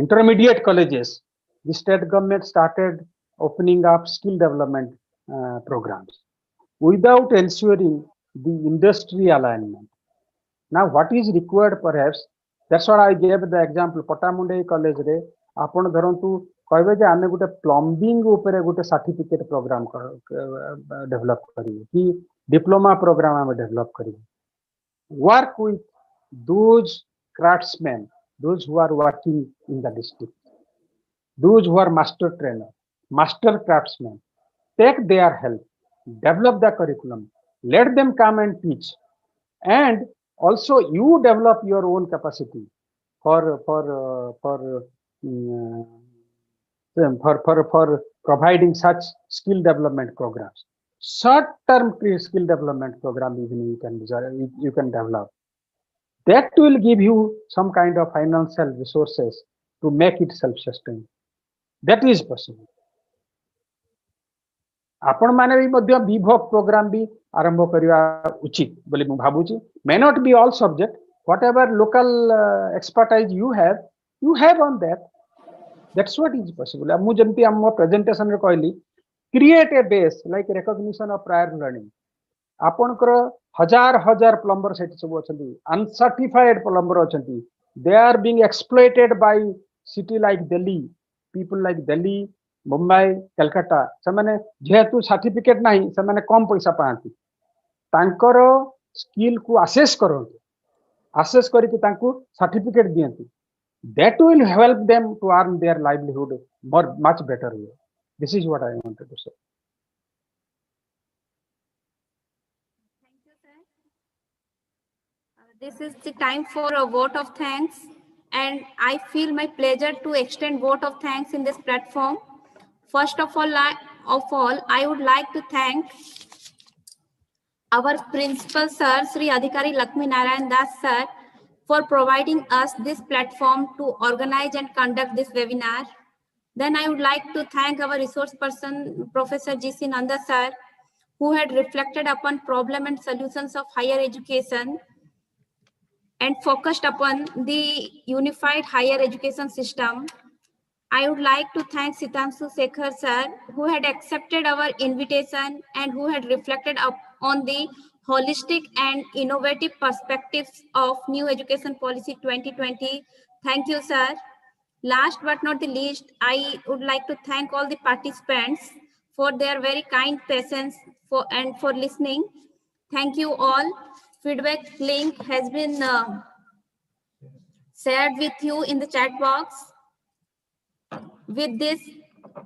intermediate colleges, the state government started opening up skill development programs without ensuring the industry alignment. Now, what is required perhaps, that's what I gave the example. Pattamundai college re आपण धरंतु कहबे जे आमे गुटे plumbing ऊपर गुटे certificate programme develop करिवे कि diploma programme आमे develop करिवे. Work with those craftsmen, those who are working in the district, those who are master trainer, master craftsmen. Take their help, develop the curriculum, let them come and teach, and also you develop your own capacity for providing such skill development programs. Short-term skill development program even you can develop. That will give you some kind of financial resources to make it self-sustained. That is possible. आपण माने भी मध्य विभोग programme भी आरंभ करिवा उचित बोली मु भाबुची. May not be all subject, whatever local expertise you have on that. That's what is possible. मु जंती हम प्रेजेंटेशन रे कहली, create a base like recognition of prior learning. आपनकर हजार प्लम्बर सेट सब अछंती, uncertified plumber अछंती. They are being exploited by city like Delhi, people like Delhi, Mumbai, Calcutta. सेमाने जेहेतु certificate नाही, सेमाने कम पैसा पाती. तांकर स्किल को असेस करंती, असेस करके तांको certificate दियंती. That will help them to earn their livelihood much better way. This is what I wanted to say.
Thank you, sir. This is the time for a vote of thanks, and I feel my pleasure to extend vote of thanks in this platform. First of all, I would like to thank our principal sir, Sri Adhikari Lakshmi Narayan Das sir, for providing us this platform to organize and conduct this webinar. Then I would like to thank our resource person, Professor G.C. Nanda sir, who had reflected upon problem and solutions of higher education and focused upon the unified higher education system. I would like to thank Sitanshu Sekhar sir, who had accepted our invitation and who had reflected on the holistic and innovative perspectives of New Education Policy 2020. Thank you, sir. Last but not the least, I would like to thank all the participants for their very kind patience and for listening. Thank you all. Feedback link has been shared with you in the chat box. With this,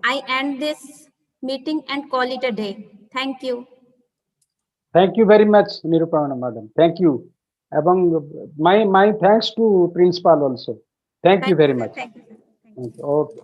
I end this meeting and call it a day. Thank you.
Thank you very much, Nirupamana madam. Thank you. My thanks to principal also. Thank you very much.
Thank you.
Okay.